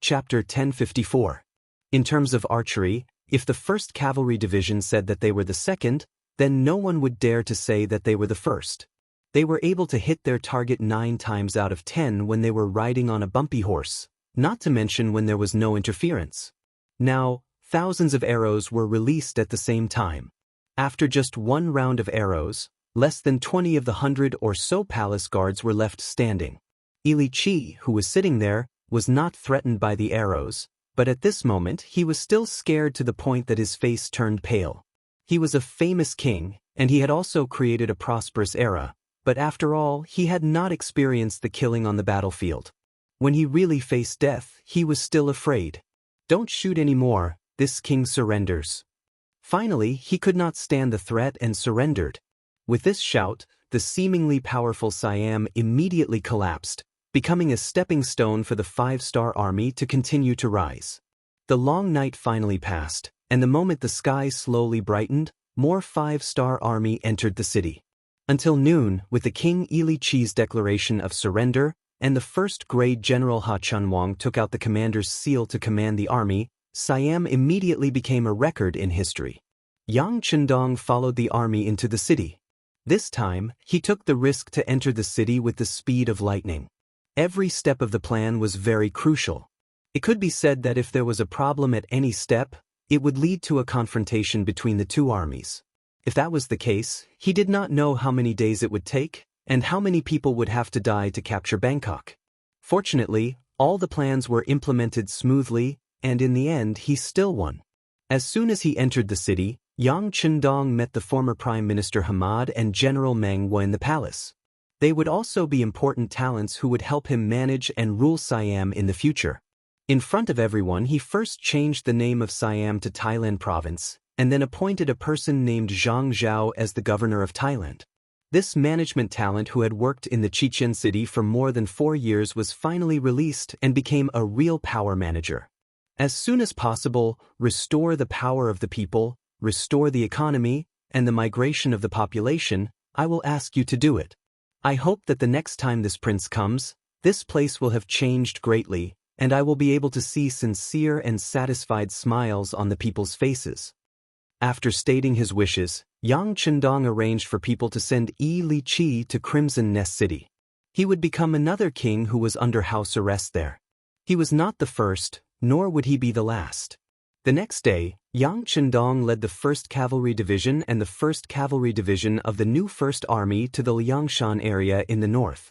Chapter 1054. In terms of archery, if the 1st Cavalry Division said that they were the 2nd, then no one would dare to say that they were the 1st. They were able to hit their target 9 times out of 10 when they were riding on a bumpy horse, not to mention when there was no interference. Now, thousands of arrows were released at the same time. After just one round of arrows, less than 20 of the 100 or so palace guards were left standing. Li Qi, who was sitting there, was not threatened by the arrows, but at this moment he was still scared to the point that his face turned pale. He was a famous king, and he had also created a prosperous era, but after all, he had not experienced the killing on the battlefield. When he really faced death, he was still afraid. "Don't shoot anymore," this king surrenders. Finally, he could not stand the threat and surrendered. With this shout, the seemingly powerful Siam immediately collapsed, becoming a stepping stone for the 5-star army to continue to rise. The long night finally passed, and the moment the sky slowly brightened, more 5-star army entered the city. Until noon, with the King Li Qi's declaration of surrender, and the 1st grade General Ha Chunwang took out the commander's seal to command the army, Siam immediately became a record in history. Yang Chundong followed the army into the city. This time, he took the risk to enter the city with the speed of lightning. Every step of the plan was very crucial. It could be said that if there was a problem at any step, it would lead to a confrontation between the two armies. If that was the case, he did not know how many days it would take, and how many people would have to die to capture Bangkok. Fortunately, all the plans were implemented smoothly, and in the end he still won. As soon as he entered the city, Yang Chundong met the former Prime Minister Hamad and General Meng Wu in the palace. They would also be important talents who would help him manage and rule Siam in the future. In front of everyone, he first changed the name of Siam to Thailand Province, and then appointed a person named Zhang Zhao as the governor of Thailand. This management talent who had worked in the Chichen city for more than 4 years was finally released and became a real power manager. As soon as possible, restore the power of the people, restore the economy, and the migration of the population. I will ask you to do it. I hope that the next time this prince comes, this place will have changed greatly, and I will be able to see sincere and satisfied smiles on the people's faces. After stating his wishes, Yang Chundong arranged for people to send Li Qi to Crimson Nest City. He would become another king who was under house arrest there. He was not the first, nor would he be the last. The next day, Yang Chundong led the 1st Cavalry Division and the 1st Cavalry Division of the new 1st Army to the Liangshan area in the north.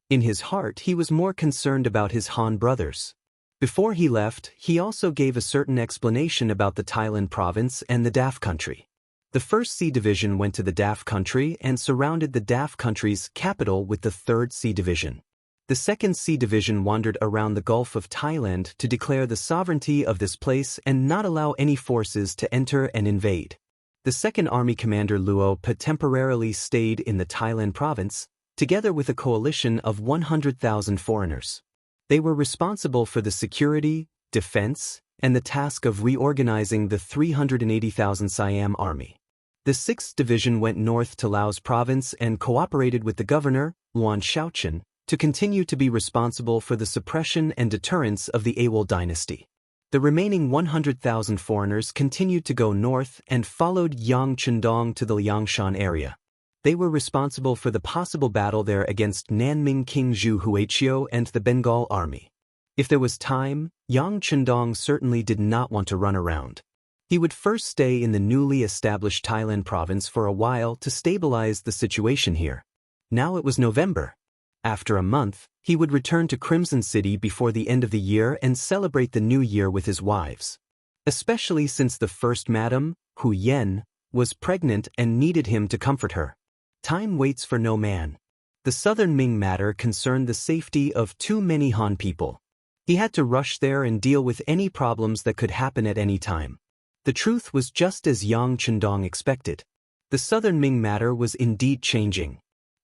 In his heart, he was more concerned about his Han brothers. Before he left, he also gave a certain explanation about the Thailand province and the Daf country. The 1st Sea Division went to the Daf country and surrounded the Daf country's capital with the 3rd Sea Division. The 2nd Sea Division wandered around the Gulf of Thailand to declare the sovereignty of this place and not allow any forces to enter and invade. The 2nd Army Commander Luo Pa temporarily stayed in the Thailand province, together with a coalition of 100,000 foreigners. They were responsible for the security, defense, and the task of reorganizing the 380,000 Siam army. The 6th Division went north to Laos province and cooperated with the governor, Luan Shaochen, to continue to be responsible for the suppression and deterrence of the Awol dynasty. The remaining 100,000 foreigners continued to go north and followed Yang Chundong to the Liangshan area. They were responsible for the possible battle there against Nanming King Zhu Huaiqiu and the Bengal army. If there was time, Yang Chundong certainly did not want to run around. He would first stay in the newly established Thailand province for a while to stabilize the situation here. Now it was November. After a month, he would return to Crimson City before the end of the year and celebrate the new year with his wives. Especially since the first madam, Hu Yen, was pregnant and needed him to comfort her. Time waits for no man. The Southern Ming matter concerned the safety of too many Han people. He had to rush there and deal with any problems that could happen at any time. The truth was just as Yang Chundong expected. The Southern Ming matter was indeed changing.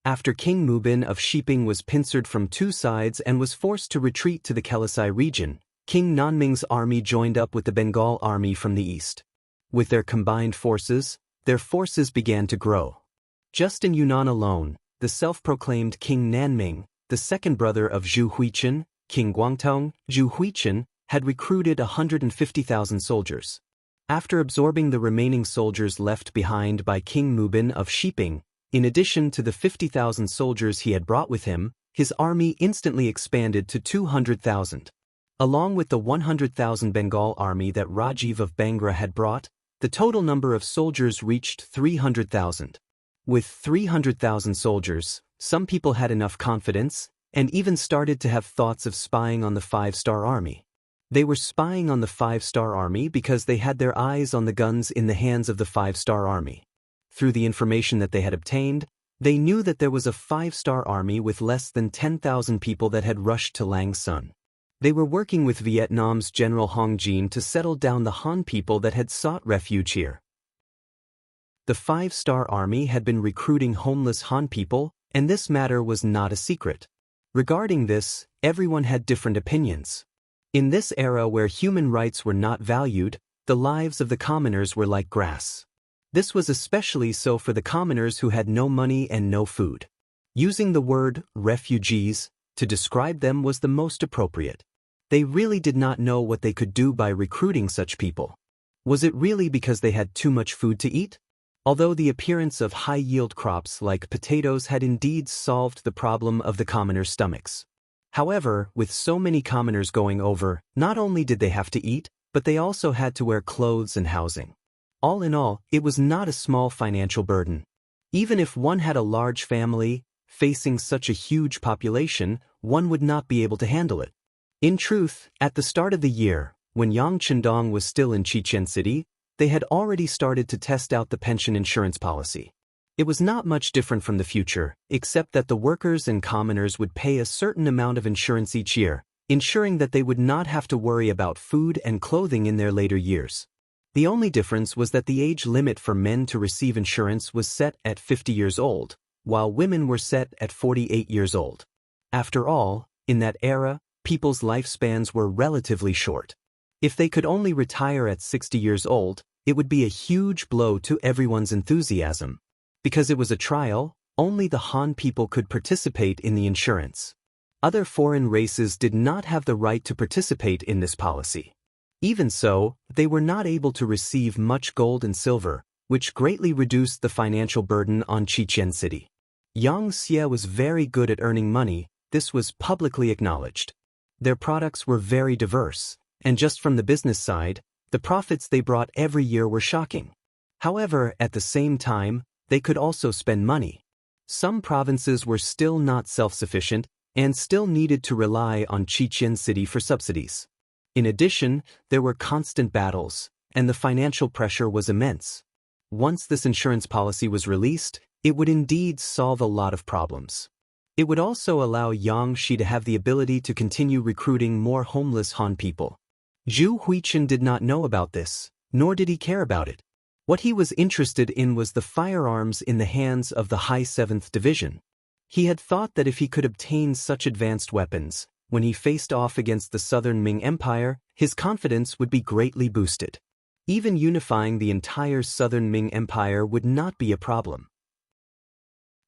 After King Mubin of Shiping was pincered from 2 sides and was forced to retreat to the Kelisai region, King Nanming's army joined up with the Bengal army from the east. With their combined forces, their forces began to grow. Just in Yunnan alone, the self-proclaimed King Nanming, the second brother of Zhu Huichen, King Guangtong, Zhu Huichen, had recruited 150,000 soldiers. After absorbing the remaining soldiers left behind by King Mubin of Shiping, in addition to the 50,000 soldiers he had brought with him, his army instantly expanded to 200,000. Along with the 100,000 Bengal army that Rajiv of Bangra had brought, the total number of soldiers reached 300,000. With 300,000 soldiers, some people had enough confidence, and even started to have thoughts of spying on the Five-Star Army. They were spying on the Five-Star Army because they had their eyes on the guns in the hands of the Five-Star Army. Through the information that they had obtained, they knew that there was a Five-Star Army with less than 10,000 people that had rushed to Lang Son. They were working with Vietnam's General Hong Jin to settle down the Han people that had sought refuge here. The Five-Star Army had been recruiting homeless Han people, and this matter was not a secret. Regarding this, everyone had different opinions. In this era where human rights were not valued, the lives of the commoners were like grass. This was especially so for the commoners who had no money and no food. Using the word refugees to describe them was the most appropriate. They really did not know what they could do by recruiting such people. Was it really because they had too much food to eat? Although the appearance of high-yield crops like potatoes had indeed solved the problem of the commoners' stomachs. However, with so many commoners going over, not only did they have to eat, but they also had to wear clothes and housing. All in all, it was not a small financial burden. Even if one had a large family, facing such a huge population, one would not be able to handle it. In truth, at the start of the year, when Yang Chendong was still in Chichen City, they had already started to test out the pension insurance policy. It was not much different from the future, except that the workers and commoners would pay a certain amount of insurance each year, ensuring that they would not have to worry about food and clothing in their later years. The only difference was that the age limit for men to receive insurance was set at 50 years old, while women were set at 48 years old. After all, in that era, people's lifespans were relatively short. If they could only retire at 60 years old, it would be a huge blow to everyone's enthusiasm. Because it was a trial, only the Han people could participate in the insurance. Other foreign races did not have the right to participate in this policy. Even so, they were not able to receive much gold and silver, which greatly reduced the financial burden on Chichen City. Yang Xie was very good at earning money, this was publicly acknowledged. Their products were very diverse, and just from the business side, the profits they brought every year were shocking. However, at the same time, they could also spend money. Some provinces were still not self-sufficient and still needed to rely on Chichen City for subsidies. In addition, there were constant battles, and the financial pressure was immense. Once this insurance policy was released, it would indeed solve a lot of problems. It would also allow Yang Shi to have the ability to continue recruiting more homeless Han people. Zhu Huichen did not know about this, nor did he care about it. What he was interested in was the firearms in the hands of the High 7th Division. He had thought that if he could obtain such advanced weapons, when he faced off against the Southern Ming Empire, his confidence would be greatly boosted. Even unifying the entire Southern Ming Empire would not be a problem.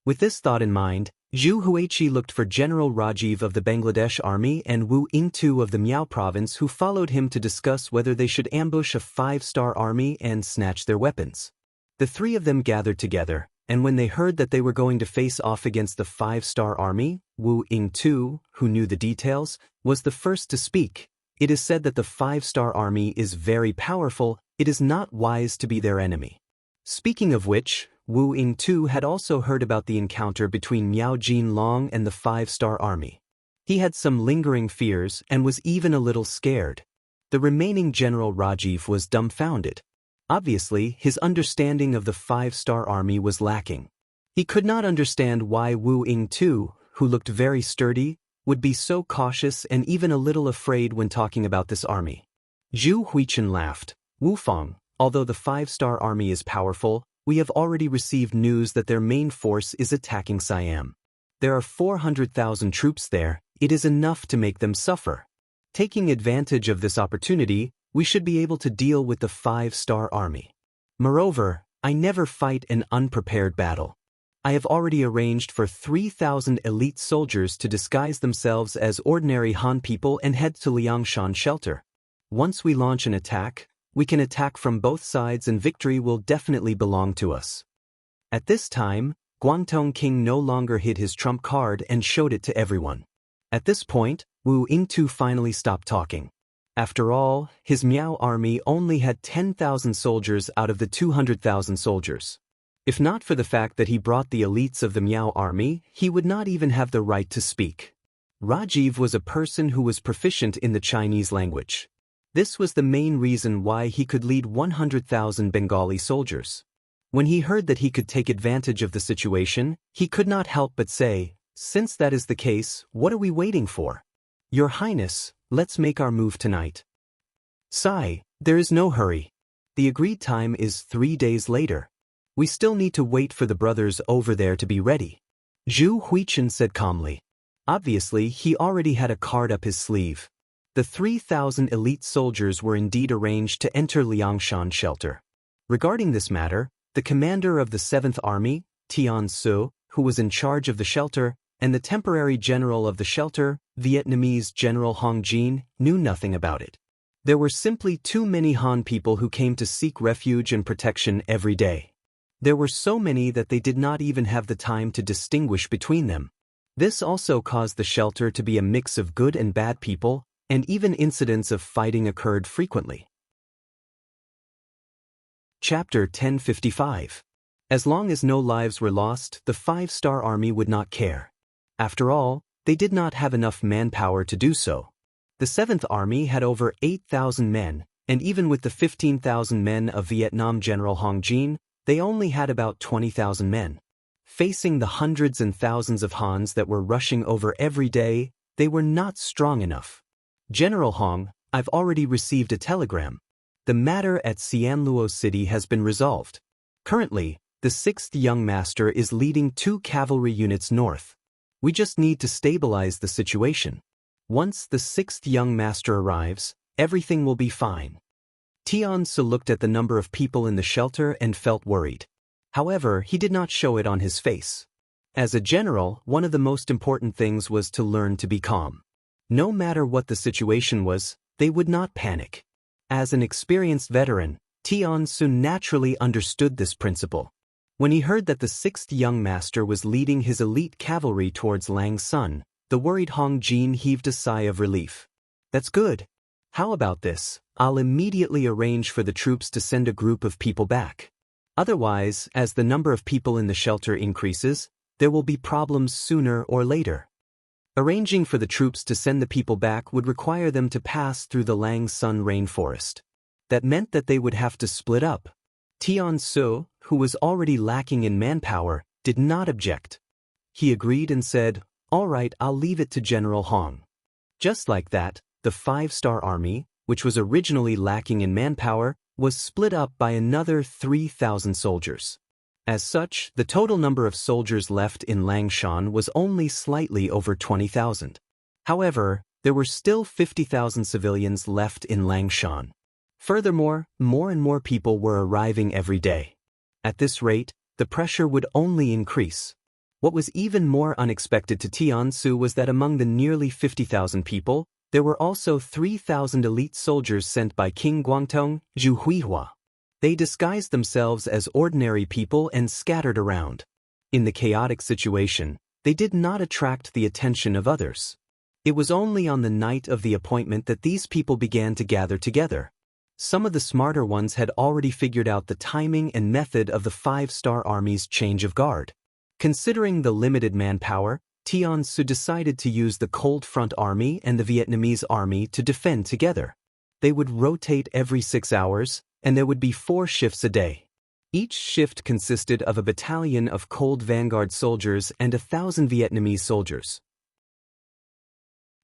With this thought in mind, Zhu Huichi looked for General Rajiv of the Bangladesh Army and Wu Yingtu of the Miao province, who followed him to discuss whether they should ambush a 5-star army and snatch their weapons. The three of them gathered together, and when they heard that they were going to face off against the 5-star army, Wu Yingtu, who knew the details, was the first to speak. It is said that the 5-star army is very powerful, it is not wise to be their enemy. Speaking of which, Wu Yingtu had also heard about the encounter between Miao Jin Long and the 5-star army. He had some lingering fears and was even a little scared. The remaining General Rajiv was dumbfounded. Obviously, his understanding of the 5-star army was lacking. He could not understand why Wu Yingtu, who looked very sturdy, would be so cautious and even a little afraid when talking about this army. Zhu Huichen laughed. Wu Feng, although the 5-star army is powerful, we have already received news that their main force is attacking Siam. There are 400,000 troops there, it is enough to make them suffer. Taking advantage of this opportunity, we should be able to deal with the 5-star army. Moreover, I never fight an unprepared battle. I have already arranged for 3,000 elite soldiers to disguise themselves as ordinary Han people and head to Liangshan shelter. Once we launch an attack, we can attack from both sides and victory will definitely belong to us. At this time, Guangdong King no longer hid his trump card and showed it to everyone. At this point, Wu Yingtu finally stopped talking. After all, his Miao army only had 10,000 soldiers out of the 200,000 soldiers. If not for the fact that he brought the elites of the Miao army, he would not even have the right to speak. Rajiv was a person who was proficient in the Chinese language. This was the main reason why he could lead 100,000 Bengali soldiers. When he heard that he could take advantage of the situation, he could not help but say, "Since that is the case, what are we waiting for? Your Highness, let's make our move tonight." "Sai, there is no hurry. The agreed time is 3 days later. We still need to wait for the brothers over there to be ready," Zhu Huichen said calmly. Obviously, he already had a card up his sleeve. The 3,000 elite soldiers were indeed arranged to enter Liangshan shelter. Regarding this matter, the commander of the 7th Army, Tian Su, who was in charge of the shelter, and the temporary general of the shelter, Vietnamese General Hong Jin, knew nothing about it. There were simply too many Han people who came to seek refuge and protection every day. There were so many that they did not even have the time to distinguish between them. This also caused the shelter to be a mix of good and bad people, and even incidents of fighting occurred frequently. Chapter 1055. As long as no lives were lost, the 5-star army would not care. After all, they did not have enough manpower to do so. The 7th Army had over 8,000 men, and even with the 15,000 men of Vietnam General Hong Jin, they only had about 20,000 men. Facing the hundreds and thousands of Hans that were rushing over every day, they were not strong enough. "General Hong, I've already received a telegram. The matter at Sianluo City has been resolved. Currently, the 6th Young Master is leading 2 cavalry units north. We just need to stabilize the situation. Once the 6th Young Master arrives, everything will be fine." Tian Su looked at the number of people in the shelter and felt worried. However, he did not show it on his face. As a general, one of the most important things was to learn to be calm. No matter what the situation was, they would not panic. As an experienced veteran, Tian Su naturally understood this principle. When he heard that the 6th Young Master was leading his elite cavalry towards Lang Sun, the worried Hong Jin heaved a sigh of relief. "That's good. How about this? I'll immediately arrange for the troops to send a group of people back. Otherwise, as the number of people in the shelter increases, there will be problems sooner or later." Arranging for the troops to send the people back would require them to pass through the Lang Sun rainforest. That meant that they would have to split up. Tian Su, who was already lacking in manpower, did not object. He agreed and said, "All right, I'll leave it to General Hong." Just like that, the 5-star army, which was originally lacking in manpower, was split up by another 3,000 soldiers. As such, the total number of soldiers left in Langshan was only slightly over 20,000. However, there were still 50,000 civilians left in Langshan. Furthermore, more and more people were arriving every day. At this rate, the pressure would only increase. What was even more unexpected to Tian Su was that among the nearly 50,000 people, there were also 3,000 elite soldiers sent by King Guangdong, Zhu Huihua. They disguised themselves as ordinary people and scattered around. In the chaotic situation, they did not attract the attention of others. It was only on the night of the appointment that these people began to gather together. Some of the smarter ones had already figured out the timing and method of the 5-star army's change of guard. Considering the limited manpower, Tian Su decided to use the Cold Front Army and the Vietnamese Army to defend together. They would rotate every 6 hours, and there would be 4 shifts a day. Each shift consisted of a battalion of Cold Vanguard soldiers and 1,000 Vietnamese soldiers.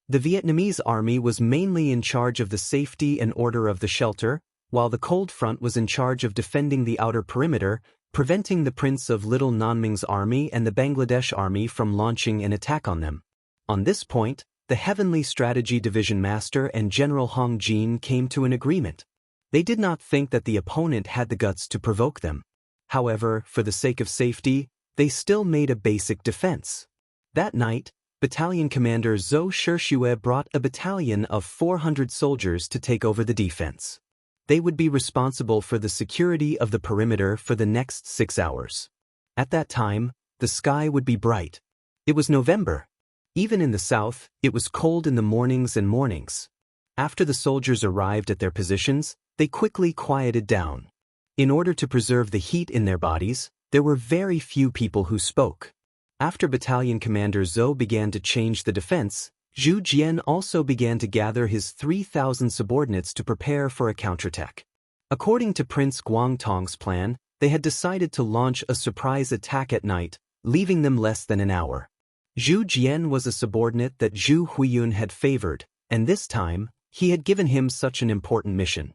The Vietnamese Army was mainly in charge of the safety and order of the shelter, while the Cold Front was in charge of defending the outer perimeter, preventing the Prince of Little Nanming's army and the Bangladesh Army from launching an attack on them. On this point, the Heavenly Strategy Division Master and General Hong Jin came to an agreement. They did not think that the opponent had the guts to provoke them. However, for the sake of safety, they still made a basic defense. That night, Battalion Commander Zhou Shishue brought a battalion of 400 soldiers to take over the defense. They would be responsible for the security of the perimeter for the next 6 hours. At that time, the sky would be bright. It was November. Even in the south, it was cold in the mornings. After the soldiers arrived at their positions, they quickly quieted down. In order to preserve the heat in their bodies, there were very few people who spoke. After Battalion Commander Zhou began to change the defense, Zhu Jian also began to gather his 3,000 subordinates to prepare for a counterattack. According to Prince Guangtong's plan, they had decided to launch a surprise attack at night, leaving them less than an hour. Zhu Jian was a subordinate that Zhu Huiyun had favored, and this time, he had given him such an important mission.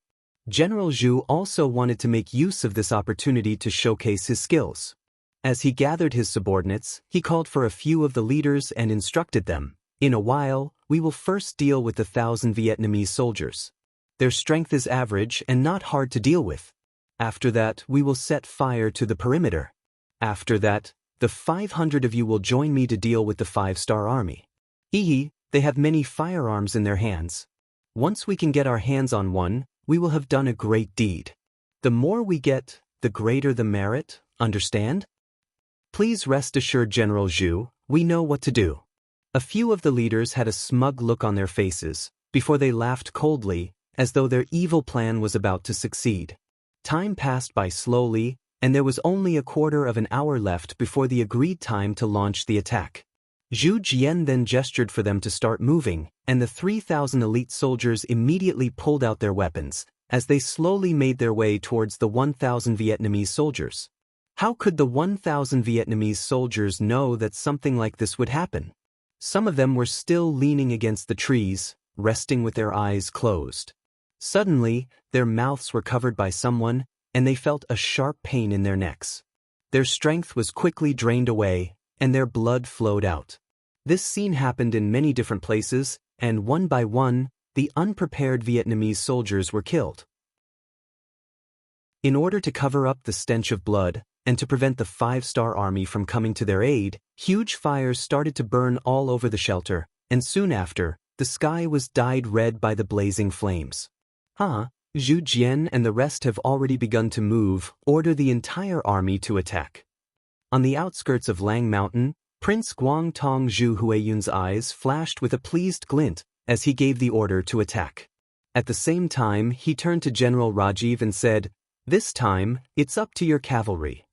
General Zhu also wanted to make use of this opportunity to showcase his skills. As he gathered his subordinates, he called for a few of the leaders and instructed them, "In a while, we will first deal with the 1,000 Vietnamese soldiers. Their strength is average and not hard to deal with. After that, we will set fire to the perimeter. After that, the 500 of you will join me to deal with the 5-star army. They have many firearms in their hands. Once we can get our hands on one, we will have done a great deed. The more we get, the greater the merit, understand? Please rest assured, General Zhu, we know what to do." A few of the leaders had a smug look on their faces, before they laughed coldly, as though their evil plan was about to succeed. Time passed by slowly, and there was only a quarter of an hour left before the agreed time to launch the attack. Zhu Jian then gestured for them to start moving, and the 3,000 elite soldiers immediately pulled out their weapons, as they slowly made their way towards the 1,000 Vietnamese soldiers. How could the 1,000 Vietnamese soldiers know that something like this would happen? Some of them were still leaning against the trees, resting with their eyes closed. Suddenly, their mouths were covered by someone, and they felt a sharp pain in their necks. Their strength was quickly drained away, and their blood flowed out. This scene happened in many different places, and one by one, the unprepared Vietnamese soldiers were killed. In order to cover up the stench of blood, and to prevent the 5-star army from coming to their aid, huge fires started to burn all over the shelter, and soon after, the sky was dyed red by the blazing flames. Zhu Jian and the rest have already begun to move, order the entire army to attack. On the outskirts of Lang Mountain, Prince Guangtong Zhu Huiyun's eyes flashed with a pleased glint as he gave the order to attack. At the same time, he turned to General Rajiv and said, "This time, it's up to your cavalry."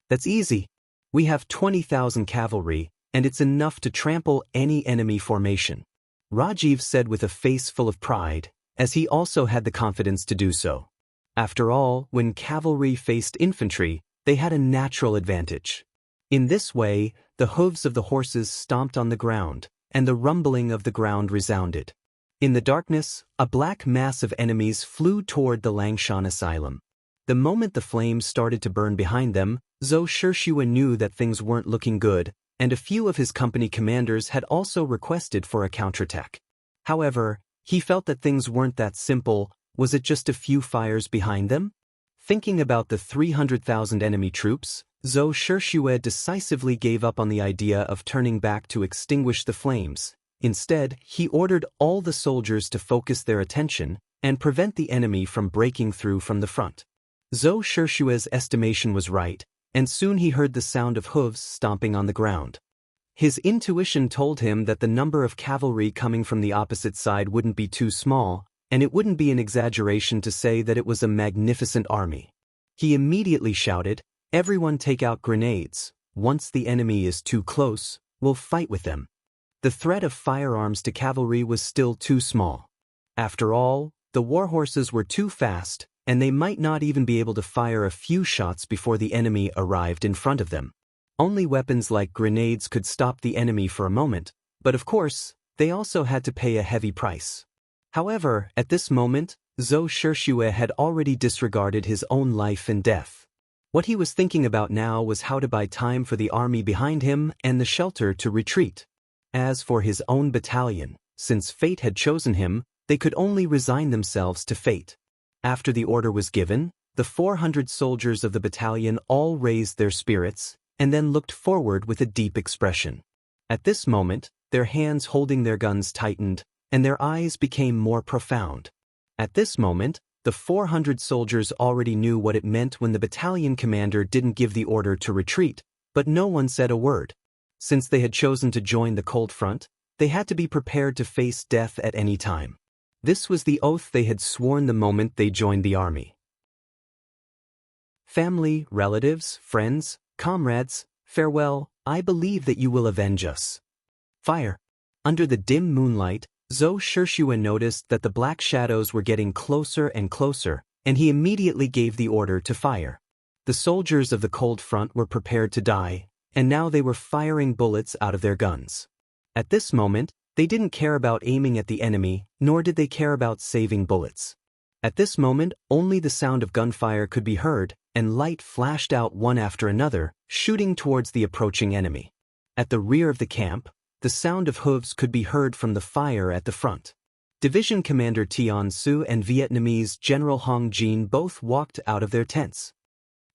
"That's easy. We have 20,000 cavalry, and it's enough to trample any enemy formation," Rajiv said with a face full of pride, as he also had the confidence to do so. After all, when cavalry faced infantry, they had a natural advantage. In this way, the hooves of the horses stomped on the ground, and the rumbling of the ground resounded. In the darkness, a black mass of enemies flew toward the Langshan asylum. The moment the flames started to burn behind them, Zhou Shishue knew that things weren't looking good, and a few of his company commanders had also requested for a counterattack. However, he felt that things weren't that simple. Was it just a few fires behind them? Thinking about the 300,000 enemy troops, Zhou Shishue decisively gave up on the idea of turning back to extinguish the flames. Instead, he ordered all the soldiers to focus their attention and prevent the enemy from breaking through from the front. Zhou Shishue's estimation was right, and soon he heard the sound of hooves stomping on the ground. His intuition told him that the number of cavalry coming from the opposite side wouldn't be too small, and it wouldn't be an exaggeration to say that it was a magnificent army. He immediately shouted, "Everyone take out grenades. Once the enemy is too close, we'll fight with them." The threat of firearms to cavalry was still too small. After all, the warhorses were too fast, and they might not even be able to fire a few shots before the enemy arrived in front of them. Only weapons like grenades could stop the enemy for a moment, but of course, they also had to pay a heavy price. However, at this moment, Zhou Shishue had already disregarded his own life and death. What he was thinking about now was how to buy time for the army behind him and the shelter to retreat. As for his own battalion, since fate had chosen him, they could only resign themselves to fate. After the order was given, the 400 soldiers of the battalion all raised their spirits, and then looked forward with a deep expression. At this moment, their hands holding their guns tightened, and their eyes became more profound. At this moment, the 400 soldiers already knew what it meant when the battalion commander didn't give the order to retreat, but no one said a word. Since they had chosen to join the cold front, they had to be prepared to face death at any time. This was the oath they had sworn the moment they joined the army. Family, relatives, friends, comrades, farewell, I believe that you will avenge us. Fire. Under the dim moonlight, Zhou Shishue noticed that the black shadows were getting closer and closer, and he immediately gave the order to fire. The soldiers of the cold front were prepared to die, and now they were firing bullets out of their guns. At this moment, they didn't care about aiming at the enemy, nor did they care about saving bullets. At this moment, only the sound of gunfire could be heard, and light flashed out one after another, shooting towards the approaching enemy. At the rear of the camp, the sound of hooves could be heard from the fire at the front. Division Commander Tian Su and Vietnamese General Hong Jin both walked out of their tents.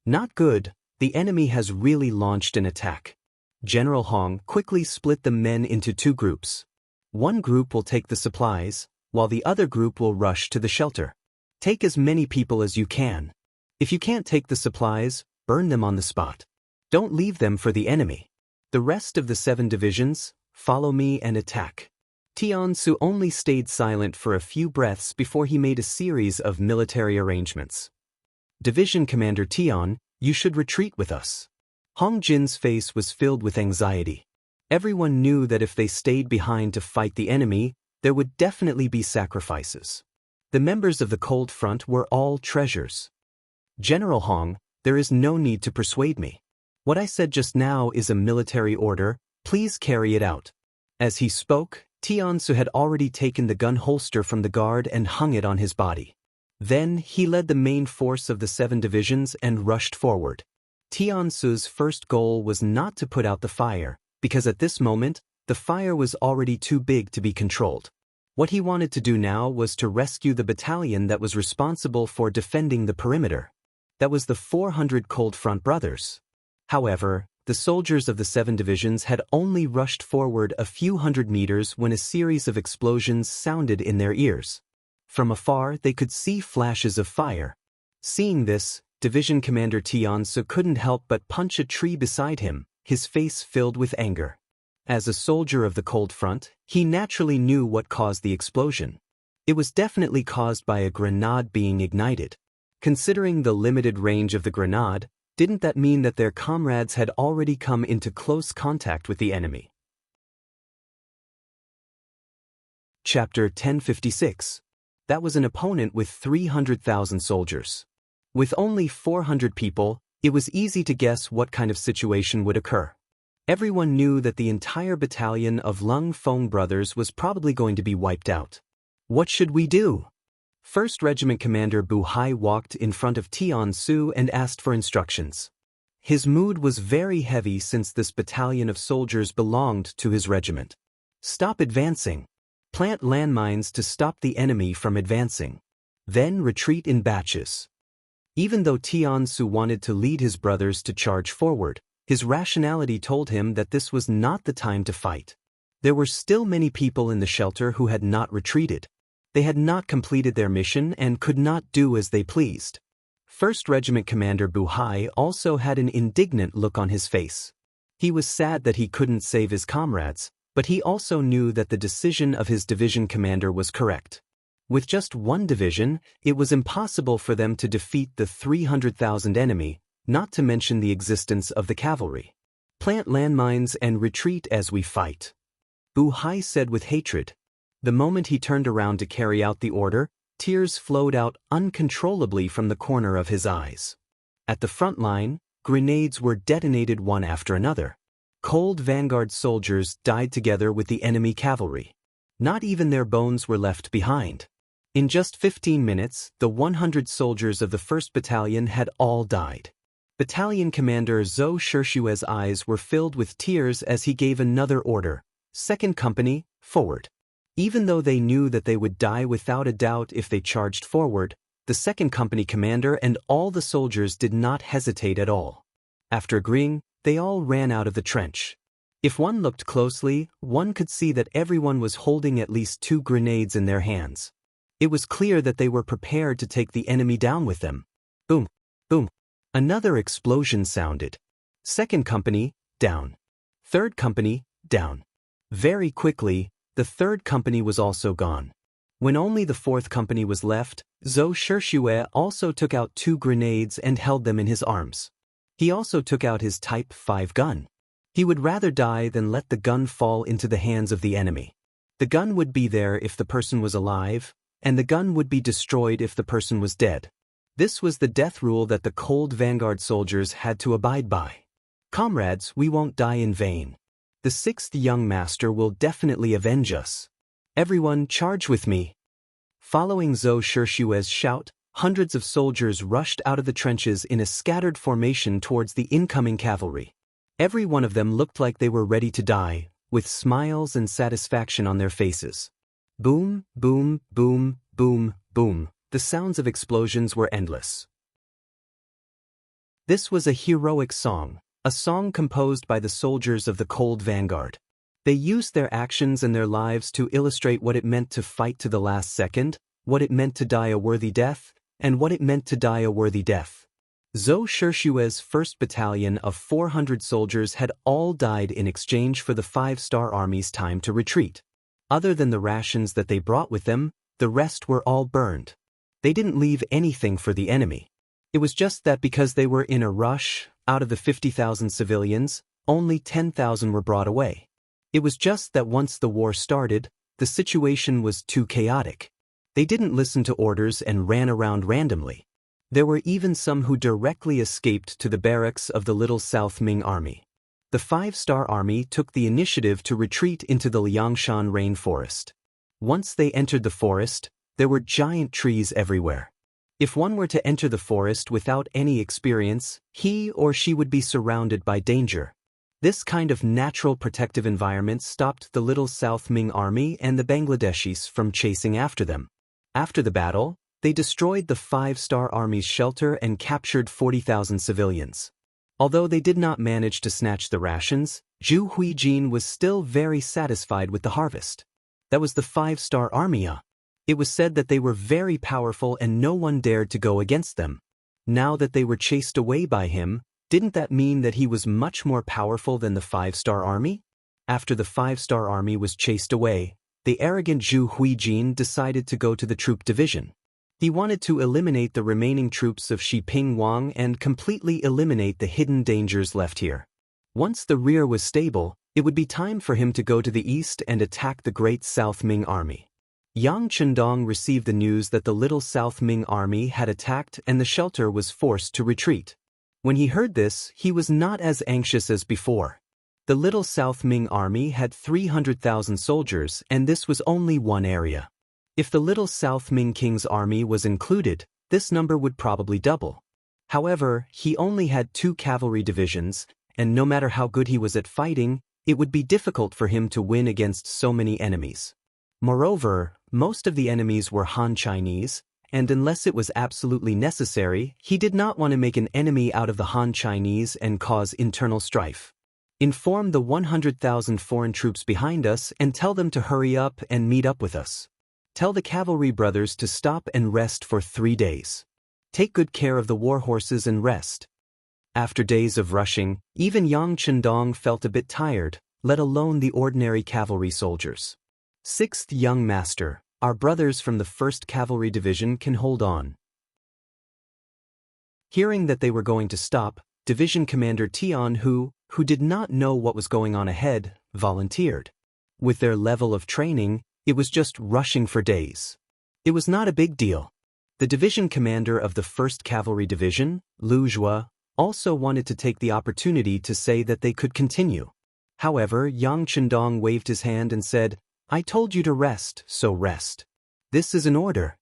Not good, the enemy has really launched an attack. General Hong quickly split the men into two groups. One group will take the supplies, while the other group will rush to the shelter. Take as many people as you can. If you can't take the supplies, burn them on the spot. Don't leave them for the enemy. The rest of the 7 divisions, follow me and attack. Tian Su only stayed silent for a few breaths before he made a series of military arrangements. Division Commander Tian, you should retreat with us. Hong Jin's face was filled with anxiety. Everyone knew that if they stayed behind to fight the enemy, there would definitely be sacrifices. The members of the cold front were all treasures. General Hong, there is no need to persuade me. What I said just now is a military order, please carry it out. As he spoke, Tian Su had already taken the gun holster from the guard and hung it on his body. Then, he led the main force of the 7 divisions and rushed forward. Tian Su's first goal was not to put out the fire, because at this moment, the fire was already too big to be controlled. What he wanted to do now was to rescue the battalion that was responsible for defending the perimeter. That was the 400 Cold Front brothers. However, the soldiers of the 7 divisions had only rushed forward a few hundred meters when a series of explosions sounded in their ears. From afar, they could see flashes of fire. Seeing this, Division Commander Tian Su couldn't help but punch a tree beside him, his face filled with anger. As a soldier of the cold front, he naturally knew what caused the explosion. It was definitely caused by a grenade being ignited. Considering the limited range of the grenade, didn't that mean that their comrades had already come into close contact with the enemy? Chapter 1056. That was an opponent with 300,000 soldiers. With only 400 people, it was easy to guess what kind of situation would occur. Everyone knew that the entire battalion of Lung Feng brothers was probably going to be wiped out. What should we do? 1st Regiment Commander Bu Hai walked in front of Tian Su and asked for instructions. His mood was very heavy since this battalion of soldiers belonged to his regiment. Stop advancing. Plant landmines to stop the enemy from advancing. Then retreat in batches. Even though Tian Su wanted to lead his brothers to charge forward, his rationality told him that this was not the time to fight. There were still many people in the shelter who had not retreated. They had not completed their mission and could not do as they pleased. 1st Regiment Commander Bu Hai also had an indignant look on his face. He was sad that he couldn't save his comrades, but he also knew that the decision of his division commander was correct. With just one division, it was impossible for them to defeat the 300,000 enemy, not to mention the existence of the cavalry. Plant landmines and retreat as we fight. Bu Hai said with hatred. The moment he turned around to carry out the order, tears flowed out uncontrollably from the corner of his eyes. At the front line, grenades were detonated one after another. Cold vanguard soldiers died together with the enemy cavalry. Not even their bones were left behind. In just 15 minutes, the 100 soldiers of the 1st Battalion had all died. Battalion Commander Zhou Shishue's eyes were filled with tears as he gave another order, 2nd Company, forward. Even though they knew that they would die without a doubt if they charged forward, the 2nd Company commander and all the soldiers did not hesitate at all. After agreeing, they all ran out of the trench. If one looked closely, one could see that everyone was holding at least 2 grenades in their hands. It was clear that they were prepared to take the enemy down with them. Boom, boom. Another explosion sounded. Second company, down. Third company, down. Very quickly, the third company was also gone. When only the fourth company was left, Zhou Shishue also took out 2 grenades and held them in his arms. He also took out his Type 5 gun. He would rather die than let the gun fall into the hands of the enemy. The gun would be there if the person was alive, and the gun would be destroyed if the person was dead. This was the death rule that the Cold Vanguard soldiers had to abide by. Comrades, we won't die in vain. The 6th young master will definitely avenge us. Everyone charge with me. Following Zhou Shishue's shout, hundreds of soldiers rushed out of the trenches in a scattered formation towards the incoming cavalry. Every one of them looked like they were ready to die, with smiles and satisfaction on their faces. Boom, boom, boom, boom, boom. The sounds of explosions were endless. This was a heroic song, a song composed by the soldiers of the Cold Vanguard. They used their actions and their lives to illustrate what it meant to fight to the last second, what it meant to die a worthy death, and what it meant to die a worthy death. Zhou Shishue's 1st battalion of 400 soldiers had all died in exchange for the 5-star army's time to retreat. Other than the rations that they brought with them, the rest were all burned. They didn't leave anything for the enemy. It was just that because they were in a rush, out of the 50,000 civilians, only 10,000 were brought away. It was just that once the war started, the situation was too chaotic. They didn't listen to orders and ran around randomly. There were even some who directly escaped to the barracks of the Little South Ming Army. The 5-star army took the initiative to retreat into the Liangshan rainforest. Once they entered the forest, there were giant trees everywhere. If one were to enter the forest without any experience, he or she would be surrounded by danger. This kind of natural protective environment stopped the Little South Ming Army and the Bangladeshis from chasing after them. After the battle, they destroyed the 5-star army's shelter and captured 40,000 civilians. Although they did not manage to snatch the rations, Zhu Huijin was still very satisfied with the harvest. That was the 5-star army. It was said that they were very powerful and no one dared to go against them. Now that they were chased away by him, didn't that mean that he was much more powerful than the 5-star army? After the 5-star army was chased away, the arrogant Zhu Huijin decided to go to the troop division. He wanted to eliminate the remaining troops of Xiping Wang and completely eliminate the hidden dangers left here. Once the rear was stable, it would be time for him to go to the east and attack the Great South Ming Army. Yang Chendong received the news that the Little South Ming Army had attacked and the shelter was forced to retreat. When he heard this, he was not as anxious as before. The Little South Ming Army had 300,000 soldiers and this was only one area. If the Little South Ming King's army was included, this number would probably double. However, he only had 2 cavalry divisions, and no matter how good he was at fighting, it would be difficult for him to win against so many enemies. Moreover, most of the enemies were Han Chinese, and unless it was absolutely necessary, he did not want to make an enemy out of the Han Chinese and cause internal strife. Inform the 100,000 foreign troops behind us and tell them to hurry up and meet up with us. Tell the cavalry brothers to stop and rest for 3 days. Take good care of the war horses and rest. After days of rushing, even Yang Chendong felt a bit tired, let alone the ordinary cavalry soldiers. 6th young master, our brothers from the 1st Cavalry Division can hold on. Hearing that they were going to stop, Division Commander Tian who did not know what was going on ahead, volunteered. With their level of training, it was just rushing for days. It was not a big deal. The division commander of the 1st Cavalry Division, Lu Zhua, also wanted to take the opportunity to say that they could continue. However, Yang Chendong waved his hand and said, "I told you to rest, so rest. This is an order."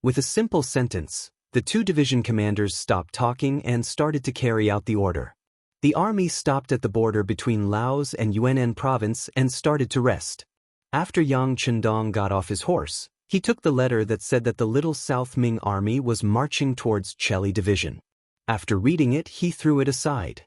With a simple sentence, the 2 division commanders stopped talking and started to carry out the order. The army stopped at the border between Laos and Yunnan province and started to rest. After Yang Chendong got off his horse, he took the letter that said that the Little South Ming Army was marching towards Cheli Division. After reading it, he threw it aside.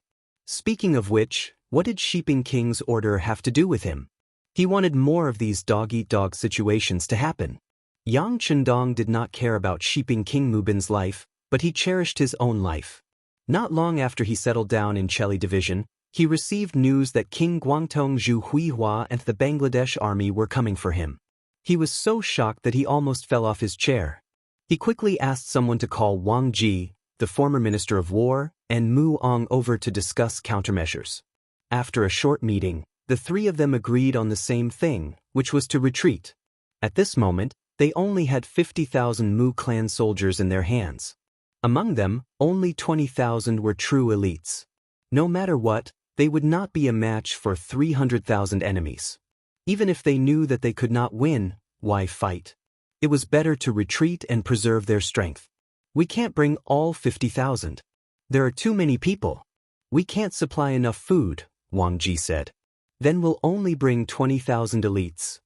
Speaking of which, what did Sheeping King's order have to do with him? He wanted more of these dog-eat-dog situations to happen. Yang Chendong did not care about Sheeping King Mubin's life, but he cherished his own life. Not long after he settled down in Cheli Division, he received news that King Guangtong Zhu Huihua and the Bangladesh army were coming for him. He was so shocked that he almost fell off his chair. He quickly asked someone to call Wang Ji, the former Minister of War, and Mu Ong over to discuss countermeasures. After a short meeting, the three of them agreed on the same thing, which was to retreat. At this moment, they only had 50,000 Mu clan soldiers in their hands. Among them, only 20,000 were true elites. No matter what, they would not be a match for 300,000 enemies. Even if they knew that they could not win, why fight? It was better to retreat and preserve their strength. We can't bring all 50,000. There are too many people. We can't supply enough food, Wang Ji said. Then we'll only bring 20,000 elites.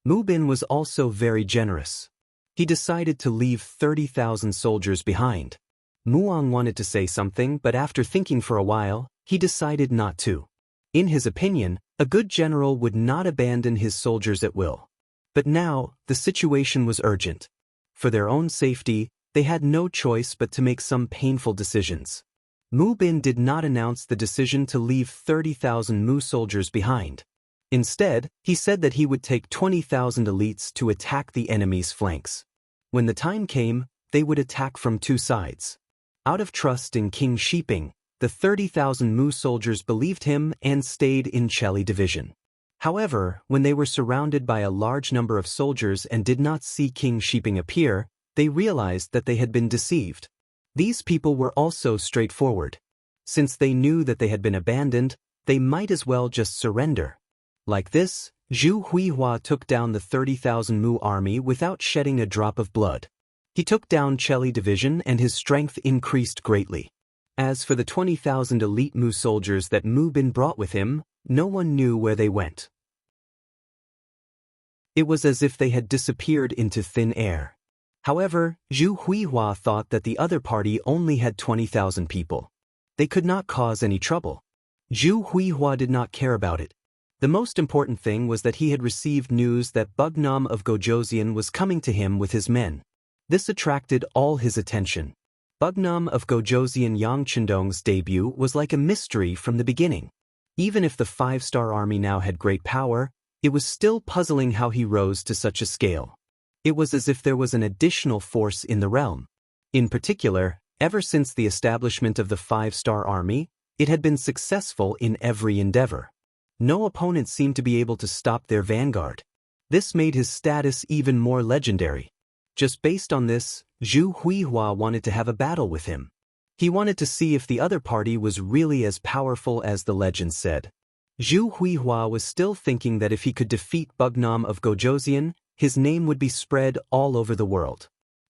Mu Bin was also very generous. He decided to leave 30,000 soldiers behind. Muong wanted to say something, but after thinking for a while, he decided not to. In his opinion, a good general would not abandon his soldiers at will. But now, the situation was urgent. For their own safety, they had no choice but to make some painful decisions. Mu Bin did not announce the decision to leave 30,000 Mu soldiers behind. Instead, he said that he would take 20,000 elites to attack the enemy's flanks. When the time came, they would attack from two sides. Out of trust in King Sheeping, the 30,000 Mu soldiers believed him and stayed in Cheli Division. However, when they were surrounded by a large number of soldiers and did not see King Sheeping appear, they realized that they had been deceived. These people were also straightforward. Since they knew that they had been abandoned, they might as well just surrender. Like this, Zhu Huihua took down the 30,000 Mu army without shedding a drop of blood. He took down Cheli Division and his strength increased greatly. As for the 20,000 elite Mu soldiers that Mu Bin brought with him, no one knew where they went. It was as if they had disappeared into thin air. However, Zhu Huihua thought that the other party only had 20,000 people. They could not cause any trouble. Zhu Huihua did not care about it. The most important thing was that he had received news that Bugnam of Gojoseon was coming to him with his men. This attracted all his attention. Bugnam of Gojoseon Yang Chendong's debut was like a mystery from the beginning. Even if the five-star army now had great power, it was still puzzling how he rose to such a scale. It was as if there was an additional force in the realm. In particular, ever since the establishment of the five-star army, it had been successful in every endeavor. No opponent seemed to be able to stop their vanguard. This made his status even more legendary. Just based on this, Zhu Huihua wanted to have a battle with him. He wanted to see if the other party was really as powerful as the legend said. Zhu Huihua was still thinking that if he could defeat Bugnam of Gojoseon, his name would be spread all over the world.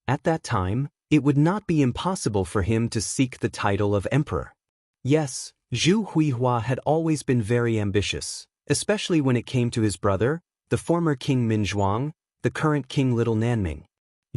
At that time, it would not be impossible for him to seek the title of emperor. Yes, Zhu Huihua had always been very ambitious, especially when it came to his brother, the former King Minzhuang, the current King Little Nanming.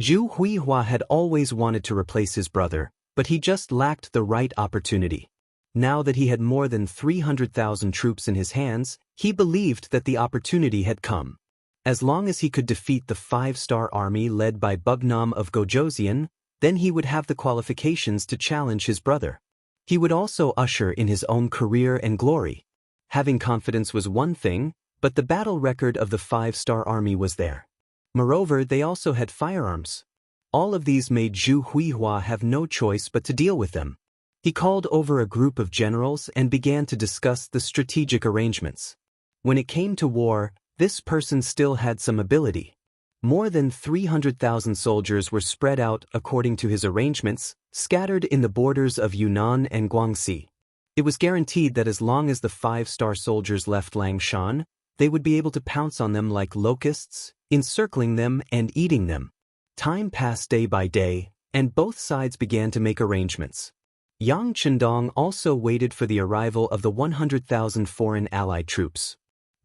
Zhu Huihua had always wanted to replace his brother, but he just lacked the right opportunity. Now that he had more than 300,000 troops in his hands, he believed that the opportunity had come. As long as he could defeat the five-star army led by Bugnam of Gojoseon, then he would have the qualifications to challenge his brother. He would also usher in his own career and glory. Having confidence was one thing, but the battle record of the five-star army was there. Moreover, they also had firearms. All of these made Zhu Huihua have no choice but to deal with them. He called over a group of generals and began to discuss the strategic arrangements. When it came to war, this person still had some ability. More than 300,000 soldiers were spread out according to his arrangements, scattered in the borders of Yunnan and Guangxi. It was guaranteed that as long as the five-star soldiers left Langshan, they would be able to pounce on them like locusts, encircling them and eating them. Time passed day by day, and both sides began to make arrangements. Yang Chendong also waited for the arrival of the 100,000 foreign allied troops.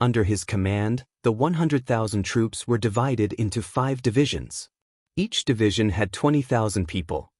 Under his command, the 100,000 troops were divided into 5 divisions. Each division had 20,000 people.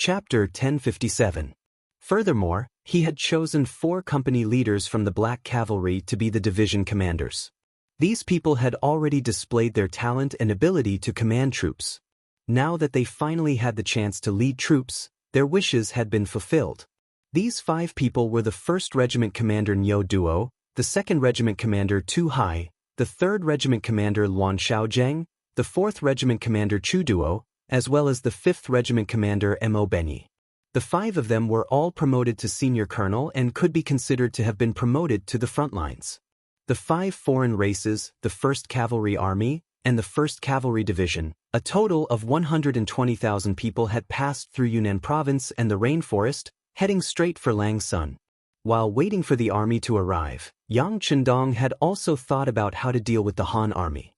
Chapter 1057. Furthermore, he had chosen 4 company leaders from the Black Cavalry to be the division commanders. These people had already displayed their talent and ability to command troops. Now that they finally had the chance to lead troops, their wishes had been fulfilled. These 5 people were the 1st Regiment Commander Nyo Duo, the 2nd Regiment Commander Tu Hai, the 3rd Regiment Commander Luan Xiaozheng, the 4th Regiment Commander Chu Duo, as well as the 5th Regiment Commander Mo Benyi. The 5 of them were all promoted to senior colonel and could be considered to have been promoted to the front lines. The 5 foreign races, the 1st Cavalry Army, and the 1st Cavalry Division, a total of 120,000 people had passed through Yunnan Province and the rainforest, heading straight for Langsun. While waiting for the army to arrive, Yang Chendong had also thought about how to deal with the Han army.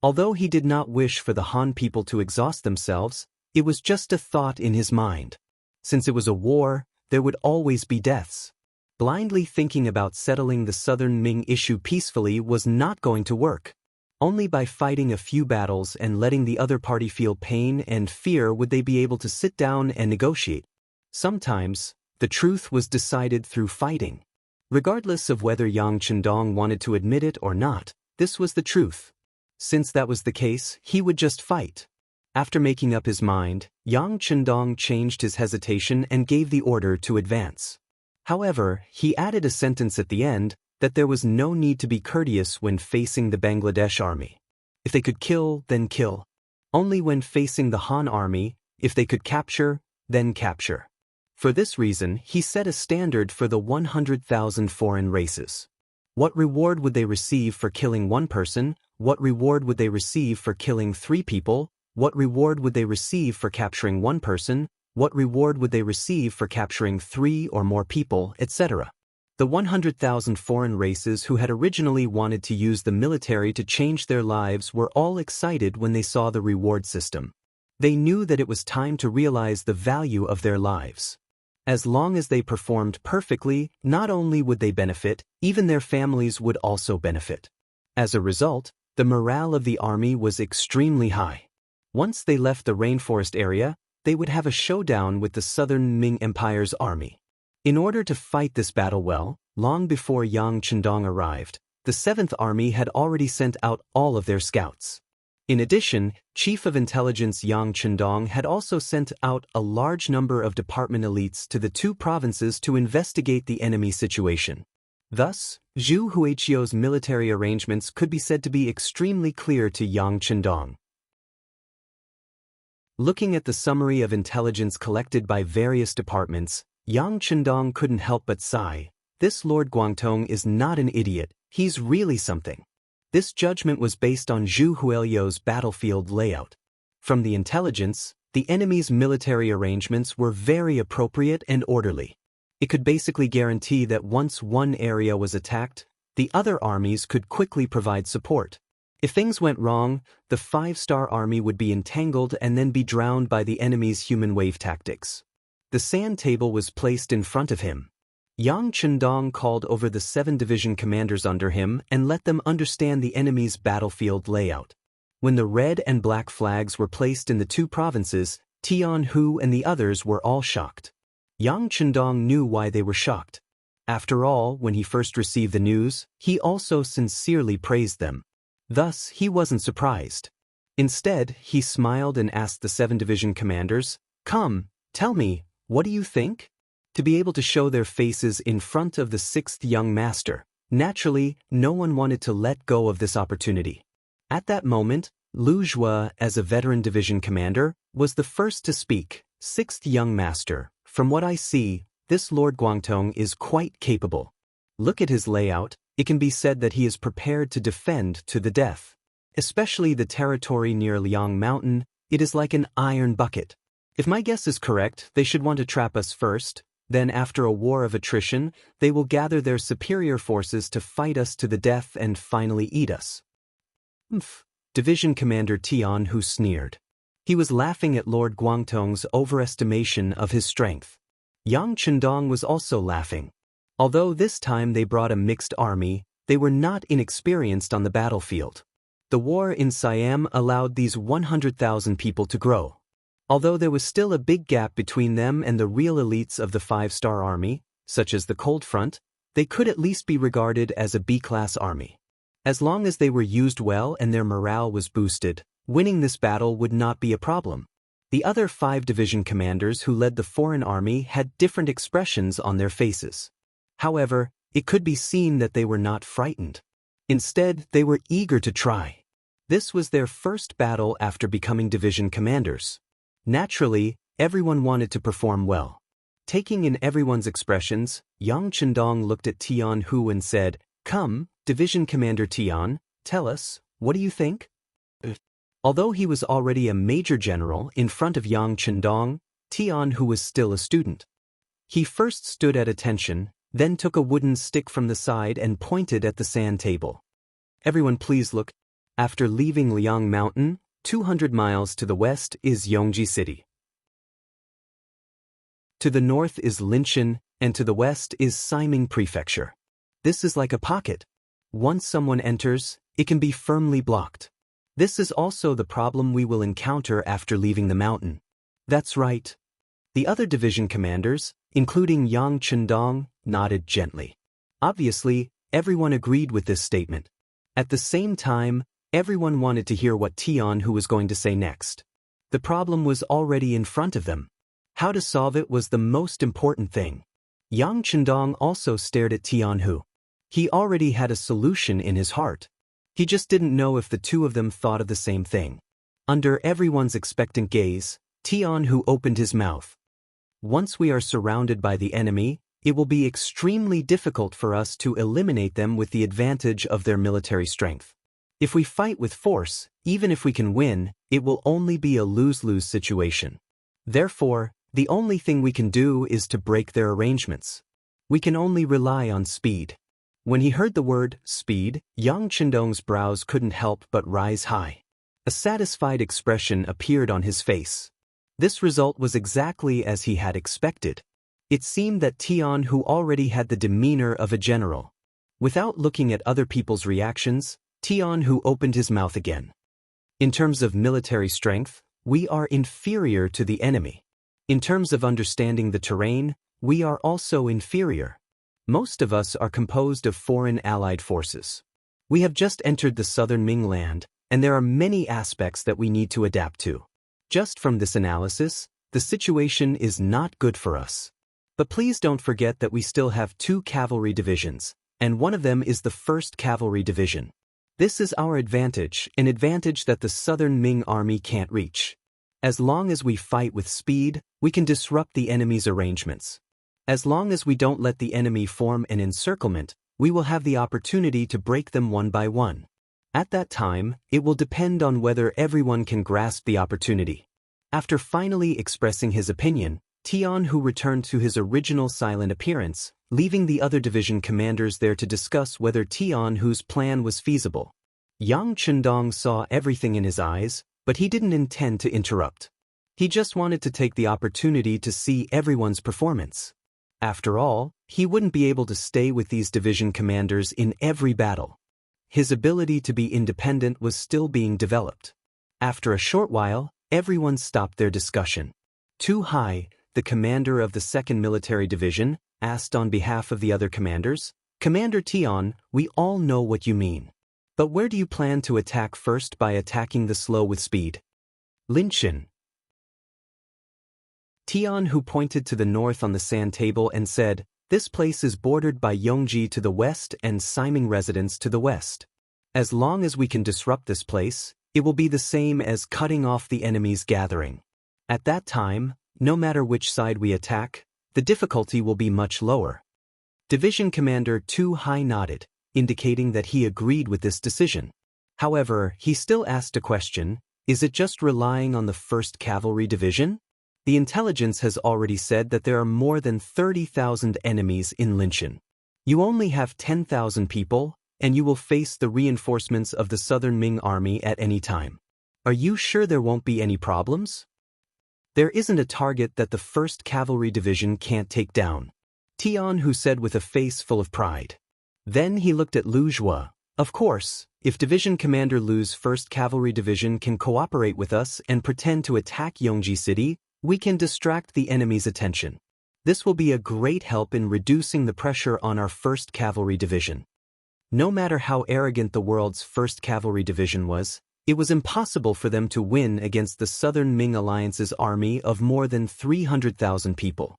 Although he did not wish for the Han people to exhaust themselves, it was just a thought in his mind. Since it was a war, there would always be deaths. Blindly thinking about settling the southern Ming issue peacefully was not going to work. Only by fighting a few battles and letting the other party feel pain and fear would they be able to sit down and negotiate. Sometimes, the truth was decided through fighting. Regardless of whether Yang Chendong wanted to admit it or not, this was the truth. Since that was the case, he would just fight. After making up his mind, Yang Chendong changed his hesitation and gave the order to advance. However, he added a sentence at the end that there was no need to be courteous when facing the Bangladesh army. If they could kill, then kill. Only when facing the Han army, if they could capture, then capture. For this reason, he set a standard for the 100,000 foreign races. What reward would they receive for killing 1 person? What reward would they receive for killing 3 people? What reward would they receive for capturing 1 person? What reward would they receive for capturing 3 or more people, etc.? The 100,000 foreign races who had originally wanted to use the military to change their lives were all excited when they saw the reward system. They knew that it was time to realize the value of their lives. As long as they performed perfectly, not only would they benefit, even their families would also benefit. As a result, the morale of the army was extremely high. Once they left the rainforest area, they would have a showdown with the southern Ming Empire's army. In order to fight this battle well, long before Yang Chendong arrived, the 7th Army had already sent out all of their scouts. In addition, Chief of Intelligence Yang Chendong had also sent out a large number of department elites to the 2 provinces to investigate the enemy situation. Thus, Zhu Huiqiu's military arrangements could be said to be extremely clear to Yang Chendong. Looking at the summary of intelligence collected by various departments, Yang Chendong couldn't help but sigh. This Lord Guangtong is not an idiot, he's really something. This judgment was based on Zhu Huiqiu's battlefield layout. From the intelligence, the enemy's military arrangements were very appropriate and orderly. It could basically guarantee that once one area was attacked, the other armies could quickly provide support. If things went wrong, the 5-star army would be entangled and then be drowned by the enemy's human wave tactics. The sand table was placed in front of him. Yang Chendong called over the 7 division commanders under him and let them understand the enemy's battlefield layout. When the red and black flags were placed in the 2 provinces, Tian Hu and the others were all shocked. Yang Chendong knew why they were shocked. After all, when he first received the news, he also sincerely praised them. Thus, he wasn't surprised. Instead, he smiled and asked the 7 division commanders, "Come, tell me, what do you think?" To be able to show their faces in front of the 6th young master, naturally, no one wanted to let go of this opportunity. At that moment, Lu Zhua, as a veteran division commander, was the first to speak. "6th young master, from what I see, this Lord Guangtong is quite capable. Look at his layout, it can be said that he is prepared to defend to the death. Especially the territory near Liang Mountain, it is like an iron bucket. If my guess is correct, they should want to trap us first. Then after a war of attrition, they will gather their superior forces to fight us to the death and finally eat us." Division Commander Tian Hu sneered. He was laughing at Lord Guangtong's overestimation of his strength. Yang Chendong was also laughing. Although this time they brought a mixed army, they were not inexperienced on the battlefield. The war in Siam allowed these 100,000 people to grow. Although there was still a big gap between them and the real elites of the 5-star army, such as the Cold Front, they could at least be regarded as a B-class army. As long as they were used well and their morale was boosted, winning this battle would not be a problem. The other 5 division commanders who led the foreign army had different expressions on their faces. However, it could be seen that they were not frightened. Instead, they were eager to try. This was their first battle after becoming division commanders. Naturally, everyone wanted to perform well. Taking in everyone's expressions, Yang Chendong looked at Tian Hu and said, "Come, Division Commander Tian, tell us, what do you think?" Although he was already a major general in front of Yang Chendong, Tian Hu was still a student. He first stood at attention, then took a wooden stick from the side and pointed at the sand table. "Everyone please look. After leaving Liang Mountain, 200 miles to the west is Yongji City. To the north is Linshan, and to the west is Saiming Prefecture. This is like a pocket. Once someone enters, it can be firmly blocked. This is also the problem we will encounter after leaving the mountain." "That's right." The other division commanders, including Yang Chendong, nodded gently. Obviously, everyone agreed with this statement. At the same time, everyone wanted to hear what Tian Hu was going to say next. The problem was already in front of them. How to solve it was the most important thing. Yang Chendong also stared at Tian Hu. He already had a solution in his heart. He just didn't know if the two of them thought of the same thing. Under everyone's expectant gaze, Tian Hu opened his mouth. "Once we are surrounded by the enemy, it will be extremely difficult for us to eliminate them with the advantage of their military strength. If we fight with force, even if we can win, it will only be a lose-lose situation. Therefore, the only thing we can do is to break their arrangements. We can only rely on speed." When he heard the word speed, Yang Chendong's brows couldn't help but rise high. A satisfied expression appeared on his face. This result was exactly as he had expected. It seemed that Tian Hu already had the demeanor of a general. Without looking at other people's reactions, Tian Hu opened his mouth again. "In terms of military strength, we are inferior to the enemy. In terms of understanding the terrain, we are also inferior. Most of us are composed of foreign allied forces. We have just entered the southern Ming land, and there are many aspects that we need to adapt to. Just from this analysis, the situation is not good for us. But please don't forget that we still have 2 cavalry divisions, and one of them is the 1st Cavalry Division. This is our advantage, an advantage that the southern Ming army can't reach. As long as we fight with speed, we can disrupt the enemy's arrangements. As long as we don't let the enemy form an encirclement, we will have the opportunity to break them one by one. At that time, it will depend on whether everyone can grasp the opportunity." After finally expressing his opinion, Tian Hu returned to his original silent appearance, leaving the other division commanders there to discuss whether Tian Hu's plan was feasible. Yang Chendong saw everything in his eyes, but he didn't intend to interrupt. He just wanted to take the opportunity to see everyone's performance. After all, he wouldn't be able to stay with these division commanders in every battle. His ability to be independent was still being developed. After a short while, everyone stopped their discussion. Tu Hai, the commander of the 2nd Military Division, asked on behalf of the other commanders, "Commander Tian, we all know what you mean. But where do you plan to attack first by attacking the slow with speed?" "Linshan." Tian Hu pointed to the north on the sand table and said, "This place is bordered by Yongji to the west and Saiming residents to the west. As long as we can disrupt this place, it will be the same as cutting off the enemy's gathering. At that time, no matter which side we attack, the difficulty will be much lower." Division Commander Tu Hai nodded, indicating that he agreed with this decision. However, he still asked a question: is it just relying on the 1st Cavalry Division? The intelligence has already said that there are more than 30,000 enemies in Linshan. You only have 10,000 people, and you will face the reinforcements of the southern Ming army at any time. Are you sure there won't be any problems? There isn't a target that the 1st Cavalry Division can't take down, Tian Hu said with a face full of pride. Then he looked at Lu Jue. Of course, if Division Commander Lu's 1st Cavalry Division can cooperate with us and pretend to attack Yongji City, we can distract the enemy's attention. This will be a great help in reducing the pressure on our 1st Cavalry Division. No matter how arrogant the world's 1st Cavalry Division was, it was impossible for them to win against the Southern Ming Alliance's army of more than 300,000 people.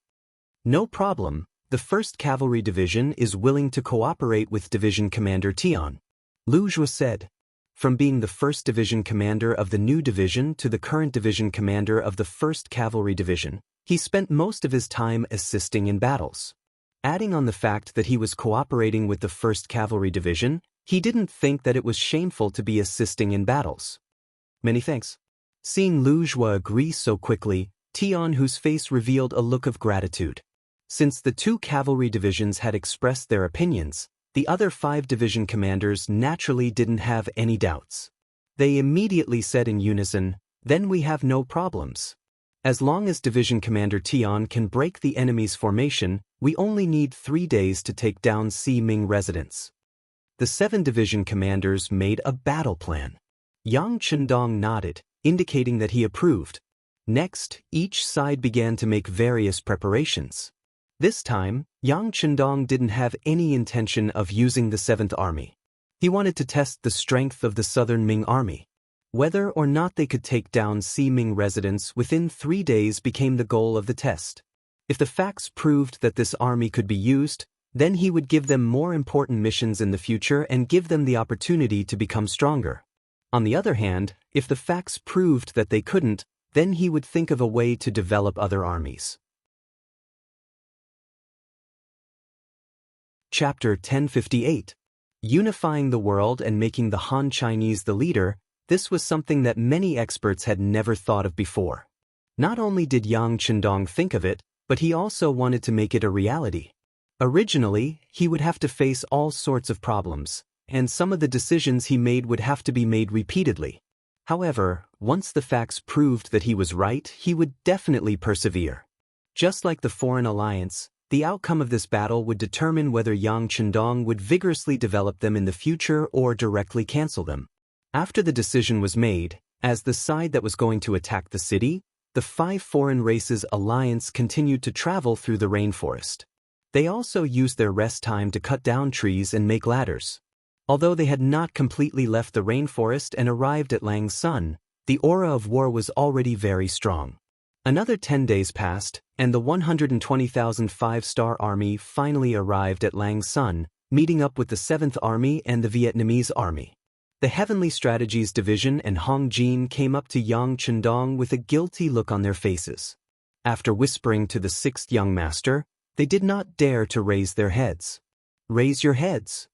No problem, the 1st Cavalry Division is willing to cooperate with Division Commander Tian, Lu Zhuo said. From being the 1st Division Commander of the new division to the current Division Commander of the 1st Cavalry Division, he spent most of his time assisting in battles. Adding on the fact that he was cooperating with the 1st Cavalry Division, he didn't think that it was shameful to be assisting in battles. Many thanks. Seeing Lu Zhuo agree so quickly, Tian Hu's face revealed a look of gratitude. Since the 2 cavalry divisions had expressed their opinions, the other 5 division commanders naturally didn't have any doubts. They immediately said in unison, "Then we have no problems. As long as Division Commander Tian can break the enemy's formation, we only need 3 days to take down Ximing residents." The 7 division commanders made a battle plan. Yang Chendong nodded, indicating that he approved. Next, each side began to make various preparations. This time, Yang Chendong didn't have any intention of using the 7th Army. He wanted to test the strength of the Southern Ming Army. Whether or not they could take down Ximing residents within 3 days became the goal of the test. If the facts proved that this army could be used, then he would give them more important missions in the future and give them the opportunity to become stronger. On the other hand, if the facts proved that they couldn't, then he would think of a way to develop other armies. Chapter 1058. Unifying the world and making the Han Chinese the leader, this was something that many experts had never thought of before. Not only did Yang Chendong think of it, but he also wanted to make it a reality. Originally, he would have to face all sorts of problems, and some of the decisions he made would have to be made repeatedly. However, once the facts proved that he was right, he would definitely persevere. Just like the Foreign Alliance, the outcome of this battle would determine whether Yang Chendong would vigorously develop them in the future or directly cancel them. After the decision was made, as the side that was going to attack the city, the 5 foreign races alliance continued to travel through the rainforest. They also used their rest time to cut down trees and make ladders. Although they had not completely left the rainforest and arrived at Langsun, the aura of war was already very strong. Another 10 days passed, and the 120,000 5-star army finally arrived at Langsun, meeting up with the 7th Army and the Vietnamese Army. The Heavenly Strategies Division and Hong Jin came up to Yang Chendong with a guilty look on their faces. After whispering to the 6th young master, they did not dare to raise their heads. "Raise your heads."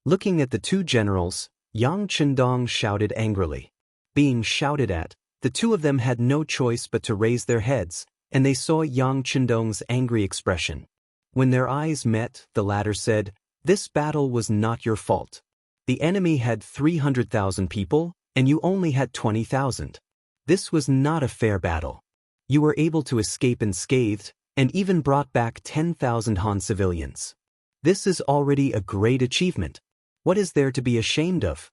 Looking at the 2 generals, Yang Chendong shouted angrily. Being shouted at, the 2 of them had no choice but to raise their heads, and they saw Yang Chendong's angry expression. When their eyes met, the latter said, "This battle was not your fault. The enemy had 300,000 people, and you only had 20,000. This was not a fair battle. You were able to escape unscathed, and even brought back 10,000 Han civilians. This is already a great achievement. What is there to be ashamed of?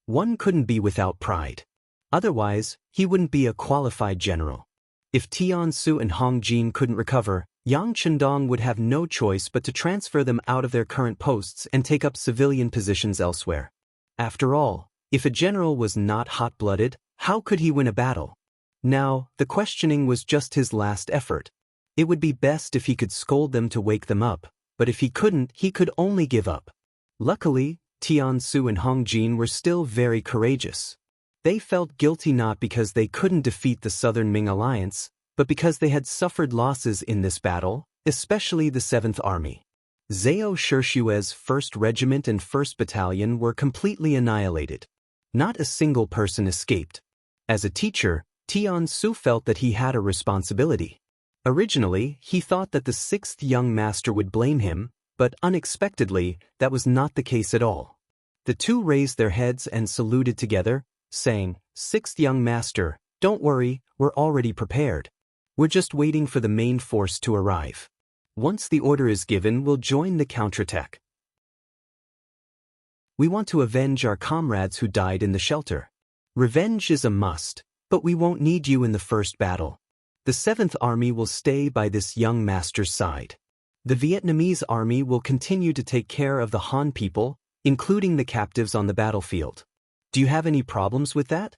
One couldn't be without pride. Otherwise, he wouldn't be a qualified general." If Tian Su and Hong Jin couldn't recover, Yang Chendong would have no choice but to transfer them out of their current posts and take up civilian positions elsewhere. After all, if a general was not hot-blooded, how could he win a battle? Now, the questioning was just his last effort. It would be best if he could scold them to wake them up, but if he couldn't, he could only give up. Luckily, Tian Su and Hong Jin were still very courageous. They felt guilty not because they couldn't defeat the Southern Ming Alliance, but because they had suffered losses in this battle, especially the 7th Army. Zhao Shishue's 1st Regiment and 1st Battalion were completely annihilated. Not a single person escaped. As a teacher, Tian Su felt that he had a responsibility. Originally, he thought that the 6th young master would blame him, but unexpectedly, that was not the case at all. The 2 raised their heads and saluted together, saying, "6th young master, don't worry, we're already prepared. We're just waiting for the main force to arrive. Once the order is given, we'll join the counterattack." We want to avenge our comrades who died in the shelter. Revenge is a must, but we won't need you in the first battle. The 7th Army will stay by this young master's side. The Vietnamese army will continue to take care of the Han people, including the captives on the battlefield. Do you have any problems with that?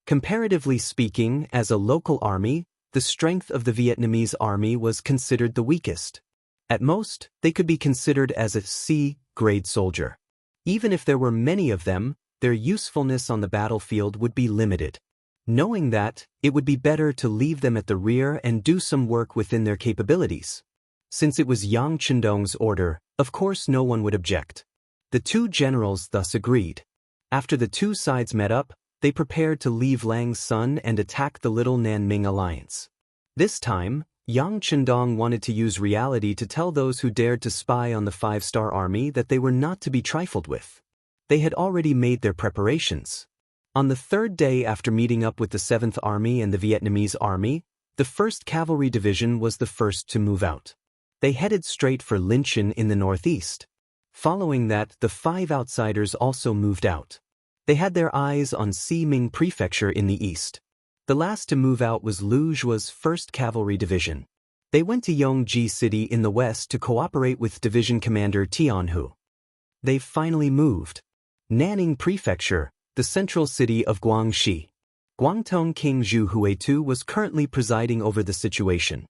Comparatively speaking, as a local army, the strength of the Vietnamese army was considered the weakest. At most, they could be considered as a C-grade soldier. Even if there were many of them, their usefulness on the battlefield would be limited. Knowing that, it would be better to leave them at the rear and do some work within their capabilities. Since it was Yang Chendong's order, of course no one would object. The two generals thus agreed. After the two sides met up, they prepared to leave Lang Son and attack the Little Nanming alliance. This time, Yang Chendong wanted to use reality to tell those who dared to spy on the 5-star army that they were not to be trifled with. They had already made their preparations. On the 3rd day after meeting up with the 7th Army and the Vietnamese army, the 1st Cavalry Division was the first to move out. They headed straight for Linchen in the northeast. Following that, the 5 outsiders also moved out. They had their eyes on Ximing Prefecture in the east. The last to move out was Lu Zhua's 1st Cavalry Division. They went to Yongji City in the west to cooperate with Division Commander Tianhu. They've finally moved. Nanning Prefecture, the central city of Guangxi. Guangdong King Zhu Huitu was currently presiding over the situation.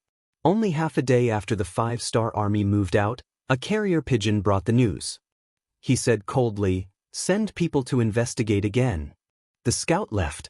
Only half a day after the 5-star army moved out, a carrier pigeon brought the news. He said coldly, "Send people to investigate again." The scout left.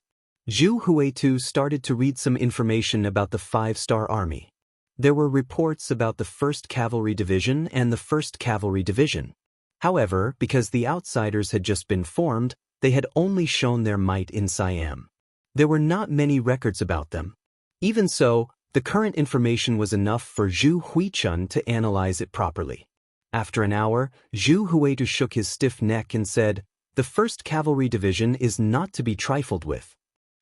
Zhu Huitu started to read some information about the 5-star army. There were reports about the 1st Cavalry Division and the 1st Cavalry Division. However, because the outsiders had just been formed, they had only shown their might in Siam. There were not many records about them. Even so, the current information was enough for Zhu Huichun to analyze it properly. After an hour, Zhu Huitu shook his stiff neck and said, "The 1st Cavalry Division is not to be trifled with."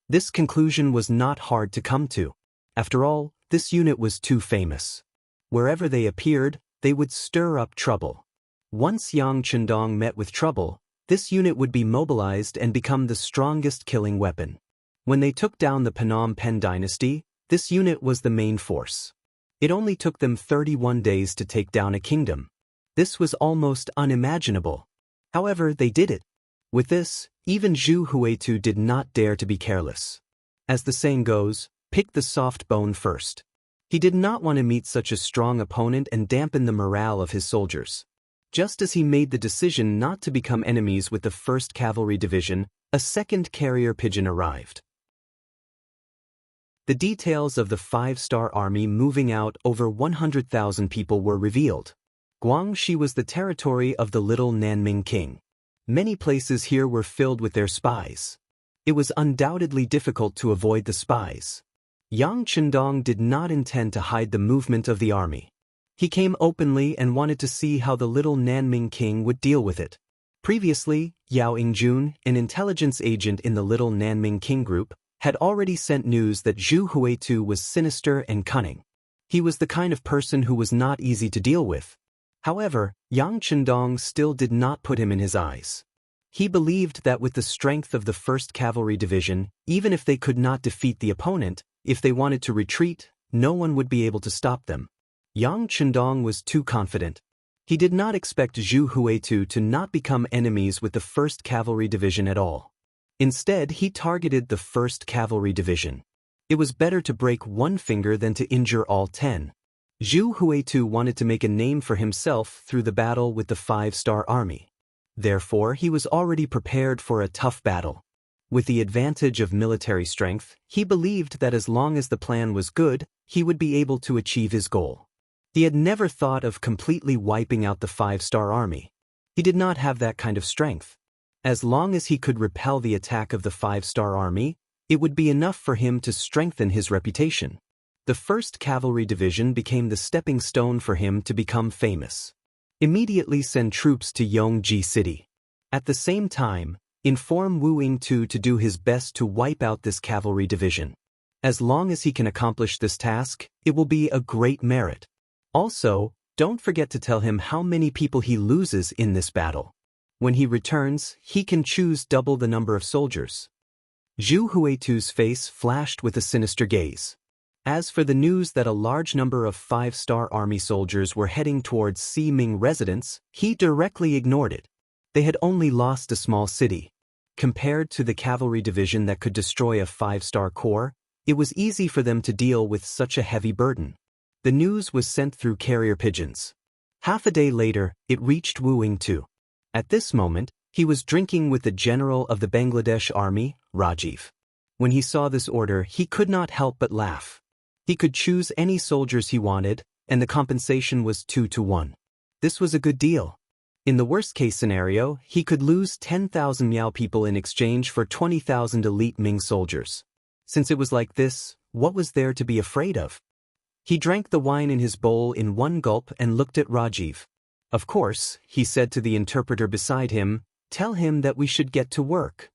This conclusion was not hard to come to. After all, this unit was too famous. Wherever they appeared, they would stir up trouble. Once Yang Chendong met with trouble, this unit would be mobilized and become the strongest killing weapon. When they took down the Phnom Penh dynasty, this unit was the main force. It only took them 31 days to take down a kingdom. This was almost unimaginable. However, they did it. With this, even Zhu Huitu did not dare to be careless. As the saying goes, pick the soft bone first. He did not want to meet such a strong opponent and dampen the morale of his soldiers. Just as he made the decision not to become enemies with the 1st Cavalry Division, a 2nd carrier pigeon arrived. The details of the 5-star army moving out over 100,000 people were revealed. Guangxi was the territory of the Little Nanming King. Many places here were filled with their spies. It was undoubtedly difficult to avoid the spies. Yang Chendong did not intend to hide the movement of the army. He came openly and wanted to see how the Little Nanming King would deal with it. Previously, Yao Yingjun, an intelligence agent in the Little Nanming King group, had already sent news that Zhu Huitu was sinister and cunning. He was the kind of person who was not easy to deal with. However, Yang Chendong still did not put him in his eyes. He believed that with the strength of the 1st Cavalry Division, even if they could not defeat the opponent, if they wanted to retreat, no one would be able to stop them. Yang Chendong was too confident. He did not expect Zhu Huitu to not become enemies with the 1st Cavalry Division at all. Instead, he targeted the 1st Cavalry Division. It was better to break one finger than to injure all 10. Zhu Huitu wanted to make a name for himself through the battle with the 5-star army. Therefore, he was already prepared for a tough battle. With the advantage of military strength, he believed that as long as the plan was good, he would be able to achieve his goal. He had never thought of completely wiping out the 5-star army. He did not have that kind of strength. As long as he could repel the attack of the 5-star army, it would be enough for him to strengthen his reputation. The 1st Cavalry Division became the stepping stone for him to become famous. Immediately send troops to Yongji City. At the same time, inform Wu Yingtu to do his best to wipe out this cavalry division. As long as he can accomplish this task, it will be a great merit. Also, don't forget to tell him how many people he loses in this battle. When he returns, he can choose double the number of soldiers. Zhu Huitu's face flashed with a sinister gaze. As for the news that a large number of 5-star army soldiers were heading towards Ximing residence, he directly ignored it. They had only lost a small city. Compared to the cavalry division that could destroy a 5-star corps, it was easy for them to deal with such a heavy burden. The news was sent through carrier pigeons. Half a day later, it reached Wu Yingtu. At this moment, he was drinking with the general of the Bangladesh army, Rajiv. When he saw this order, he could not help but laugh. He could choose any soldiers he wanted, and the compensation was 2-to-1. This was a good deal. In the worst-case scenario, he could lose 10,000 Miao people in exchange for 20,000 elite Ming soldiers. Since it was like this, what was there to be afraid of? He drank the wine in his bowl in one gulp and looked at Rajiv. Of course, he said to the interpreter beside him, "Tell him that we should get to work."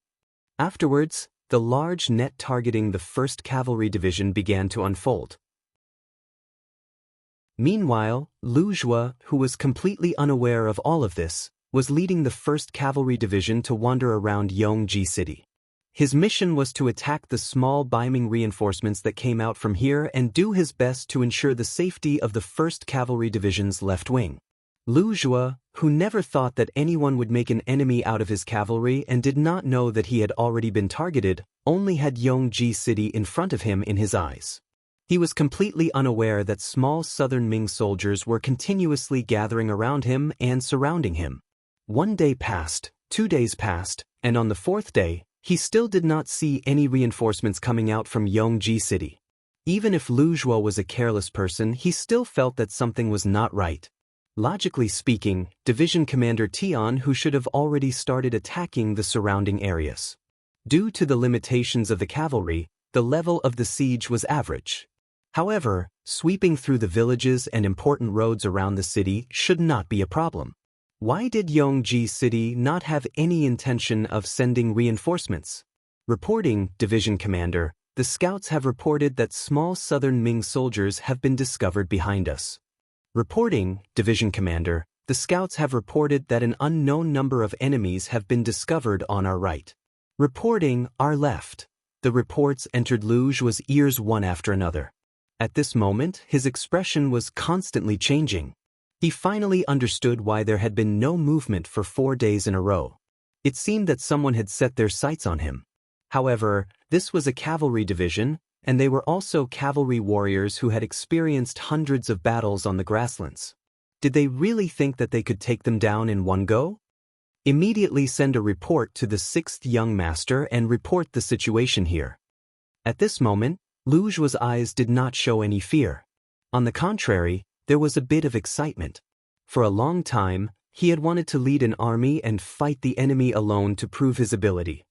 Afterwards, the large net targeting the 1st Cavalry Division began to unfold. Meanwhile, Lu Jue, who was completely unaware of all of this, was leading the 1st Cavalry Division to wander around Yongji City. His mission was to attack the small Baiming reinforcements that came out from here and do his best to ensure the safety of the 1st Cavalry Division's left wing. Lu Jue, who never thought that anyone would make an enemy out of his cavalry and did not know that he had already been targeted, only had Yongji City in front of him in his eyes. He was completely unaware that small southern Ming soldiers were continuously gathering around him and surrounding him. 1 day passed, 2 days passed, and on the 4th day, he still did not see any reinforcements coming out from Yongji City. Even if Lu Jue was a careless person, he still felt that something was not right. Logically speaking, Division Commander Tian, who should have already started attacking the surrounding areas. Due to the limitations of the cavalry, the level of the siege was average. However, sweeping through the villages and important roads around the city should not be a problem. Why did Yongji City not have any intention of sending reinforcements? Reporting, Division Commander, the scouts have reported that small southern Ming soldiers have been discovered behind us. Reporting, Division Commander, the scouts have reported that an unknown number of enemies have been discovered on our right. Reporting, our left. The reports entered Lu Jue's ears one after another. At this moment, his expression was constantly changing. He finally understood why there had been no movement for 4 days in a row. It seemed that someone had set their sights on him. However, this was a cavalry division, and they were also cavalry warriors who had experienced hundreds of battles on the grasslands. Did they really think that they could take them down in one go? Immediately send a report to the 6th Young Master and report the situation here. At this moment, Lu Jue's eyes did not show any fear. On the contrary, there was a bit of excitement. For a long time, he had wanted to lead an army and fight the enemy alone to prove his ability.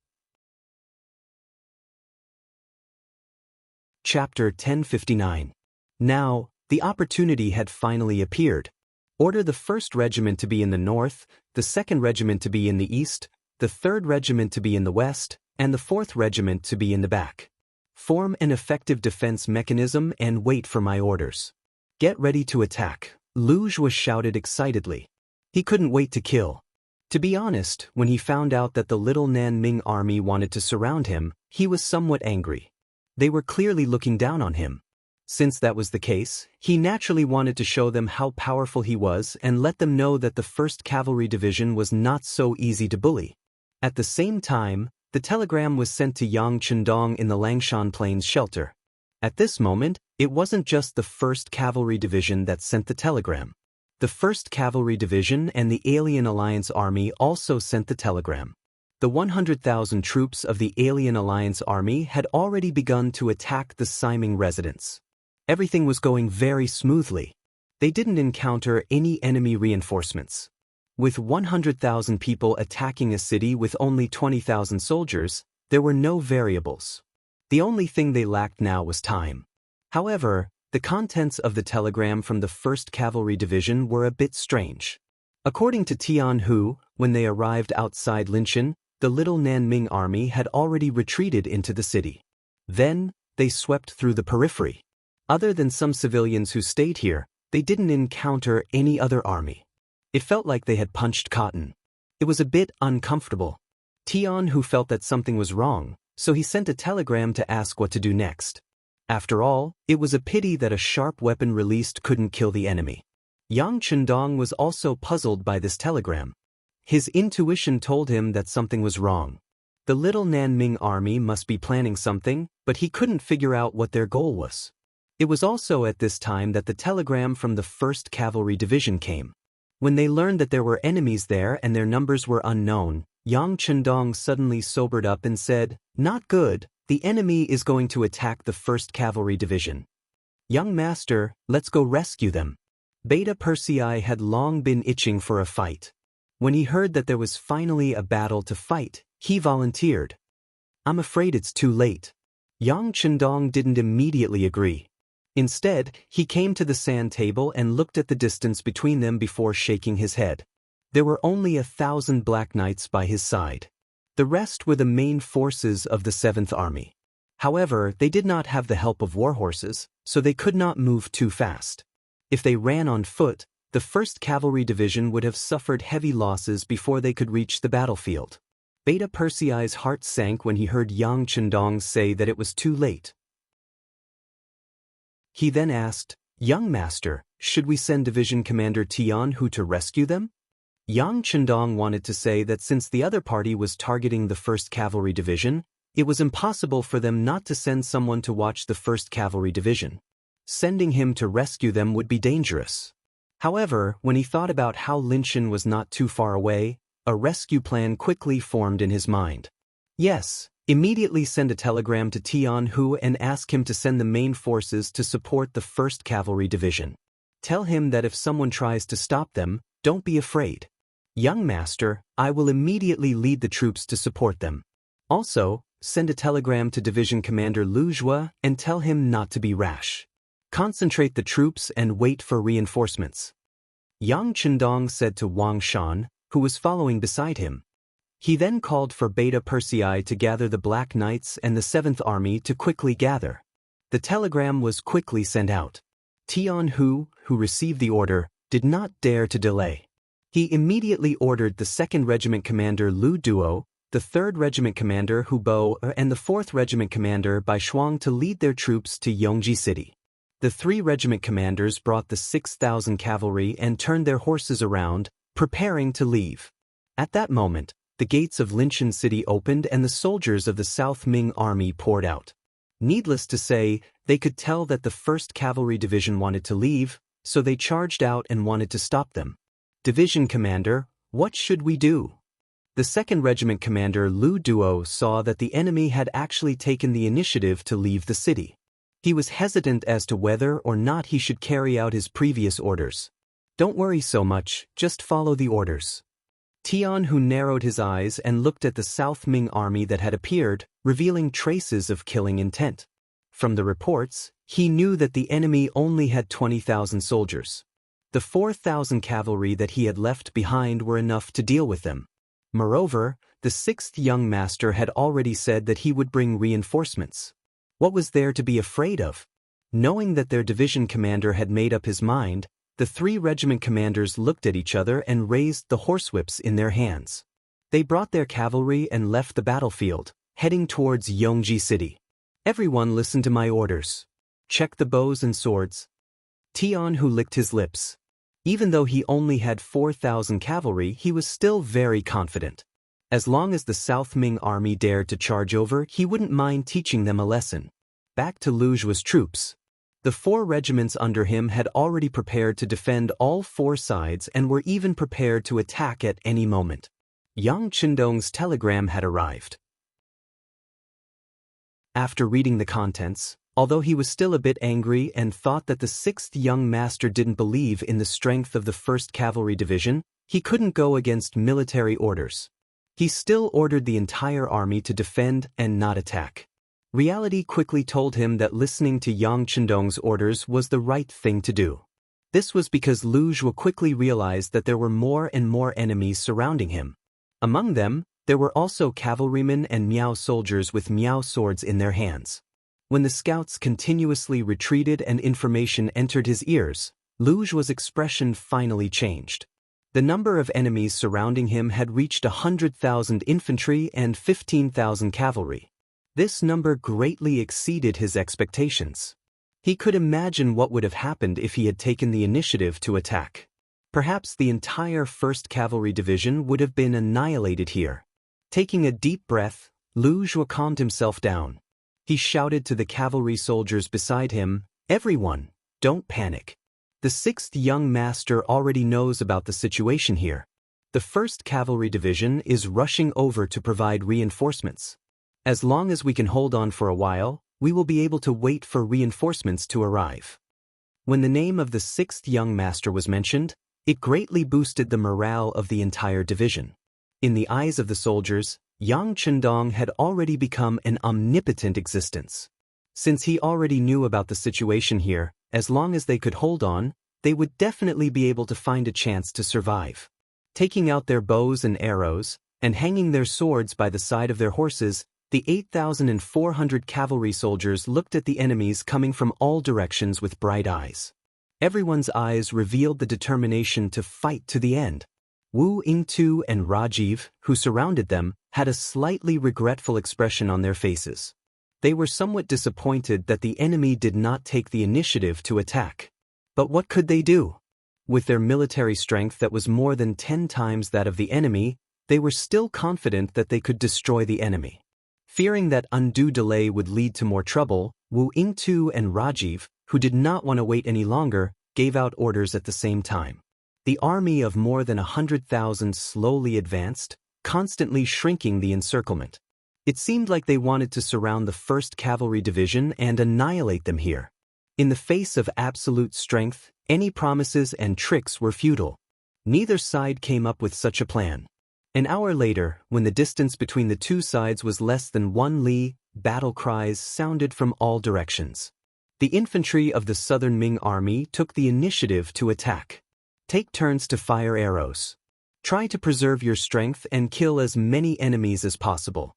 Chapter 1059. Now, the opportunity had finally appeared. Order the 1st Regiment to be in the north, the 2nd Regiment to be in the east, the 3rd Regiment to be in the west, and the 4th Regiment to be in the back. Form an effective defense mechanism and wait for my orders. Get ready to attack, Lu Jue shouted excitedly. He couldn't wait to kill. To be honest, when he found out that the little Nanming army wanted to surround him, he was somewhat angry. They were clearly looking down on him. Since that was the case, he naturally wanted to show them how powerful he was and let them know that the 1st Cavalry Division was not so easy to bully. At the same time, the telegram was sent to Yang Chendong in the Langshan Plains shelter. At this moment, it wasn't just the 1st Cavalry Division that sent the telegram. The 1st Cavalry Division and the Alien Alliance Army also sent the telegram. The 100,000 troops of the Alien Alliance Army had already begun to attack the Ximing residence. Everything was going very smoothly. They didn't encounter any enemy reinforcements. With 100,000 people attacking a city with only 20,000 soldiers, there were no variables. The only thing they lacked now was time. However, the contents of the telegram from the 1st Cavalry Division were a bit strange. According to Tian Hu, when they arrived outside Linshan, the little Nanming army had already retreated into the city. Then, they swept through the periphery. Other than some civilians who stayed here, they didn't encounter any other army. It felt like they had punched cotton. It was a bit uncomfortable. Tian Hu felt that something was wrong, so he sent a telegram to ask what to do next. After all, it was a pity that a sharp weapon released couldn't kill the enemy. Yang Chendong was also puzzled by this telegram. His intuition told him that something was wrong. The little Nanming army must be planning something, but he couldn't figure out what their goal was. It was also at this time that the telegram from the 1st Cavalry Division came. When they learned that there were enemies there and their numbers were unknown, Yang Chendong suddenly sobered up and said, "Not good, the enemy is going to attack the 1st Cavalry Division. Young master, let's go rescue them." Beta Persei had long been itching for a fight. When he heard that there was finally a battle to fight, he volunteered. "I'm afraid it's too late." Yang Chendong didn't immediately agree. Instead, he came to the sand table and looked at the distance between them before shaking his head. There were only 1,000 Black Knights by his side. The rest were the main forces of the 7th Army. However, they did not have the help of war horses, so they could not move too fast. If they ran on foot, the 1st Cavalry Division would have suffered heavy losses before they could reach the battlefield. Beta Persei's heart sank when he heard Yang Chendong say that it was too late. He then asked, "Young master, should we send Division Commander Tian Hu to rescue them?" Yang Chendong wanted to say that since the other party was targeting the 1st Cavalry Division, it was impossible for them not to send someone to watch the 1st Cavalry Division. Sending him to rescue them would be dangerous. However, when he thought about how Linshan was not too far away, a rescue plan quickly formed in his mind. Yes, immediately send a telegram to Tian Hu and ask him to send the main forces to support the 1st Cavalry Division. Tell him that if someone tries to stop them, don't be afraid. Young master, I will immediately lead the troops to support them. Also, send a telegram to Division Commander Lu Zhua and tell him not to be rash. Concentrate the troops and wait for reinforcements. Yang Chendong said to Wang Shan, who was following beside him. He then called for Beta Persei to gather the Black Knights and the 7th Army to quickly gather. The telegram was quickly sent out. Tian Hu, who received the order, did not dare to delay. He immediately ordered the 2nd Regiment Commander Lu Duo, the 3rd Regiment Commander Hu Bo, and the 4th Regiment Commander Bai Shuang to lead their troops to Yongji City. The 3 regiment commanders brought the 6,000 cavalry and turned their horses around, preparing to leave. At that moment, the gates of Linshan City opened and the soldiers of the South Ming Army poured out. Needless to say, they could tell that the 1st Cavalry Division wanted to leave, so they charged out and wanted to stop them. "Division Commander, what should we do?" The 2nd Regiment Commander Lu Duo saw that the enemy had actually taken the initiative to leave the city. He was hesitant as to whether or not he should carry out his previous orders. "Don't worry so much, just follow the orders." Tian Hu narrowed his eyes and looked at the South Ming army that had appeared, revealing traces of killing intent. From the reports, he knew that the enemy only had 20,000 soldiers. The 4,000 cavalry that he had left behind were enough to deal with them. Moreover, the 6th young master had already said that he would bring reinforcements. What was there to be afraid of? Knowing that their division commander had made up his mind, the 3 regiment commanders looked at each other and raised the horsewhips in their hands. They brought their cavalry and left the battlefield, heading towards Yongji City. "Everyone listen to my orders. Check the bows and swords." Tian Hu licked his lips. Even though he only had 4,000 cavalry, he was still very confident. As long as the South Ming army dared to charge over, he wouldn't mind teaching them a lesson. Back to Lu Zhua's troops. The 4 regiments under him had already prepared to defend all 4 sides and were even prepared to attack at any moment. Yang Chendong's telegram had arrived. After reading the contents, although he was still a bit angry and thought that the 6th young master didn't believe in the strength of the 1st Cavalry Division, he couldn't go against military orders. He still ordered the entire army to defend and not attack. Reality quickly told him that listening to Yang Chendong's orders was the right thing to do. This was because Lu Zhua quickly realized that there were more and more enemies surrounding him. Among them, there were also cavalrymen and Miao soldiers with Miao swords in their hands. When the scouts continuously retreated and information entered his ears, Lu Zhua's expression finally changed. The number of enemies surrounding him had reached 100,000 infantry and 15,000 cavalry. This number greatly exceeded his expectations. He could imagine what would have happened if he had taken the initiative to attack. Perhaps the entire 1st Cavalry Division would have been annihilated here. Taking a deep breath, Lu Zhuo calmed himself down. He shouted to the cavalry soldiers beside him, "Everyone, don't panic. The 6th young master already knows about the situation here. The 1st Cavalry Division is rushing over to provide reinforcements. As long as we can hold on for a while, we will be able to wait for reinforcements to arrive." When the name of the 6th young master was mentioned, it greatly boosted the morale of the entire division. In the eyes of the soldiers, Yang Chendong had already become an omnipotent existence. Since he already knew about the situation here, as long as they could hold on, they would definitely be able to find a chance to survive. Taking out their bows and arrows, and hanging their swords by the side of their horses, the 8,400 cavalry soldiers looked at the enemies coming from all directions with bright eyes. Everyone's eyes revealed the determination to fight to the end. Wu Yingtu and Rajiv, who surrounded them, had a slightly regretful expression on their faces. They were somewhat disappointed that the enemy did not take the initiative to attack. But what could they do? With their military strength that was more than 10 times that of the enemy, they were still confident that they could destroy the enemy. Fearing that undue delay would lead to more trouble, Wu Yingtu and Rajiv, who did not want to wait any longer, gave out orders at the same time. The army of more than 100,000 slowly advanced, constantly shrinking the encirclement. It seemed like they wanted to surround the 1st Cavalry Division and annihilate them here. In the face of absolute strength, any promises and tricks were futile. Neither side came up with such a plan. An hour later, when the distance between the two sides was less than 1 li, battle cries sounded from all directions. The infantry of the Southern Ming Army took the initiative to attack. Take turns to fire arrows. Try to preserve your strength and kill as many enemies as possible.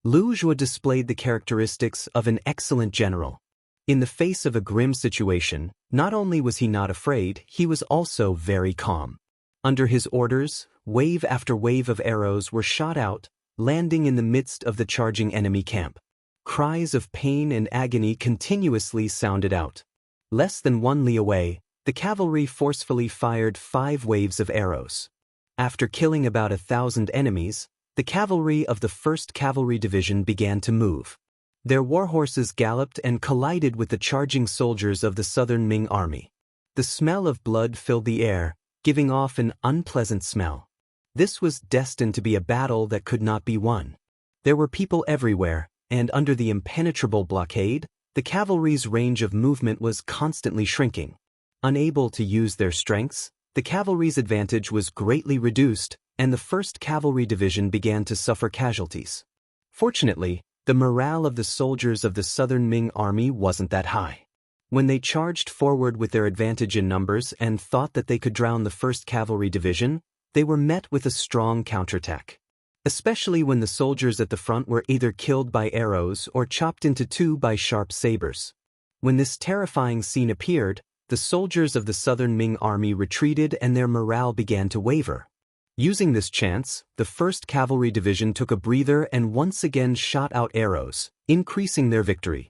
Lu Zhuo displayed the characteristics of an excellent general. In the face of a grim situation, not only was he not afraid, he was also very calm. Under his orders, wave after wave of arrows were shot out, landing in the midst of the charging enemy camp. Cries of pain and agony continuously sounded out. Less than 1 li away, the cavalry forcefully fired 5 waves of arrows. After killing about 1,000 enemies, the cavalry of the 1st Cavalry Division began to move. Their warhorses galloped and collided with the charging soldiers of the Southern Ming Army. The smell of blood filled the air, giving off an unpleasant smell. This was destined to be a battle that could not be won. There were people everywhere, and under the impenetrable blockade, the cavalry's range of movement was constantly shrinking. Unable to use their strengths, the cavalry's advantage was greatly reduced, and the 1st Cavalry Division began to suffer casualties. Fortunately, the morale of the soldiers of the Southern Ming Army wasn't that high. When they charged forward with their advantage in numbers and thought that they could drown the 1st Cavalry Division, they were met with a strong counterattack. Especially when the soldiers at the front were either killed by arrows or chopped into 2 by sharp sabers. When this terrifying scene appeared, the soldiers of the Southern Ming Army retreated and their morale began to waver. Using this chance, the 1st Cavalry Division took a breather and once again shot out arrows, increasing their victory.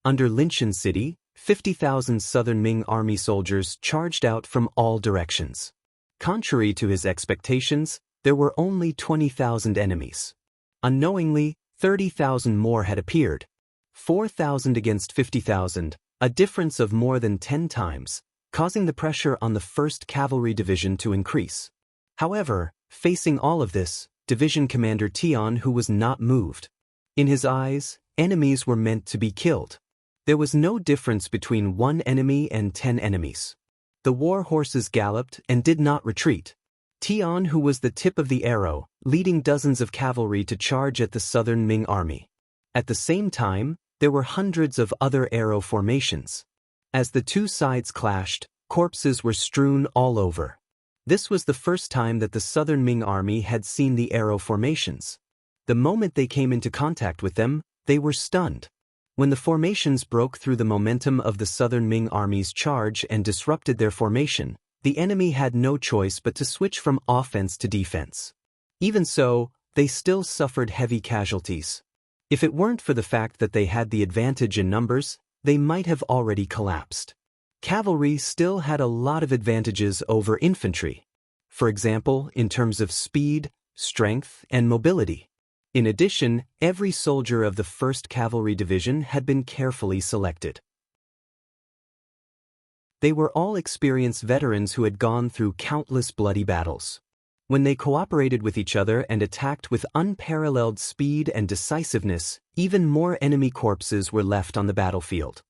Under Linshan City, 50,000 Southern Ming Army soldiers charged out from all directions. Contrary to his expectations, there were only 20,000 enemies. Unknowingly, 30,000 more had appeared. 4,000 against 50,000, a difference of more than 10 times, causing the pressure on the 1st Cavalry Division to increase. However, facing all of this, Division Commander Tian who was not moved. In his eyes, enemies were meant to be killed. There was no difference between 1 enemy and 10 enemies. The war horses galloped and did not retreat. Tian who was the tip of the arrow, leading dozens of cavalry to charge at the Southern Ming Army. At the same time, there were hundreds of other arrow formations. As the two sides clashed, corpses were strewn all over. This was the first time that the Southern Ming Army had seen the arrow formations. The moment they came into contact with them, they were stunned. When the formations broke through the momentum of the Southern Ming Army's charge and disrupted their formation, The enemy had no choice but to switch from offense to defense. Even so, they still suffered heavy casualties. If it weren't for the fact that they had the advantage in numbers, they might have already collapsed. Cavalry still had a lot of advantages over infantry. For example, in terms of speed, strength, and mobility. In addition, every soldier of the 1st Cavalry Division had been carefully selected. They were all experienced veterans who had gone through countless bloody battles. When they cooperated with each other and attacked with unparalleled speed and decisiveness, even more enemy corpses were left on the battlefield.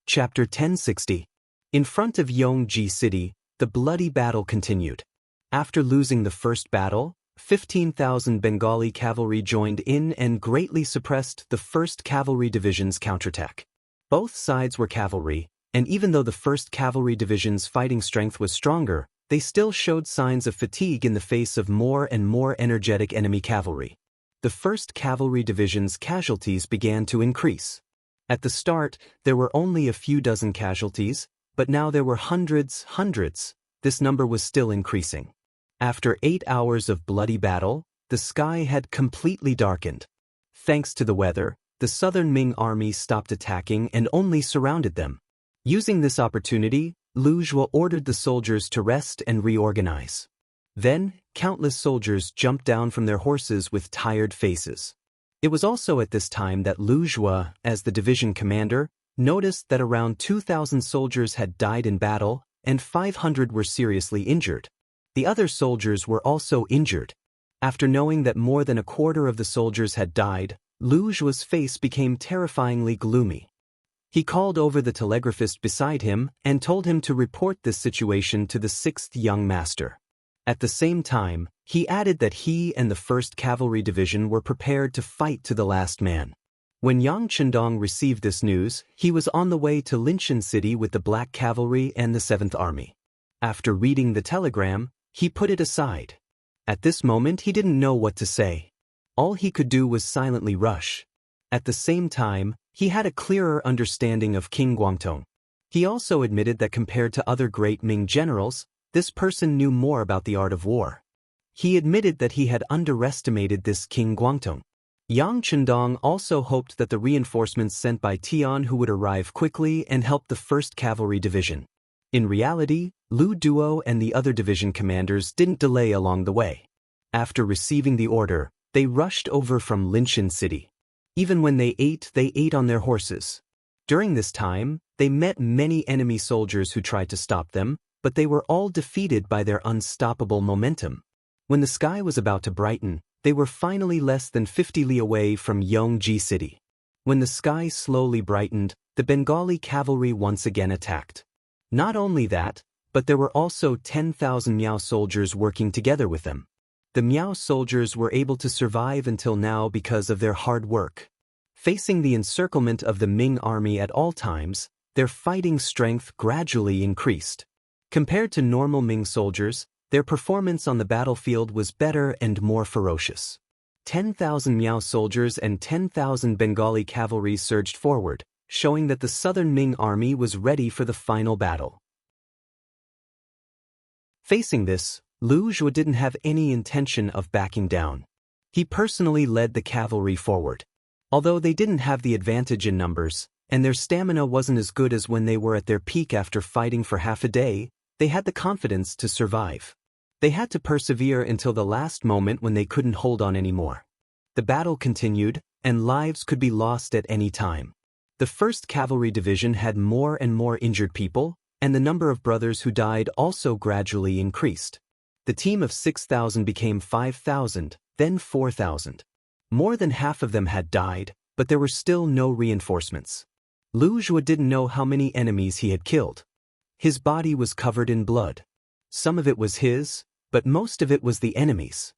Chapter 1060. In front of Yongji City, the bloody battle continued. After losing the first battle, 15,000 Bengali cavalry joined in and greatly suppressed the 1st Cavalry Division's counterattack. Both sides were cavalry, and even though the 1st Cavalry Division's fighting strength was stronger, they still showed signs of fatigue in the face of more and more energetic enemy cavalry. The 1st Cavalry Division's casualties began to increase. At the start, there were only a few dozen casualties, but now there were hundreds. This number was still increasing. After 8 hours of bloody battle, the sky had completely darkened. Thanks to the weather, the southern Ming army stopped attacking and only surrounded them. Using this opportunity, Lu Zhuo ordered the soldiers to rest and reorganize. Then, countless soldiers jumped down from their horses with tired faces. It was also at this time that Lu Zhuo, as the division commander, noticed that around 2,000 soldiers had died in battle and 500 were seriously injured. The other soldiers were also injured. After knowing that more than a quarter of the soldiers had died, Lu Zhuo's face became terrifyingly gloomy. He called over the telegraphist beside him and told him to report this situation to the 6th young master. At the same time, he added that he and the 1st Cavalry Division were prepared to fight to the last man. When Yang Chendong received this news, he was on the way to Linshan City with the Black Cavalry and the 7th Army. After reading the telegram, he put it aside. At this moment he didn't know what to say. All he could do was silently rush. At the same time, he had a clearer understanding of King Guangtong. He also admitted that compared to other great Ming generals, this person knew more about the art of war. He admitted that he had underestimated this King Guangtong. Yang Chendong also hoped that the reinforcements sent by Tian Hu would arrive quickly and help the 1st Cavalry Division. In reality, Lu Duo and the other division commanders didn't delay along the way. After receiving the order, they rushed over from Linshan City. Even when they ate on their horses. During this time, they met many enemy soldiers who tried to stop them, but they were all defeated by their unstoppable momentum. When the sky was about to brighten, they were finally less than 50 li away from Yongji City. When the sky slowly brightened, the Bengali cavalry once again attacked. Not only that, but there were also 10,000 Miao soldiers working together with them. The Miao soldiers were able to survive until now because of their hard work. Facing the encirclement of the Ming army at all times, their fighting strength gradually increased. Compared to normal Ming soldiers, their performance on the battlefield was better and more ferocious. 10,000 Miao soldiers and 10,000 Bengali cavalry surged forward, showing that the southern Ming army was ready for the final battle. Facing this, Lu Zhuo didn't have any intention of backing down. He personally led the cavalry forward. Although they didn't have the advantage in numbers, and their stamina wasn't as good as when they were at their peak after fighting for half a day, they had the confidence to survive. They had to persevere until the last moment when they couldn't hold on anymore. The battle continued, and lives could be lost at any time. The 1st Cavalry Division had more and more injured people, and the number of brothers who died also gradually increased. The team of 6,000 became 5,000, then 4,000. More than half of them had died, but there were still no reinforcements. Lu Zhuo didn't know how many enemies he had killed. His body was covered in blood. Some of it was his, but most of it was the enemy's.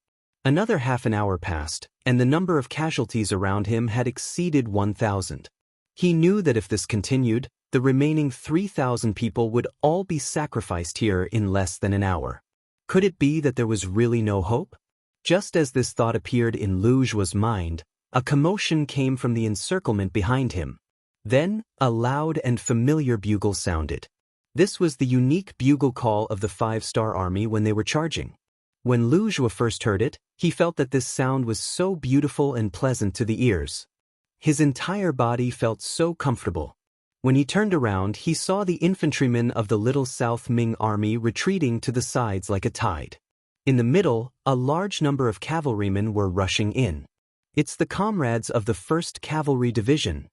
Another half an hour passed, and the number of casualties around him had exceeded 1,000. He knew that if this continued, the remaining 3,000 people would all be sacrificed here in less than an hour. Could it be that there was really no hope? Just as this thought appeared in Lu Zhuo's mind, a commotion came from the encirclement behind him. Then, a loud and familiar bugle sounded. This was the unique bugle call of the 5-star army when they were charging. When Lu Zhuo first heard it, he felt that this sound was so beautiful and pleasant to the ears. His entire body felt so comfortable. When he turned around, he saw the infantrymen of the Little South Ming army retreating to the sides like a tide. In the middle, a large number of cavalrymen were rushing in. It's the comrades of the 1st Cavalry Division.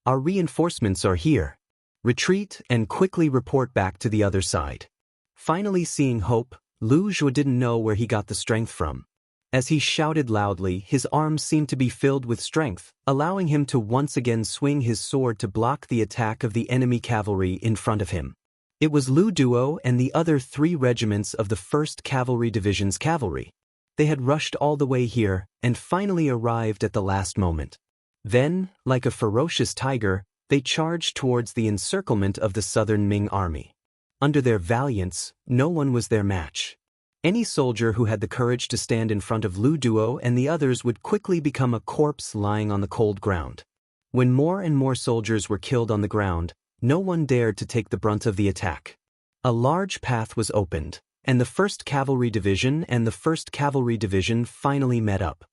Our reinforcements are here. Retreat and quickly report back to the other side. Finally seeing hope, Lu Zhuo didn't know where he got the strength from. As he shouted loudly, his arms seemed to be filled with strength, allowing him to once again swing his sword to block the attack of the enemy cavalry in front of him. It was Lu Duo and the other 3 regiments of the 1st Cavalry Division's cavalry. They had rushed all the way here and finally arrived at the last moment. Then, like a ferocious tiger, they charged towards the encirclement of the southern Ming army. Under their valiance, no one was their match. Any soldier who had the courage to stand in front of Lu Duo and the others would quickly become a corpse lying on the cold ground. When more and more soldiers were killed on the ground, no one dared to take the brunt of the attack. A large path was opened, and the 1st Cavalry Division and the 1st Cavalry Division finally met up.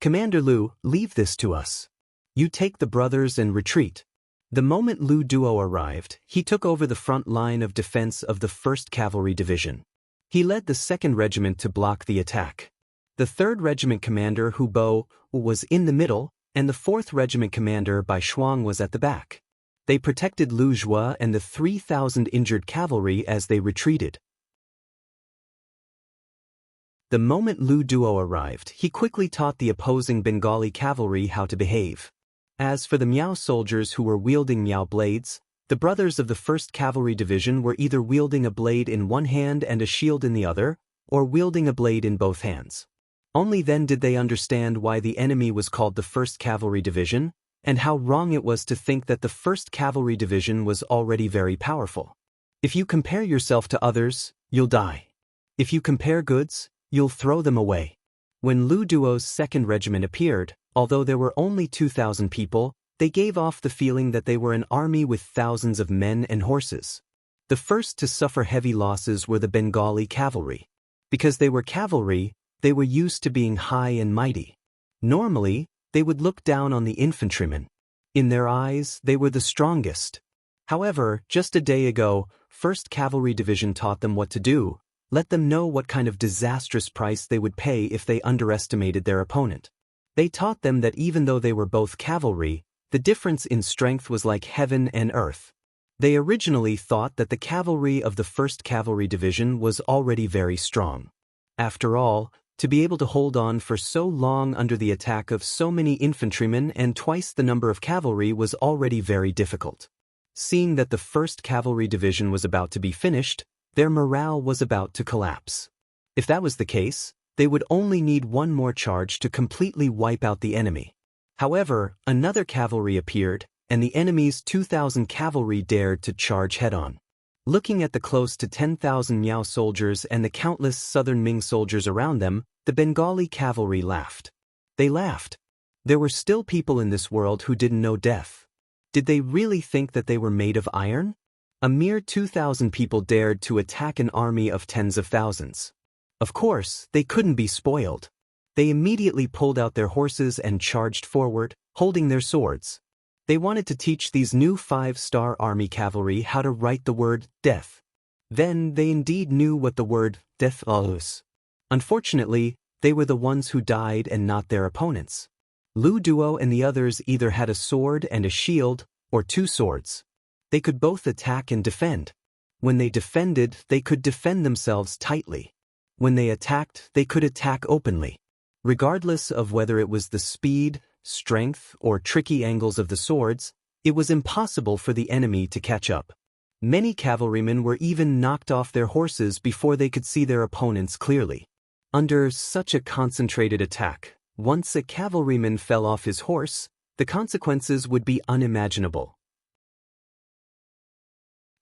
"Commander Lu, leave this to us. You take the brothers and retreat." The moment Lu Duo arrived, he took over the front line of defense of the 1st Cavalry Division. He led the 2nd Regiment to block the attack. The 3rd Regiment commander Hu Bo was in the middle, and the 4th Regiment commander Bai Shuang was at the back. They protected Lu Zhuo and the 3,000 injured cavalry as they retreated. The moment Lu Duo arrived, he quickly taught the opposing Bengali cavalry how to behave. As for the Miao soldiers who were wielding Miao blades, the brothers of the 1st Cavalry Division were either wielding a blade in one hand and a shield in the other, or wielding a blade in both hands. Only then did they understand why the enemy was called the 1st Cavalry Division, and how wrong it was to think that the 1st Cavalry Division was already very powerful. If you compare yourself to others, you'll die. If you compare goods, you'll throw them away. When Lu Duo's 2nd Regiment appeared, although there were only 2,000 people, they gave off the feeling that they were an army with thousands of men and horses. The first to suffer heavy losses were the Bengali cavalry. Because they were cavalry, they were used to being high and mighty. Normally, they would look down on the infantrymen. In their eyes, they were the strongest. However, just a day ago, 1st Cavalry Division taught them what to do, let them know what kind of disastrous price they would pay if they underestimated their opponent. They taught them that even though they were both cavalry, the difference in strength was like heaven and earth. They originally thought that the cavalry of the 1st Cavalry Division was already very strong. After all, to be able to hold on for so long under the attack of so many infantrymen and twice the number of cavalry was already very difficult. Seeing that the 1st Cavalry Division was about to be finished, their morale was about to collapse. If that was the case, they would only need one more charge to completely wipe out the enemy. However, another cavalry appeared, and the enemy's 2,000 cavalry dared to charge head-on. Looking at the close to 10,000 Miao soldiers and the countless southern Ming soldiers around them, the Bengali cavalry laughed. They laughed. There were still people in this world who didn't know death. Did they really think that they were made of iron? A mere 2,000 people dared to attack an army of tens of thousands. Of course, they couldn't be spoiled. They immediately pulled out their horses and charged forward, holding their swords. They wanted to teach these new 5-star army cavalry how to write the word death. Then they indeed knew what the word death was. Unfortunately, they were the ones who died and not their opponents. Lu Duo and the others either had a sword and a shield, or 2 swords. They could both attack and defend. When they defended, they could defend themselves tightly. When they attacked, they could attack openly. Regardless of whether it was the speed, strength, or tricky angles of the swords, it was impossible for the enemy to catch up. Many cavalrymen were even knocked off their horses before they could see their opponents clearly. Under such a concentrated attack, once a cavalryman fell off his horse, the consequences would be unimaginable.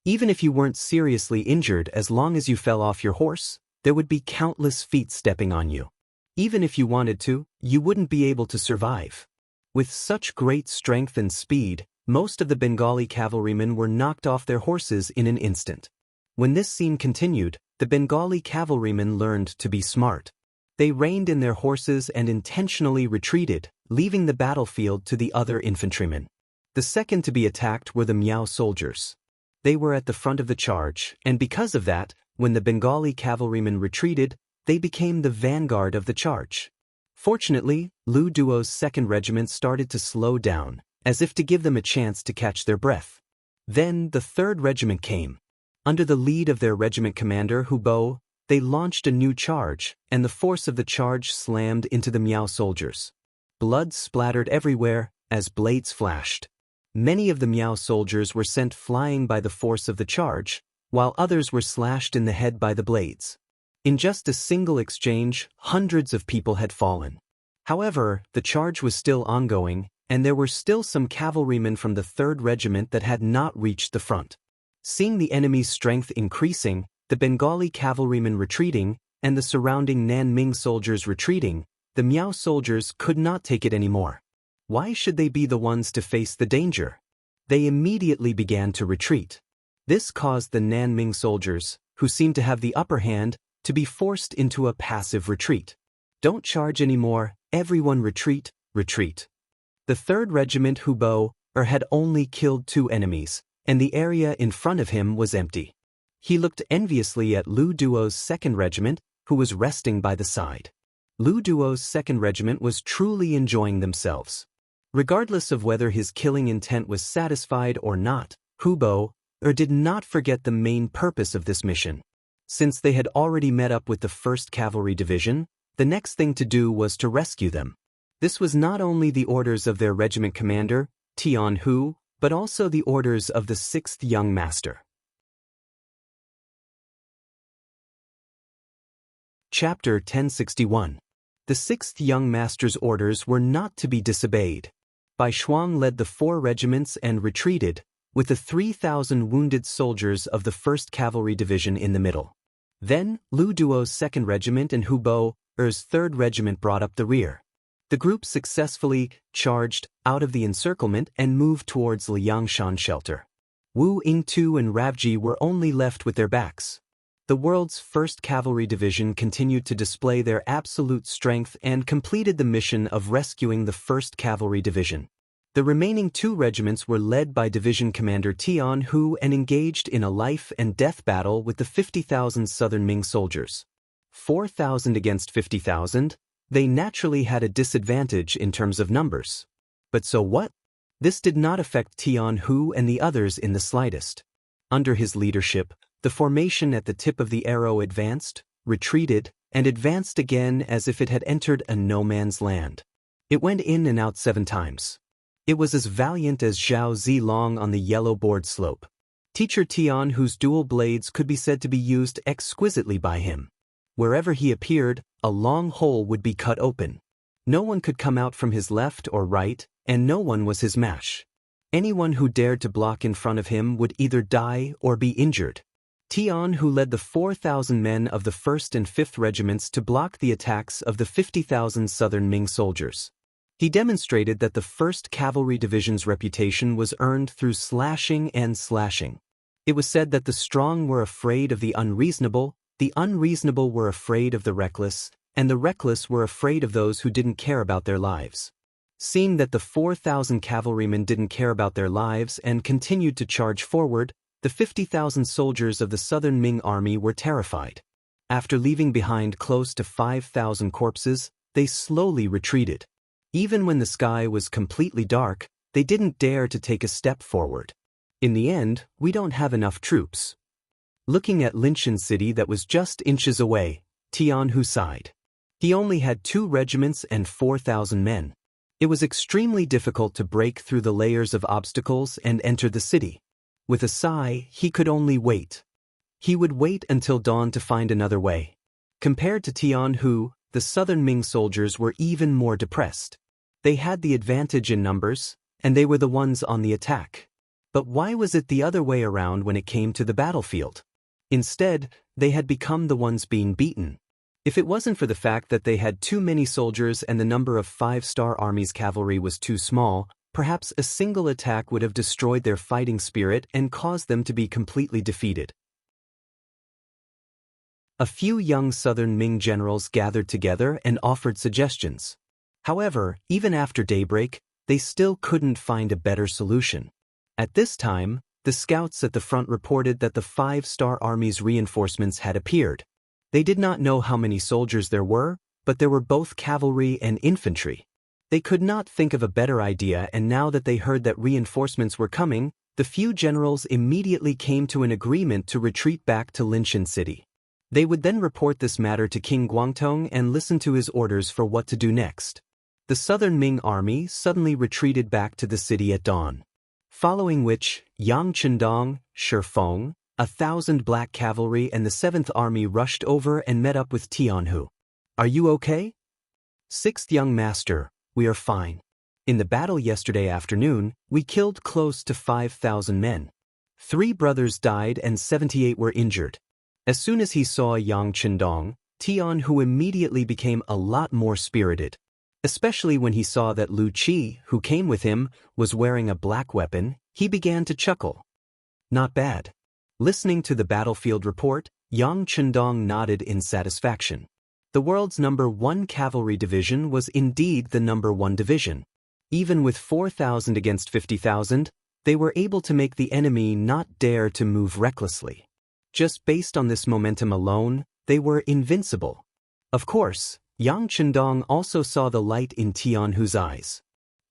Even if you weren't seriously injured, as long as you fell off your horse, there would be countless feet stepping on you. Even if you wanted to, you wouldn't be able to survive. With such great strength and speed, Most of the Bengali cavalrymen were knocked off their horses in an instant. When this scene continued, the Bengali cavalrymen learned to be smart. They reined in their horses and intentionally retreated, leaving the battlefield to the other infantrymen. The second to be attacked were the Miao soldiers. They were at the front of the charge, and because of that, when the Bengali cavalrymen retreated, they became the vanguard of the charge. Fortunately, Lu Duo's 2nd Regiment started to slow down, as if to give them a chance to catch their breath. Then the 3rd Regiment came. Under the lead of their regiment commander, Hubo, they launched a new charge, and the force of the charge slammed into the Miao soldiers. Blood splattered everywhere as blades flashed. Many of the Miao soldiers were sent flying by the force of the charge, while others were slashed in the head by the blades. In just a single exchange, hundreds of people had fallen. However, the charge was still ongoing, and there were still some cavalrymen from the 3rd Regiment that had not reached the front. Seeing the enemy's strength increasing, the Bengali cavalrymen retreating, and the surrounding Nanming soldiers retreating, the Miao soldiers could not take it anymore. Why should they be the ones to face the danger? They immediately began to retreat. This caused the Nanming soldiers, who seemed to have the upper hand, to be forced into a passive retreat. Don't charge anymore, everyone retreat, retreat. The 3rd Regiment Hubo had only killed 2 enemies, and the area in front of him was empty. He looked enviously at Lu Duo's 2nd Regiment, who was resting by the side. Lu Duo's 2nd Regiment was truly enjoying themselves. Regardless of whether his killing intent was satisfied or not, Hubo did not forget the main purpose of this mission. Since they had already met up with the 1st Cavalry Division, the next thing to do was to rescue them. This was not only the orders of their regiment commander, Tian Hu, but also the orders of the 6th Young Master. Chapter 1061. The 6th Young Master's orders were not to be disobeyed. Bai Shuang led the 4 regiments and retreated, with the 3,000 wounded soldiers of the 1st Cavalry Division in the middle. Then, Lu Duo's 2nd Regiment and Hubo's 3rd Regiment brought up the rear. The group successfully charged out of the encirclement and moved towards Liangshan shelter. Wu Yingtu and Ravji were only left with their backs. The world's 1st Cavalry Division continued to display their absolute strength and completed the mission of rescuing the 1st Cavalry Division. The remaining 2 regiments were led by Division Commander Tian Hu and engaged in a life-and-death battle with the 50,000 Southern Ming soldiers. 4,000 against 50,000, they naturally had a disadvantage in terms of numbers. But so what? This did not affect Tian Hu and the others in the slightest. Under his leadership, the formation at the tip of the arrow advanced, retreated, and advanced again as if it had entered a no-man's land. It went in and out 7 times. It was as valiant as Zhao Zilong on the yellow board slope. Teacher Tian Hu's dual blades could be said to be used exquisitely by him. Wherever he appeared, a long hole would be cut open. No one could come out from his left or right, and no one was his match. Anyone who dared to block in front of him would either die or be injured. Tian Hu led the 4,000 men of the 1st and 5th Regiments to block the attacks of the 50,000 Southern Ming soldiers. He demonstrated that the 1st Cavalry Division's reputation was earned through slashing and slashing. It was said that the strong were afraid of the unreasonable were afraid of the reckless, and the reckless were afraid of those who didn't care about their lives. Seeing that the 4,000 cavalrymen didn't care about their lives and continued to charge forward, the 50,000 soldiers of the Southern Ming Army were terrified. After leaving behind close to 5,000 corpses, they slowly retreated. Even when the sky was completely dark, they didn't dare to take a step forward. In the end, we don't have enough troops. Looking at Linshan City that was just inches away, Tian Hu sighed. He only had 2 regiments and 4,000 men. It was extremely difficult to break through the layers of obstacles and enter the city. With a sigh, he could only wait. He would wait until dawn to find another way. Compared to Tian Hu, the Southern Ming soldiers were even more depressed. They had the advantage in numbers, and they were the ones on the attack. But why was it the other way around when it came to the battlefield? Instead, they had become the ones being beaten. If it wasn't for the fact that they had too many soldiers and the number of 5-star army's cavalry was too small, perhaps a single attack would have destroyed their fighting spirit and caused them to be completely defeated. A few young southern Ming generals gathered together and offered suggestions. However, even after daybreak, they still couldn't find a better solution. At this time, the scouts at the front reported that the 5-star Army's reinforcements had appeared. They did not know how many soldiers there were, but there were both cavalry and infantry. They could not think of a better idea, and now that they heard that reinforcements were coming, the few generals immediately came to an agreement to retreat back to Linshan City. They would then report this matter to King Guangtong and listen to his orders for what to do next. The southern Ming army suddenly retreated back to the city at dawn. Following which, Yang Chendong, Shifeng, 1,000 black cavalry and the 7th Army rushed over and met up with Tianhu. "Are you okay?" "Sixth young master, we are fine. In the battle yesterday afternoon, we killed close to 5,000 men. 3 brothers died and 78 were injured." As soon as he saw Yang Chendong, Tianhu immediately became a lot more spirited. Especially when he saw that Lu Qi, who came with him, was wearing a black weapon, he began to chuckle. "Not bad." Listening to the battlefield report, Yang Chendong nodded in satisfaction. The world's #1 cavalry division was indeed the #1 division. Even with 4,000 against 50,000, they were able to make the enemy not dare to move recklessly. Just based on this momentum alone, they were invincible. Of course, Yang Chendong also saw the light in Tianhu's eyes.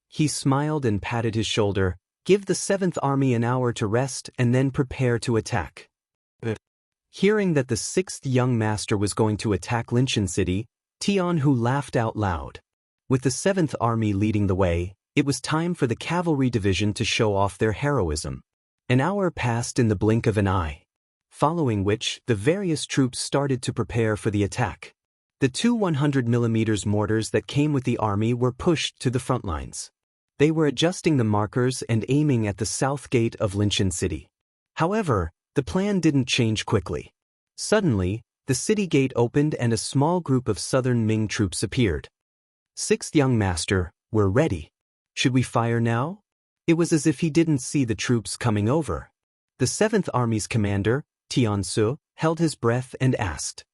He smiled and patted his shoulder. "Give the 7th Army an hour to rest and then prepare to attack." Hearing that the 6th young master was going to attack Linshan City, Tianhu laughed out loud. With the 7th Army leading the way, it was time for the cavalry division to show off their heroism. An hour passed in the blink of an eye. Following which, the various troops started to prepare for the attack. The 2 100mm mortars that came with the army were pushed to the front lines. They were adjusting the markers and aiming at the south gate of Linshan City. However, the plan didn't change quickly. Suddenly, the city gate opened and a small group of southern Ming troops appeared. "Sixth young master, we're ready. Should we fire now?" It was as if he didn't see the troops coming over. The 7th Army's commander, Tiansu, held his breath and asked.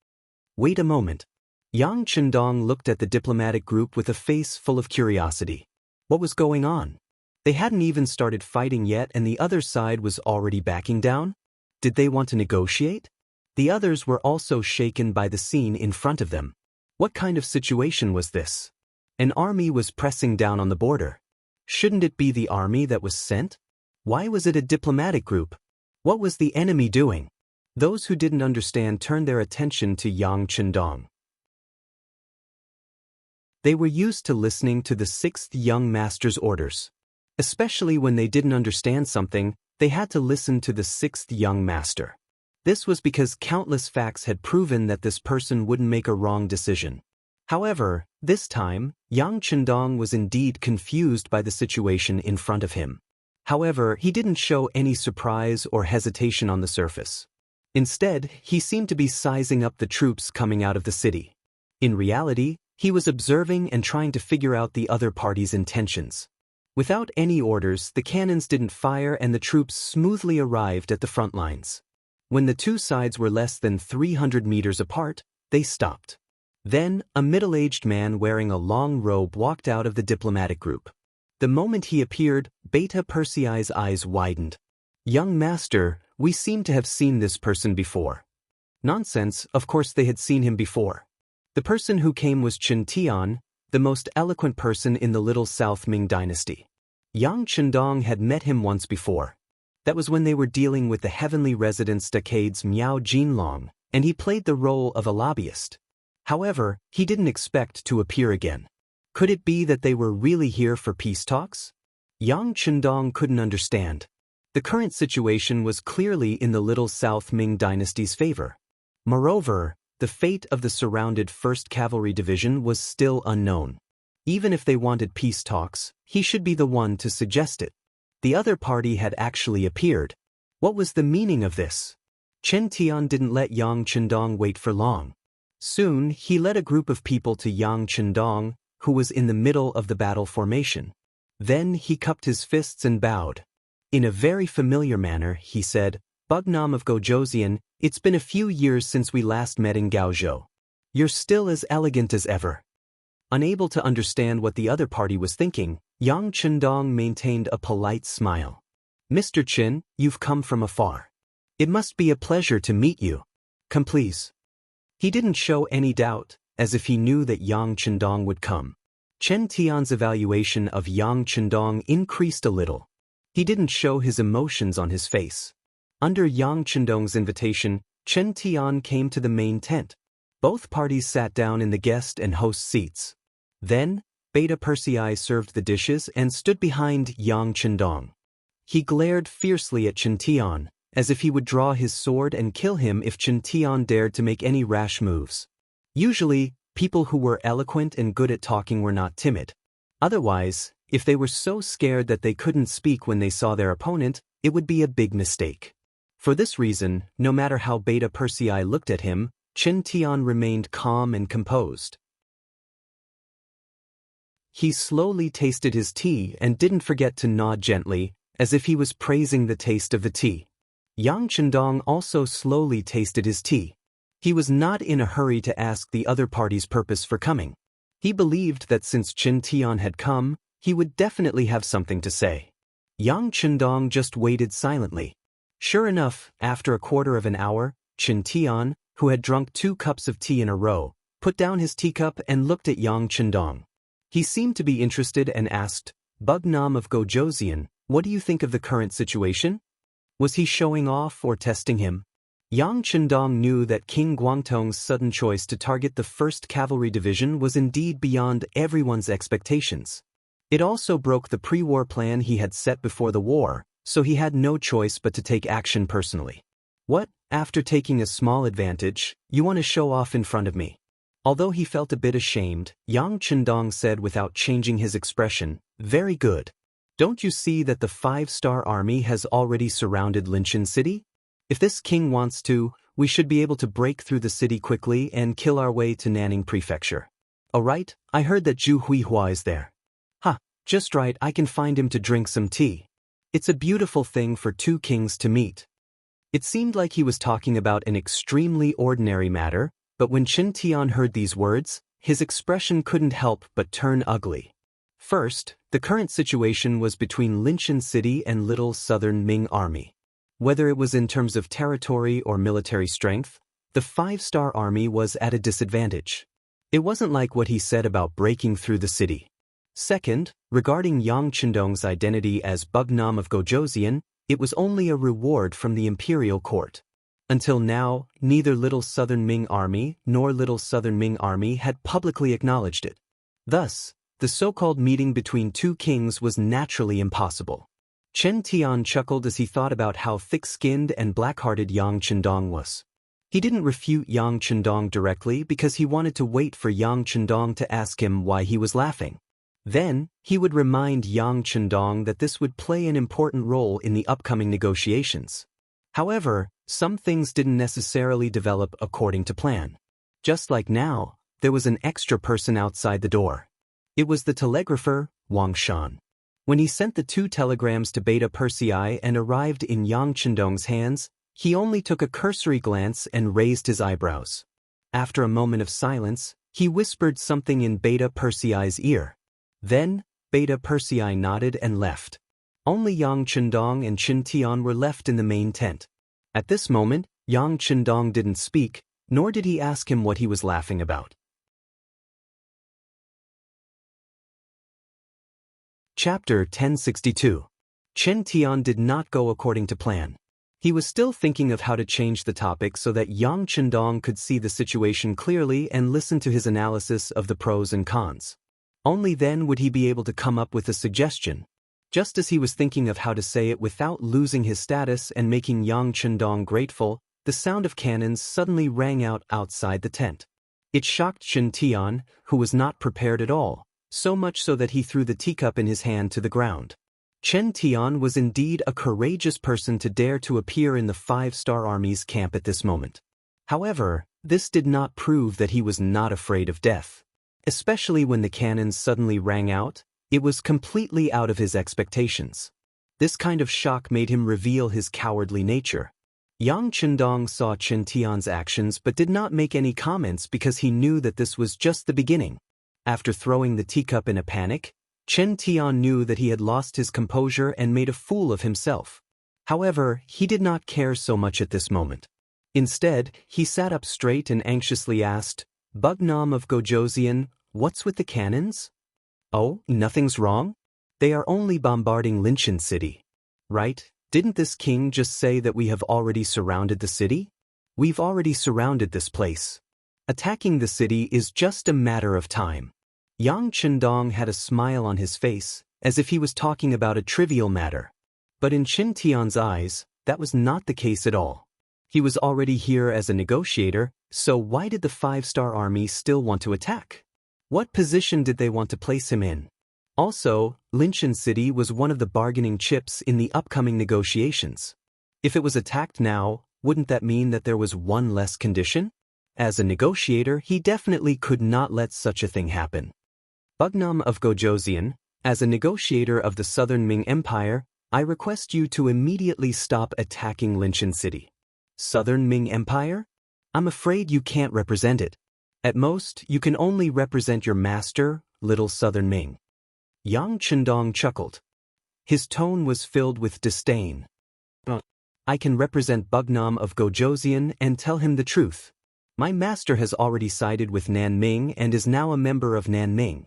"Wait a moment." Yang Chendong looked at the diplomatic group with a face full of curiosity. What was going on? They hadn't even started fighting yet and the other side was already backing down? Did they want to negotiate? The others were also shaken by the scene in front of them. What kind of situation was this? An army was pressing down on the border. Shouldn't it be the army that was sent? Why was it a diplomatic group? What was the enemy doing? Those who didn't understand turned their attention to Yang Chendong. They were used to listening to the 6th young master's orders. Especially when they didn't understand something, they had to listen to the 6th young master. This was because countless facts had proven that this person wouldn't make a wrong decision. However, this time, Yang Chendong was indeed confused by the situation in front of him. However, he didn't show any surprise or hesitation on the surface. Instead, he seemed to be sizing up the troops coming out of the city. In reality, he was observing and trying to figure out the other party's intentions. Without any orders, the cannons didn't fire and the troops smoothly arrived at the front lines. When the two sides were less than 300 meters apart, they stopped. Then, a middle-aged man wearing a long robe walked out of the diplomatic group. The moment he appeared, Beta Persei's eyes widened. "Young master, we seem to have seen this person before." Nonsense, of course they had seen him before. The person who came was Chen Tian, the most eloquent person in the Little South Ming dynasty. Yang Chendong had met him once before. That was when they were dealing with the heavenly resident stockades Miao Jinlong, and he played the role of a lobbyist. However, he didn't expect to appear again. Could it be that they were really here for peace talks? Yang Chendong couldn't understand. The current situation was clearly in the Little South Ming dynasty's favor. Moreover, the fate of the surrounded 1st Cavalry Division was still unknown. Even if they wanted peace talks, he should be the one to suggest it. The other party had actually appeared. What was the meaning of this? Chen Tian didn't let Yang Chendong wait for long. Soon, he led a group of people to Yang Chendong, who was in the middle of the battle formation. Then he cupped his fists and bowed. In a very familiar manner, he said, "Bugnam of Gojosian, it's been a few years since we last met in Gaozhou. You're still as elegant as ever." Unable to understand what the other party was thinking, Yang Chendong maintained a polite smile. "Mr. Chen, you've come from afar. It must be a pleasure to meet you. Come please." He didn't show any doubt, as if he knew that Yang Chendong would come. Chen Tian's evaluation of Yang Chendong increased a little. He didn't show his emotions on his face. Under Yang Chendong's invitation, Chen Tian came to the main tent. Both parties sat down in the guest and host seats. Then, Beta Persei served the dishes and stood behind Yang Chendong. He glared fiercely at Chen Tian, as if he would draw his sword and kill him if Chen Tian dared to make any rash moves. Usually, people who were eloquent and good at talking were not timid. Otherwise, if they were so scared that they couldn't speak when they saw their opponent, it would be a big mistake. For this reason, no matter how Beta Persei looked at him, Chen Tian remained calm and composed. He slowly tasted his tea and didn't forget to nod gently, as if he was praising the taste of the tea. Yang Chendong also slowly tasted his tea. He was not in a hurry to ask the other party's purpose for coming. He believed that since Chen Tian had come, he would definitely have something to say. Yang Chendong just waited silently. Sure enough, after a quarter of an hour, Chen Tian, who had drunk 2 cups of tea in a row, put down his teacup and looked at Yang Chendong. He seemed to be interested and asked, "Bugnam of Gojosian, what do you think of the current situation?" Was he showing off or testing him? Yang Chendong knew that King Guangtong's sudden choice to target the 1st Cavalry Division was indeed beyond everyone's expectations. It also broke the pre-war plan he had set before the war, so he had no choice but to take action personally. "What, after taking a small advantage, you want to show off in front of me?" Although he felt a bit ashamed, Yang Chendong said without changing his expression, "Very good. Don't you see that the 5-star army has already surrounded Linshan City? If this king wants to, we should be able to break through the city quickly and kill our way to Nanning Prefecture. Oh right, I heard that Zhu Huihua is there. Ha, just right, I can find him to drink some tea. It's a beautiful thing for 2 kings to meet." It seemed like he was talking about an extremely ordinary matter, but when Chen Tian heard these words, his expression couldn't help but turn ugly. First, the current situation was between Linshan City and Little Southern Ming Army. Whether it was in terms of territory or military strength, the 5-star army was at a disadvantage. It wasn't like what he said about breaking through the city. Second, regarding Yang Chendong's identity as Bugnam of Gojosian, it was only a reward from the imperial court. Until now, neither Little Southern Ming Army nor Little Southern Ming Army had publicly acknowledged it. Thus, the so-called meeting between 2 kings was naturally impossible. Chen Tian chuckled as he thought about how thick-skinned and black-hearted Yang Chendong was. He didn't refute Yang Chendong directly because he wanted to wait for Yang Chendong to ask him why he was laughing. Then, he would remind Yang Chendong that this would play an important role in the upcoming negotiations. However, some things didn't necessarily develop according to plan. Just like now, there was an extra person outside the door. It was the telegrapher, Wang Shan. When he sent the 2 telegrams to Beta Persei and arrived in Yang Chendong's hands, he only took a cursory glance and raised his eyebrows. After a moment of silence, he whispered something in Beta Persei's ear. Then, Beta Persei nodded and left. Only Yang Chendong and Chen Tian were left in the main tent. At this moment, Yang Chendong didn't speak, nor did he ask him what he was laughing about. Chapter 1062. Chen Tian did not go according to plan. He was still thinking of how to change the topic so that Yang Chendong could see the situation clearly and listen to his analysis of the pros and cons. Only then would he be able to come up with a suggestion. Just as he was thinking of how to say it without losing his status and making Yang Chendong grateful, the sound of cannons suddenly rang out outside the tent. It shocked Chen Tian, who was not prepared at all, so much so that he threw the teacup in his hand to the ground. Chen Tian was indeed a courageous person to dare to appear in the 5-star army's camp at this moment. However, this did not prove that he was not afraid of death. Especially when the cannons suddenly rang out, It was completely out of his expectations. This kind of shock made him reveal his cowardly nature. Yang Chendong saw Chen Tian's actions but did not make any comments because he knew that this was just the beginning. After throwing the teacup in a panic, Chen Tian knew that he had lost his composure and made a fool of himself. However, he did not care so much at this moment. Instead, he sat up straight and anxiously asked, "Bugnam of Gojoseon, what's with the cannons?" "Oh, nothing's wrong? They are only bombarding Linshan City. Right? Didn't this king just say that we have already surrounded the city? We've already surrounded this place. Attacking the city is just a matter of time." Yang Chendong had a smile on his face, as if he was talking about a trivial matter. But in Chen Tian's eyes, that was not the case at all. He was already here as a negotiator, so why did the 5-star army still want to attack? What position did they want to place him in? Also, Linshan City was one of the bargaining chips in the upcoming negotiations. If it was attacked now, wouldn't that mean that there was one less condition? As a negotiator, he definitely could not let such a thing happen. "Bugnam of Gojoseon, as a negotiator of the Southern Ming Empire, I request you to immediately stop attacking Linshan City." Southern Ming Empire? I'm afraid you can't represent it. At most, you can only represent your master, Little Southern Ming. Yang Chendong chuckled. His tone was filled with disdain. "I can represent Bugnam of Gojoseon and tell him the truth. My master has already sided with Nanming and is now a member of Nanming.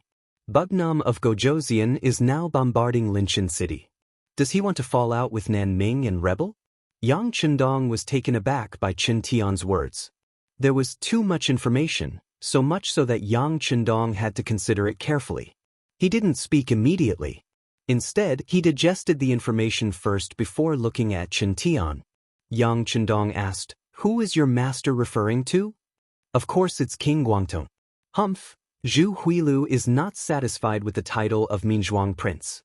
Bugnam of Gojoseon is now bombarding Linshan City. Does he want to fall out with Nanming and rebel?" Yang Chendong was taken aback by Chen Tian's words. There was too much information, so much so that Yang Chendong had to consider it carefully. He didn't speak immediately. Instead, he digested the information first before looking at Chen Tian. Yang Chendong asked, "Who is your master referring to?" "Of course it's King Guangtong." "Humph, Zhu Huilu is not satisfied with the title of Minzhuang Prince.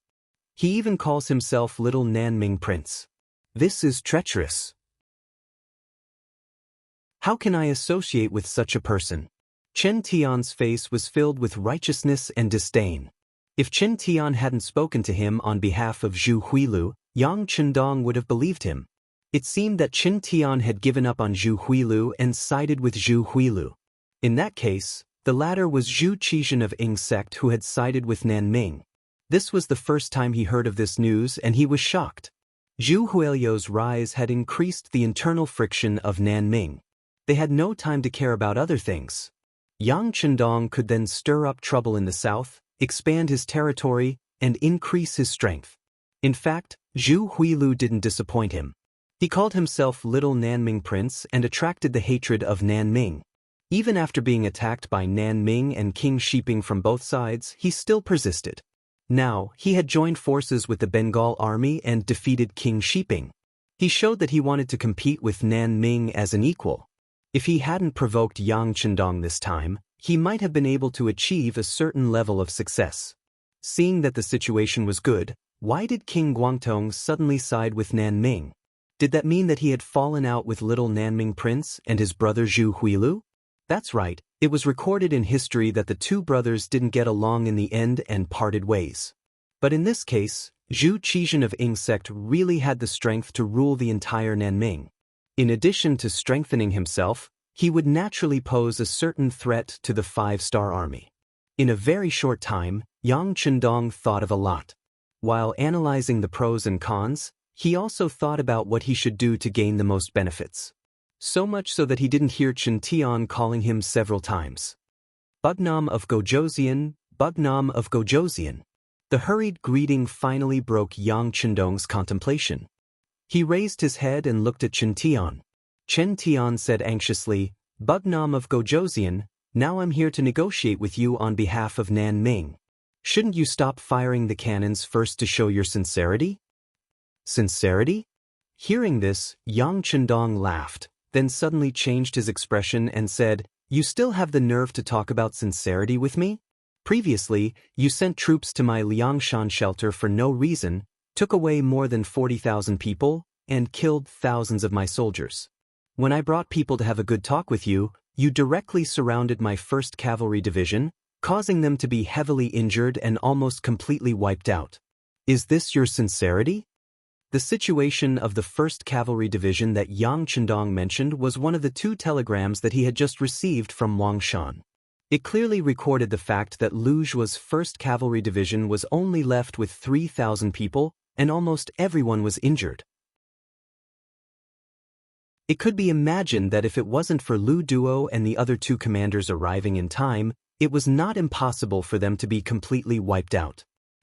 He even calls himself Little Nanming Prince. This is treacherous. How can I associate with such a person?" Chen Tian's face was filled with righteousness and disdain. If Chen Tian hadn't spoken to him on behalf of Zhu Huilu, Yang Chendong would have believed him. It seemed that Chen Tian had given up on Zhu Huilu and sided with Zhu Huilu. In that case, the latter was Zhu Qizhen of Ying sect who had sided with Nanming. This was the first time he heard of this news and he was shocked. Zhu Huilio's rise had increased the internal friction of Nanming. They had no time to care about other things. Yang Chendong could then stir up trouble in the south, expand his territory, and increase his strength. In fact, Zhu Huilu didn't disappoint him. He called himself Little Nanming Prince and attracted the hatred of Nanming. Even after being attacked by Nanming and King Shiping from both sides, he still persisted. Now, he had joined forces with the Bengal army and defeated King Shiping. He showed that he wanted to compete with Nanming as an equal. If he hadn't provoked Yang Chendong this time, he might have been able to achieve a certain level of success. Seeing that the situation was good, why did King Guangtong suddenly side with Nanming? Did that mean that he had fallen out with Little Nanming Prince and his brother Zhu Huilu? That's right, it was recorded in history that the two brothers didn't get along in the end and parted ways. But in this case, Zhu Qizhen of Ying sect really had the strength to rule the entire Nanming. In addition to strengthening himself, he would naturally pose a certain threat to the 5-star army. In a very short time, Yang Chendong thought of a lot. While analyzing the pros and cons, he also thought about what he should do to gain the most benefits. So much so that he didn't hear Chen Tian calling him several times. "Bugnam of Gojoseon, Bugnam of Gojoseon." The hurried greeting finally broke Yang Chendong's contemplation. He raised his head and looked at Chen Tian. Chen Tian said anxiously, "Bugnam of Gojoseon, now I'm here to negotiate with you on behalf of Nanming. Shouldn't you stop firing the cannons first to show your sincerity?" "Sincerity?" Hearing this, Yang Chendong laughed, then suddenly changed his expression and said, "You still have the nerve to talk about sincerity with me? Previously, you sent troops to my Liangshan shelter for no reason, took away more than 40,000 people, and killed thousands of my soldiers. When I brought people to have a good talk with you, you directly surrounded my 1st Cavalry Division, causing them to be heavily injured and almost completely wiped out. Is this your sincerity? The situation of the 1st Cavalry Division that Yang Chendong mentioned was one of the 2 telegrams that he had just received from Wang Shan. It clearly recorded the fact that Lu Zhua's 1st Cavalry Division was only left with 3,000 people, and almost everyone was injured. It could be imagined that if it wasn't for Lu Duo and the other 2 commanders arriving in time, it was not impossible for them to be completely wiped out.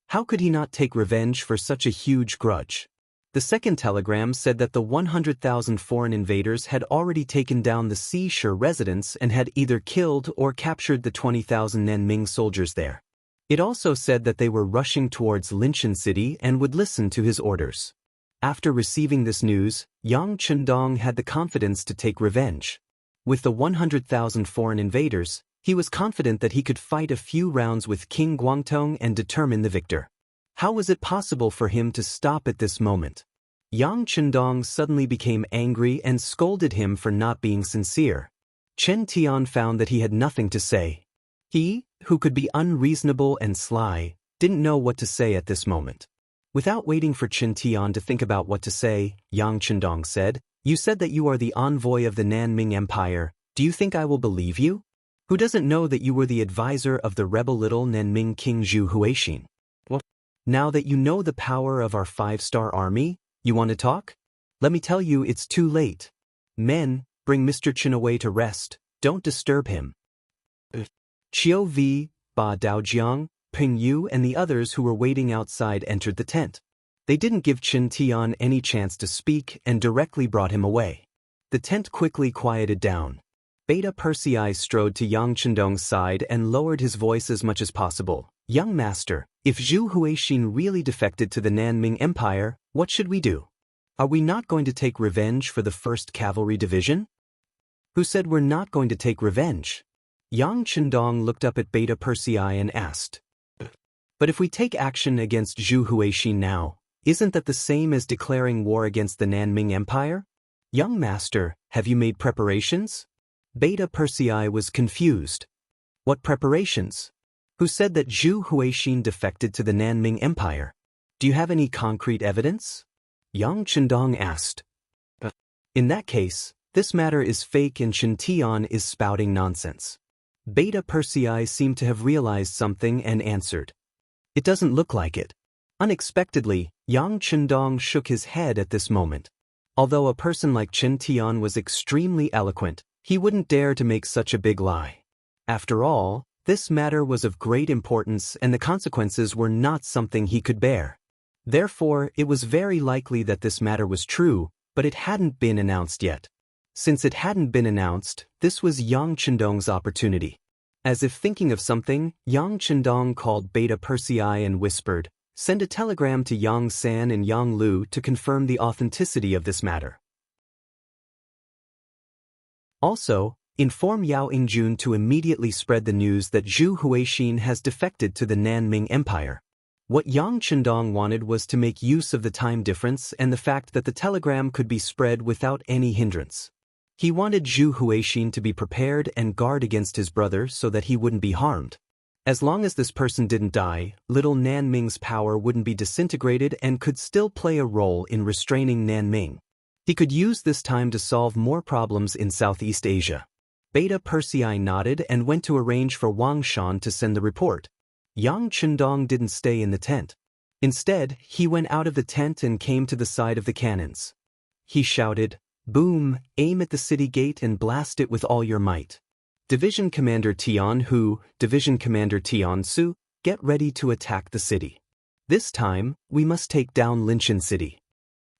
How could he not take revenge for such a huge grudge? The 2nd telegram said that the 100,000 foreign invaders had already taken down the Shi residence and had either killed or captured the 20,000 Nanming soldiers there. It also said that they were rushing towards Linshan City and would listen to his orders. After receiving this news, Yang Chendong had the confidence to take revenge. With the 100,000 foreign invaders, he was confident that he could fight a few rounds with King Guangtong and determine the victor. How was it possible for him to stop at this moment? Yang Chendong suddenly became angry and scolded him for not being sincere. Chen Tian found that he had nothing to say. He, who could be unreasonable and sly, didn't know what to say at this moment. Without waiting for Chen Tian to think about what to say, Yang Chendong said, "You said that you are the envoy of the Nanming Empire. Do you think I will believe you? Who doesn't know that you were the advisor of the rebel little Nanming King Zhu Huixin? What? Now that you know the power of our 5-star army, you want to talk? Let me tell you, it's too late. Men, bring Mr. Chen away to rest. Don't disturb him." Qiu Vi, Ba Daojiang, Ping Yu and the others who were waiting outside entered the tent. They didn't give Chen Tian any chance to speak and directly brought him away. The tent quickly quieted down. Beta Persei strode to Yang Chendong's side and lowered his voice as much as possible. "Young master, if Zhu Huixin really defected to the Nanming Empire, what should we do? Are we not going to take revenge for the 1st Cavalry Division?" "Who said we're not going to take revenge?" Yang Chendong looked up at Beta Persei and asked. "But if we take action against Zhu Huixin now, isn't that the same as declaring war against the Nanming Empire? Young master, have you made preparations?" Beta Persei was confused. "What preparations? Who said that Zhu Huixin defected to the Nanming Empire? Do you have any concrete evidence?" Yang Chendong asked. "In that case, this matter is fake and Chen Tian is spouting nonsense." Beta Persei seemed to have realized something and answered. "It doesn't look like it." Unexpectedly, Yang Chendong shook his head at this moment. Although a person like Chen Tian was extremely eloquent, he wouldn't dare to make such a big lie. After all, this matter was of great importance and the consequences were not something he could bear. Therefore, it was very likely that this matter was true, but it hadn't been announced yet. Since it hadn't been announced, this was Yang Chendong's opportunity. As if thinking of something, Yang Chendong called Beta Persei and whispered, "Send a telegram to Yang San and Yang Lu to confirm the authenticity of this matter. Also, inform Yao Yingjun to immediately spread the news that Zhu Huixin has defected to the Nanming Empire." What Yang Chendong wanted was to make use of the time difference and the fact that the telegram could be spread without any hindrance. He wanted Zhu Huixin to be prepared and guard against his brother so that he wouldn't be harmed. As long as this person didn't die, little Nanming's power wouldn't be disintegrated and could still play a role in restraining Nanming. He could use this time to solve more problems in Southeast Asia. Beta Persei nodded and went to arrange for Wang Shan to send the report. Yang Chendong didn't stay in the tent. Instead, he went out of the tent and came to the side of the cannons. He shouted, "Boom, aim at the city gate and blast it with all your might. Division Commander Tian Hu, Division Commander Tian Su, get ready to attack the city. This time, we must take down Linshan City."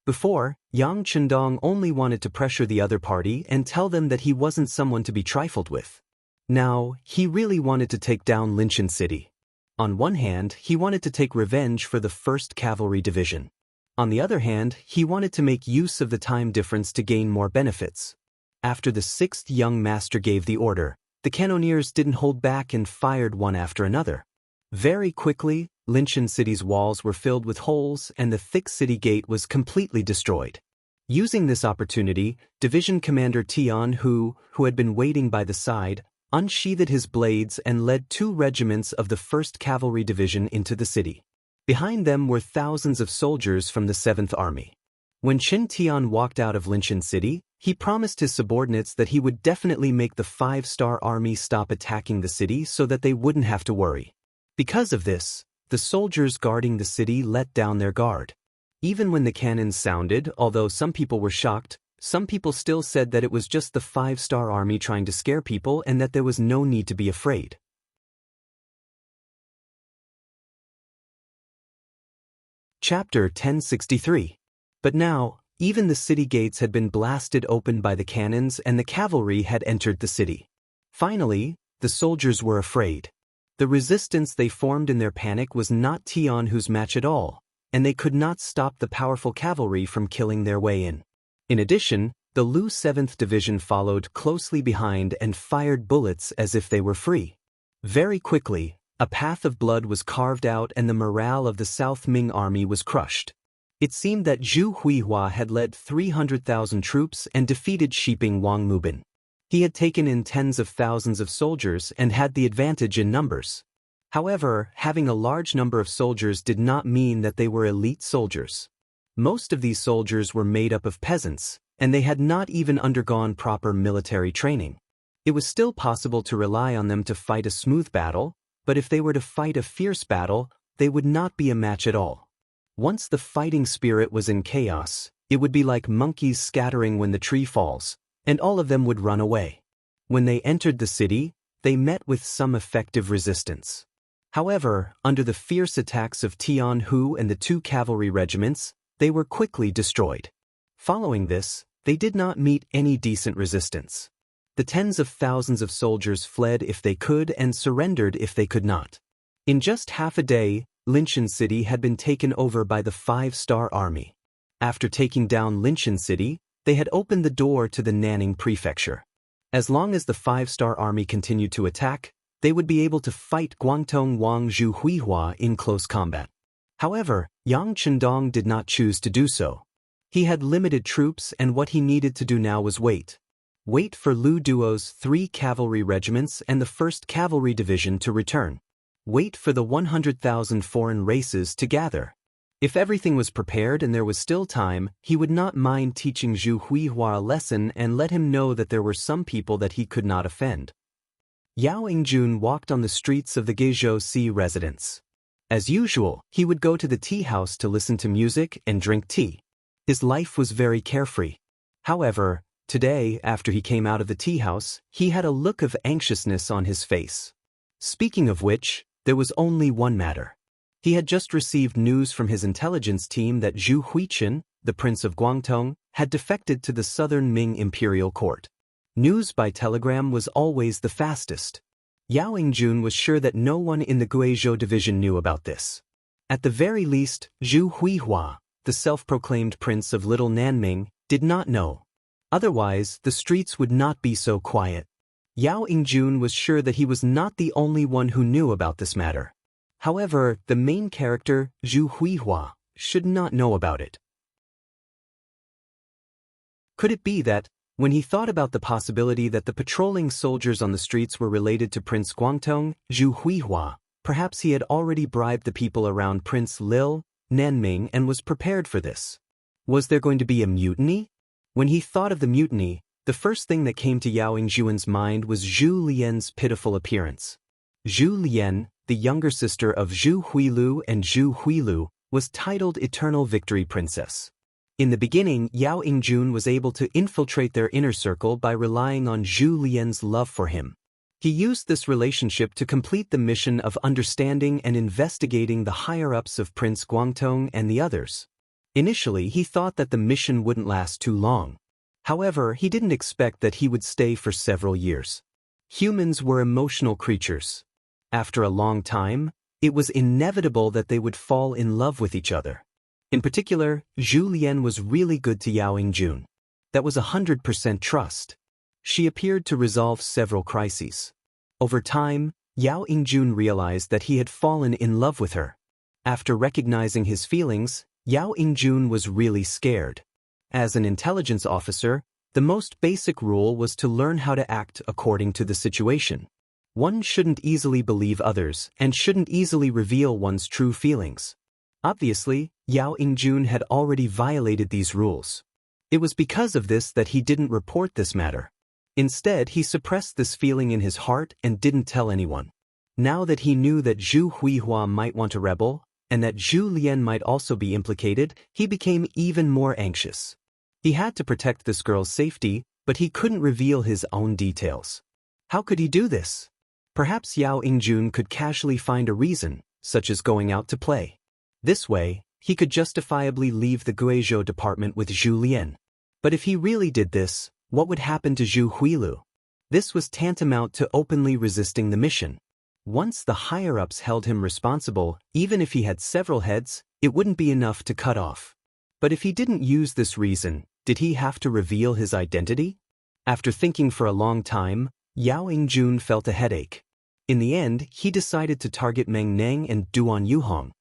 Before, Yang Chendong only wanted to pressure the other party and tell them that he wasn't someone to be trifled with. Now, he really wanted to take down Linshan City. On one hand, he wanted to take revenge for the 1st Cavalry Division. On the other hand, he wanted to make use of the time difference to gain more benefits. After the 6th young master gave the order, the cannoneers didn't hold back and fired one after another. Very quickly, Linshan City's walls were filled with holes and the thick city gate was completely destroyed. Using this opportunity, Division Commander Tian Hu, who had been waiting by the side, unsheathed his blades and led 2 regiments of the 1st Cavalry Division into the city. Behind them were thousands of soldiers from the 7th Army. When Qin Tian walked out of Linshan City, he promised his subordinates that he would definitely make the 5-star army stop attacking the city so that they wouldn't have to worry. Because of this, the soldiers guarding the city let down their guard. Even when the cannons sounded, although some people were shocked, some people still said that it was just the 5-star army trying to scare people and that there was no need to be afraid. Chapter 1063. But now, even the city gates had been blasted open by the cannons and the cavalry had entered the city. Finally, the soldiers were afraid. The resistance they formed in their panic was not Tianhu's match at all, and they could not stop the powerful cavalry from killing their way in. In addition, the Lu 7th Division followed closely behind and fired bullets as if they were free. Very quickly, a path of blood was carved out and the morale of the South Ming army was crushed. It seemed that Zhu Huihua had led 300,000 troops and defeated Shiping Wang Mubin. He had taken in tens of thousands of soldiers and had the advantage in numbers. However, having a large number of soldiers did not mean that they were elite soldiers. Most of these soldiers were made up of peasants, and they had not even undergone proper military training. It was still possible to rely on them to fight a smooth battle, but if they were to fight a fierce battle, they would not be a match at all. Once the fighting spirit was in chaos, it would be like monkeys scattering when the tree falls, and all of them would run away. When they entered the city, they met with some effective resistance. However, under the fierce attacks of Tianhu and the 2 cavalry regiments, they were quickly destroyed. Following this, they did not meet any decent resistance. The tens of thousands of soldiers fled if they could and surrendered if they could not. In just half a day, Linshan City had been taken over by the 5-star army. After taking down Linshan City, they had opened the door to the Nanning Prefecture. As long as the 5-star army continued to attack, they would be able to fight Guangdong Wang Zhu Huihua in close combat. However, Yang Chendong did not choose to do so. He had limited troops and what he needed to do now was wait. Wait for Lu Duo's 3 cavalry regiments and the 1st Cavalry Division to return. Wait for the 100,000 foreign races to gather. If everything was prepared and there was still time, he would not mind teaching Zhu Huihua a lesson and let him know that there were some people that he could not offend. Yao Yingjun walked on the streets of the Guizhou Si residence. As usual, he would go to the tea house to listen to music and drink tea. His life was very carefree. However, today, after he came out of the tea house, he had a look of anxiousness on his face. Speaking of which, there was only one matter. He had just received news from his intelligence team that Zhu Huiqin, the Prince of Guangdong, had defected to the Southern Ming Imperial Court. News by telegram was always the fastest. Yao Yingjun was sure that no one in the Guizhou division knew about this. At the very least, Zhu Huihua, the self-proclaimed Prince of Little Nanming, did not know. Otherwise, the streets would not be so quiet. Yao Yingjun was sure that he was not the only one who knew about this matter. However, the main character, Zhu Huihua, should not know about it. Could it be that, when he thought about the possibility that the patrolling soldiers on the streets were related to Prince Guangdong, Zhu Huihua, perhaps he had already bribed the people around Prince Lil, Nanming and was prepared for this? Was there going to be a mutiny? When he thought of the mutiny, the first thing that came to Yao Yingjun's mind was Zhu Lian's pitiful appearance. Zhu Lian, the younger sister of Zhu Huilu and Zhu Huilu, was titled Eternal Victory Princess. In the beginning, Yao Yingjun was able to infiltrate their inner circle by relying on Zhu Lian's love for him. He used this relationship to complete the mission of understanding and investigating the higher-ups of Prince Guangdong and the others. Initially, he thought that the mission wouldn't last too long. However, he didn't expect that he would stay for several years. Humans were emotional creatures. After a long time, it was inevitable that they would fall in love with each other. In particular, Zhu Lian was really good to Yao Yingjun. That was 100% trust. She appeared to resolve several crises. Over time, Yao Yingjun realized that he had fallen in love with her. After recognizing his feelings, Yao Yingjun was really scared. As an intelligence officer, The most basic rule was to learn how to act according to the situation. One shouldn't easily believe others and shouldn't easily reveal one's true feelings. Obviously, Yao Ingjun had already violated these rules. It was because of this that he didn't report this matter. Instead, he suppressed this feeling in his heart and didn't tell anyone. Now that he knew that Zhu Huihua might want to rebel, and that Zhu Lian might also be implicated, he became even more anxious. He had to protect this girl's safety, but he couldn't reveal his own details. How could he do this? Perhaps Yao Ingjun could casually find a reason, such as going out to play. This way, he could justifiably leave the Guizhou department with Zhu Lian. But if he really did this, what would happen to Zhu Huilu? This was tantamount to openly resisting the mission. Once the higher-ups held him responsible, even if he had several heads, it wouldn't be enough to cut off. But if he didn't use this reason, did he have to reveal his identity? After thinking for a long time, Yao Ingjun felt a headache. In the end, he decided to target Meng Neng and Duan Yuhong.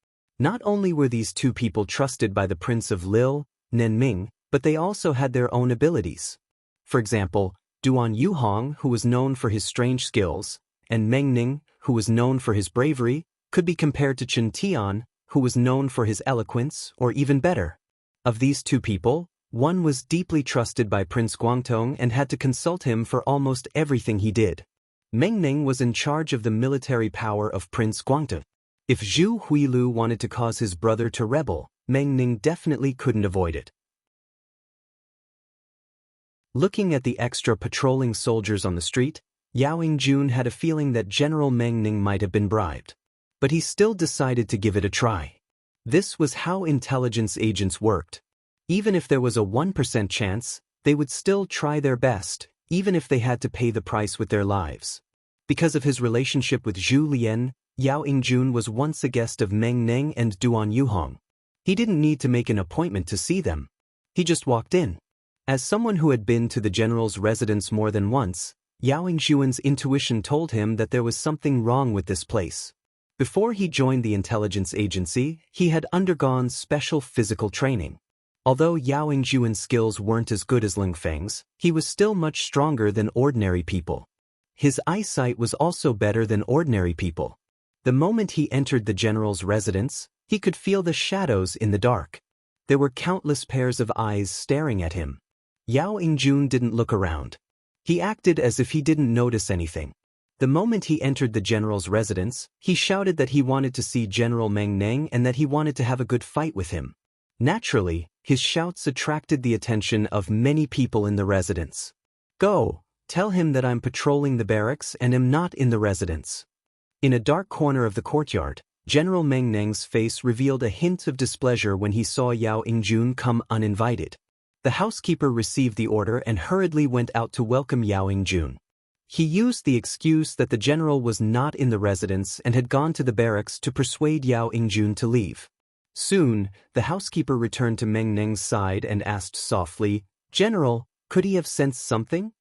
Not only were these two people trusted by the Prince of Lil, Nenming, but they also had their own abilities. For example, Duan Yuhong, who was known for his strange skills, and Meng Ning, who was known for his bravery, could be compared to Chen Tian, who was known for his eloquence, or even better. Of these two people, one was deeply trusted by Prince Guangtong and had to consult him for almost everything he did. Meng Ning was in charge of the military power of Prince Guangtong. If Zhu Huilu wanted to cause his brother to rebel, Meng Ning definitely couldn't avoid it. Looking at the extra patrolling soldiers on the street, Yao Ingjun had a feeling that General Meng Ning might have been bribed. But he still decided to give it a try. This was how intelligence agents worked. Even if there was a 1% chance, they would still try their best, even if they had to pay the price with their lives. Because of his relationship with Zhu Lian, Yao Ingjun was once a guest of Meng Ning and Duan Yuhong. He didn't need to make an appointment to see them. He just walked in. As someone who had been to the general's residence more than once, Yao Ingjun's intuition told him that there was something wrong with this place. Before he joined the intelligence agency, he had undergone special physical training. Although Yao Ingjun's skills weren't as good as Ling Feng's, he was still much stronger than ordinary people. His eyesight was also better than ordinary people. The moment he entered the general's residence, he could feel the shadows in the dark. There were countless pairs of eyes staring at him. Yao Ingjun didn't look around. He acted as if he didn't notice anything. The moment he entered the general's residence, he shouted that he wanted to see General Meng Neng and that he wanted to have a good fight with him. Naturally, his shouts attracted the attention of many people in the residence. "Go, tell him that I'm patrolling the barracks and am not in the residence." In a dark corner of the courtyard, General Meng Neng's face revealed a hint of displeasure when he saw Yao Ingjun come uninvited. The housekeeper received the order and hurriedly went out to welcome Yao Ingjun. He used the excuse that the general was not in the residence and had gone to the barracks to persuade Yao Ingjun to leave. Soon, the housekeeper returned to Meng Neng's side and asked softly, "General, could he have sensed something?"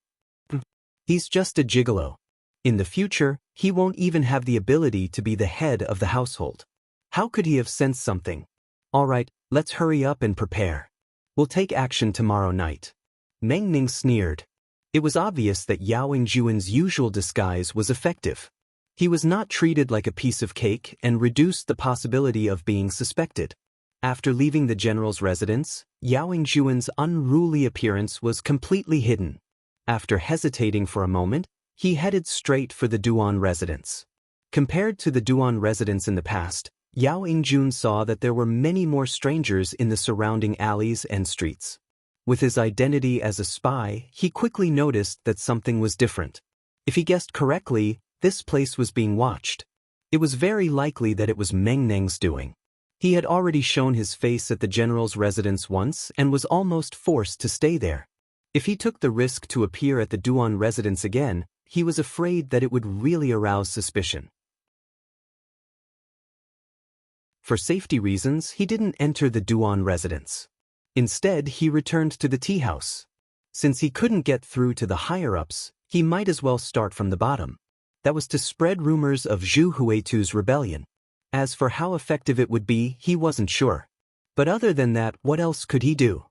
"He's just a gigolo. In the future, he won't even have the ability to be the head of the household. How could he have sensed something? All right, let's hurry up and prepare. We'll take action tomorrow night." Meng Ning sneered. It was obvious that Yao Ingjun's usual disguise was effective. He was not treated like a piece of cake and reduced the possibility of being suspected. After leaving the general's residence, Yao Ingjun's unruly appearance was completely hidden. After hesitating for a moment, he headed straight for the Duan residence. Compared to the Duan residence in the past, Yao Ingjun saw that there were many more strangers in the surrounding alleys and streets. With his identity as a spy, he quickly noticed that something was different. If he guessed correctly, this place was being watched. It was very likely that it was Meng Neng's doing. He had already shown his face at the general's residence once and was almost forced to stay there. If he took the risk to appear at the Duan residence again, he was afraid that it would really arouse suspicion. For safety reasons, he didn't enter the Duan residence. Instead, he returned to the tea house. Since he couldn't get through to the higher-ups, he might as well start from the bottom. That was to spread rumors of Zhu Huitu's rebellion. As for how effective it would be, he wasn't sure. But other than that, what else could he do?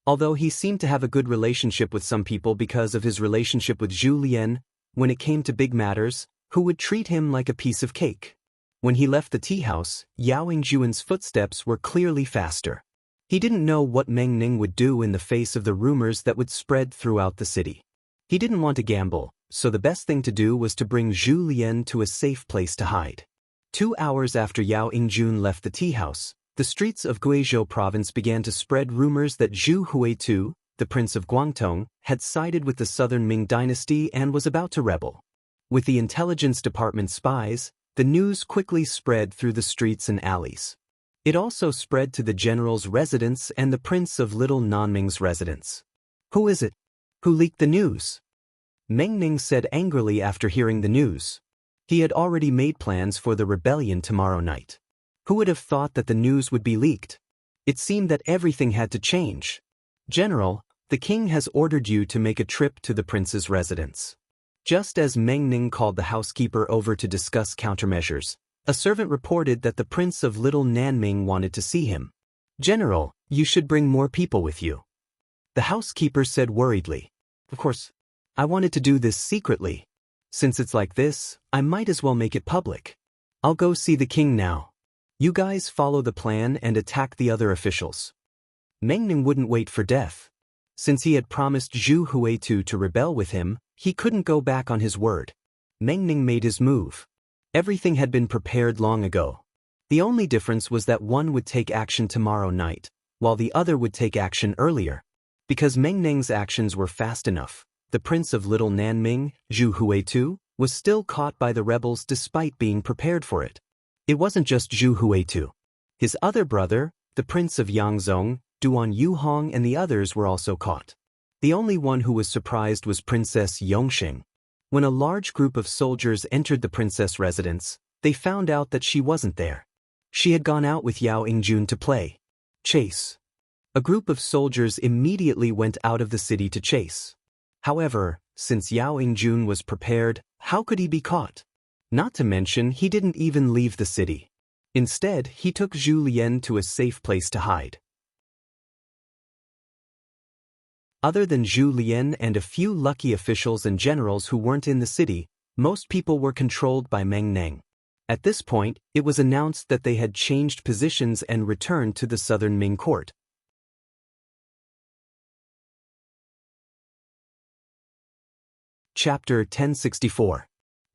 Although he seemed to have a good relationship with some people because of his relationship with Zhu Lian, when it came to big matters, who would treat him like a piece of cake. When he left the tea house, Yao Yingjuan's footsteps were clearly faster. He didn't know what Meng Ning would do in the face of the rumors that would spread throughout the city. He didn't want to gamble, so the best thing to do was to bring Zhu Lian to a safe place to hide. 2 hours after Yao Yingjun left the tea house, the streets of Guizhou province began to spread rumors that Zhu Huitu, the prince of Guangdong, had sided with the southern Ming dynasty and was about to rebel. With the intelligence department spies, the news quickly spread through the streets and alleys. It also spread to the general's residence and the prince of Little Nanming's residence. "Who is it? Who leaked the news?" Meng Ning said angrily after hearing the news. He had already made plans for the rebellion tomorrow night. Who would have thought that the news would be leaked? It seemed that everything had to change. "General, the king has ordered you to make a trip to the prince's residence." Just as Meng Ning called the housekeeper over to discuss countermeasures, a servant reported that the prince of Little Nanming wanted to see him. "General, you should bring more people with you," the housekeeper said worriedly. "Of course, I wanted to do this secretly. Since it's like this, I might as well make it public. I'll go see the king now. You guys follow the plan and attack the other officials." Meng Ning wouldn't wait for death. Since he had promised Zhu Huitu to rebel with him, he couldn't go back on his word. Meng Ning made his move. Everything had been prepared long ago. The only difference was that one would take action tomorrow night, while the other would take action earlier. Because Meng Ning's actions were fast enough, the prince of Little Nanming, Zhu Huitu, was still caught by the rebels despite being prepared for it. It wasn't just Zhu Huitu. His other brother, the prince of Yangzong, Duan Yuhong and the others were also caught. The only one who was surprised was Princess Yongxing. When a large group of soldiers entered the princess' residence, they found out that she wasn't there. She had gone out with Yao Yingjun to play chase. A group of soldiers immediately went out of the city to chase. However, since Yao Yingjun was prepared, how could he be caught? Not to mention he didn't even leave the city. Instead, he took Zhu Lian to a safe place to hide. Other than Zhu Lian and a few lucky officials and generals who weren't in the city, most people were controlled by Meng Ning. At this point, it was announced that they had changed positions and returned to the southern Ming court. Chapter 1064.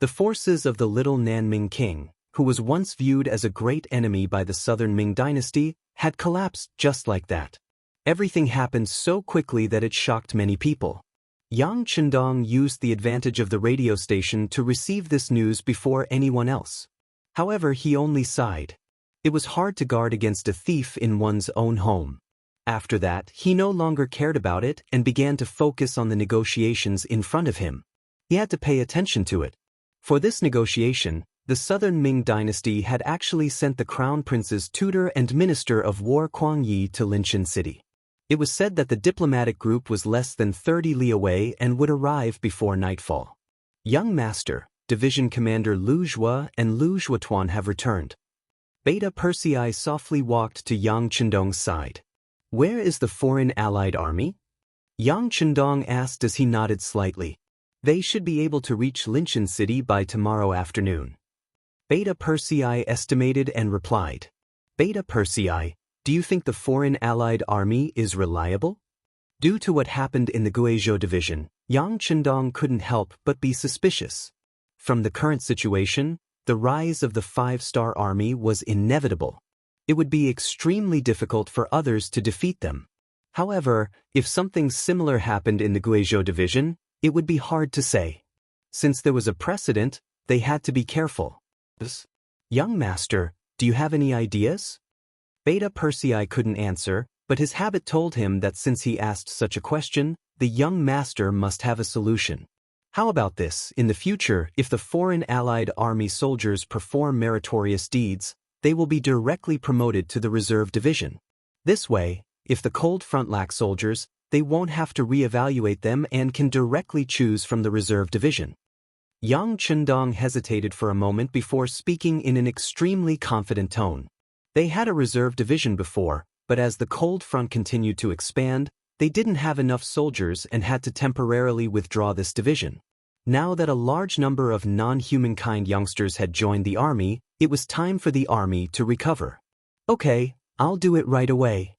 The forces of the Little Nanming king, who was once viewed as a great enemy by the southern Ming dynasty, had collapsed just like that. Everything happened so quickly that it shocked many people. Yang Chendong used the advantage of the radio station to receive this news before anyone else. However, he only sighed. It was hard to guard against a thief in one's own home. After that, he no longer cared about it and began to focus on the negotiations in front of him. He had to pay attention to it. For this negotiation, the southern Ming dynasty had actually sent the crown prince's tutor and minister of war Kuang Yi to Linshan City. It was said that the diplomatic group was less than 30 li away and would arrive before nightfall. Young Master, Division Commander Lu Zhua and Lu Zhuatuan have returned. Beta Persei softly walked to Yang Chendong's side. "Where is the foreign allied army?" Yang Chendong asked as he nodded slightly. "They should be able to reach Linshan City by tomorrow afternoon." Beta Persei estimated and replied. "Beta Persei, do you think the foreign allied army is reliable?" Due to what happened in the Guizhou division, Yang Chendong couldn't help but be suspicious. From the current situation, the rise of the five-star army was inevitable. It would be extremely difficult for others to defeat them. However, if something similar happened in the Guizhou division, it would be hard to say. Since there was a precedent, they had to be careful. "Young Master, do you have any ideas?" Beta Persei couldn't answer, but his habit told him that since he asked such a question, the young master must have a solution. "How about this? In the future, if the foreign allied army soldiers perform meritorious deeds, they will be directly promoted to the reserve division. This way, if the cold front lacks soldiers, they won't have to re-evaluate them and can directly choose from the reserve division." Yang Chendong hesitated for a moment before speaking in an extremely confident tone. They had a reserve division before, but as the cold front continued to expand, they didn't have enough soldiers and had to temporarily withdraw this division. Now that a large number of non-humankind youngsters had joined the army, it was time for the army to recover. Okay, I'll do it right away.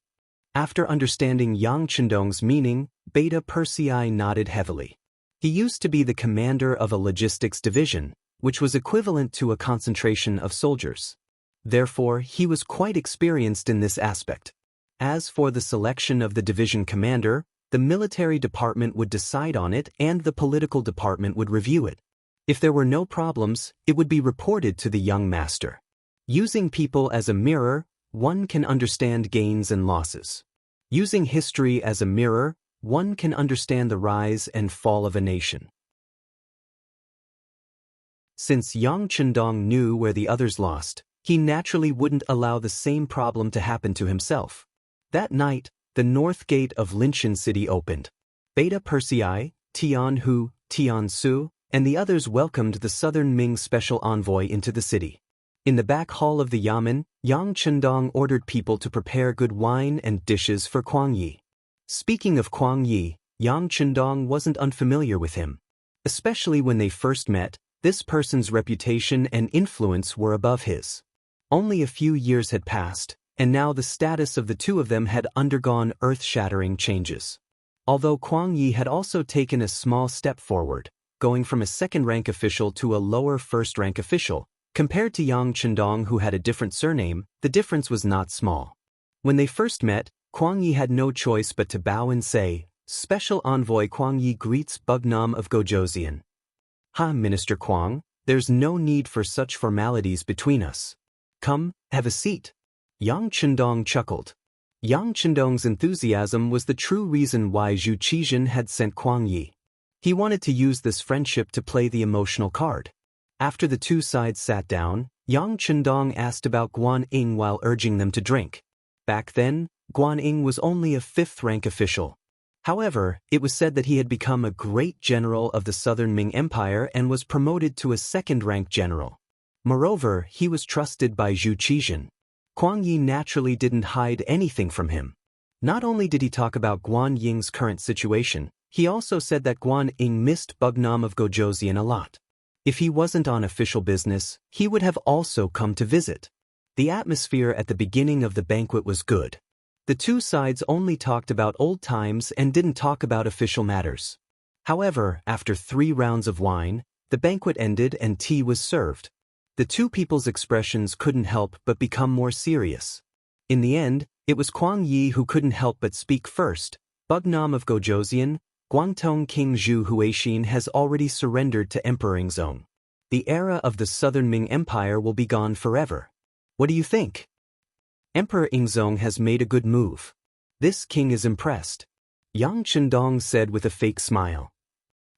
After understanding Yang Chendong's meaning, Beta Persei nodded heavily. He used to be the commander of a logistics division, which was equivalent to a concentration of soldiers. Therefore, he was quite experienced in this aspect. As for the selection of the division commander, the military department would decide on it and the political department would review it. If there were no problems, it would be reported to the young master. Using people as a mirror, one can understand gains and losses. Using history as a mirror, one can understand the rise and fall of a nation. Since Yang Chendong knew where the others lost, he naturally wouldn't allow the same problem to happen to himself. That night, the north gate of Linshan City opened. Beta Persei, Tian Hu, Tian Su, and the others welcomed the Southern Ming special envoy into the city. In the back hall of the Yamen, Yang Chendong ordered people to prepare good wine and dishes for Kuang Yi. Speaking of Kuang Yi, Yang Chendong wasn't unfamiliar with him. Especially when they first met, this person's reputation and influence were above his. Only a few years had passed, and now the status of the two of them had undergone earth-shattering changes. Although Kuang Yi had also taken a small step forward, going from a second-rank official to a lower first-rank official, compared to Yang Chendong who had a different surname, the difference was not small. When they first met, Kuang Yi had no choice but to bow and say, "Special Envoy Kuang Yi greets Bugnam of Gojoseon." "Ha, Minister Kuang, there's no need for such formalities between us. Come, have a seat." Yang Chendong chuckled. Yang Chendong's enthusiasm was the true reason why Zhu Qizhen had sent Kuang Yi. He wanted to use this friendship to play the emotional card. After the two sides sat down, Yang Chendong asked about Guan Ying while urging them to drink. Back then, Guan Ying was only a fifth-rank official. However, it was said that he had become a great general of the Southern Ming Empire and was promoted to a second-rank general. Moreover, he was trusted by Zhu Qizhen. Kuang Yi naturally didn't hide anything from him. Not only did he talk about Guan Ying's current situation, he also said that Guan Ying missed Bugnam of Gojoseon a lot. If he wasn't on official business, he would have also come to visit. The atmosphere at the beginning of the banquet was good. The two sides only talked about old times and didn't talk about official matters. However, after 3 rounds of wine, the banquet ended and tea was served. The two people's expressions couldn't help but become more serious. In the end, it was Kuang Yi who couldn't help but speak first. "Bugnam of Gojoseon, Guangdong King Zhu Huixin has already surrendered to Emperor Yingzong. The era of the Southern Ming Empire will be gone forever. What do you think? Emperor Yingzong has made a good move. This king is impressed." Yang Chendong said with a fake smile.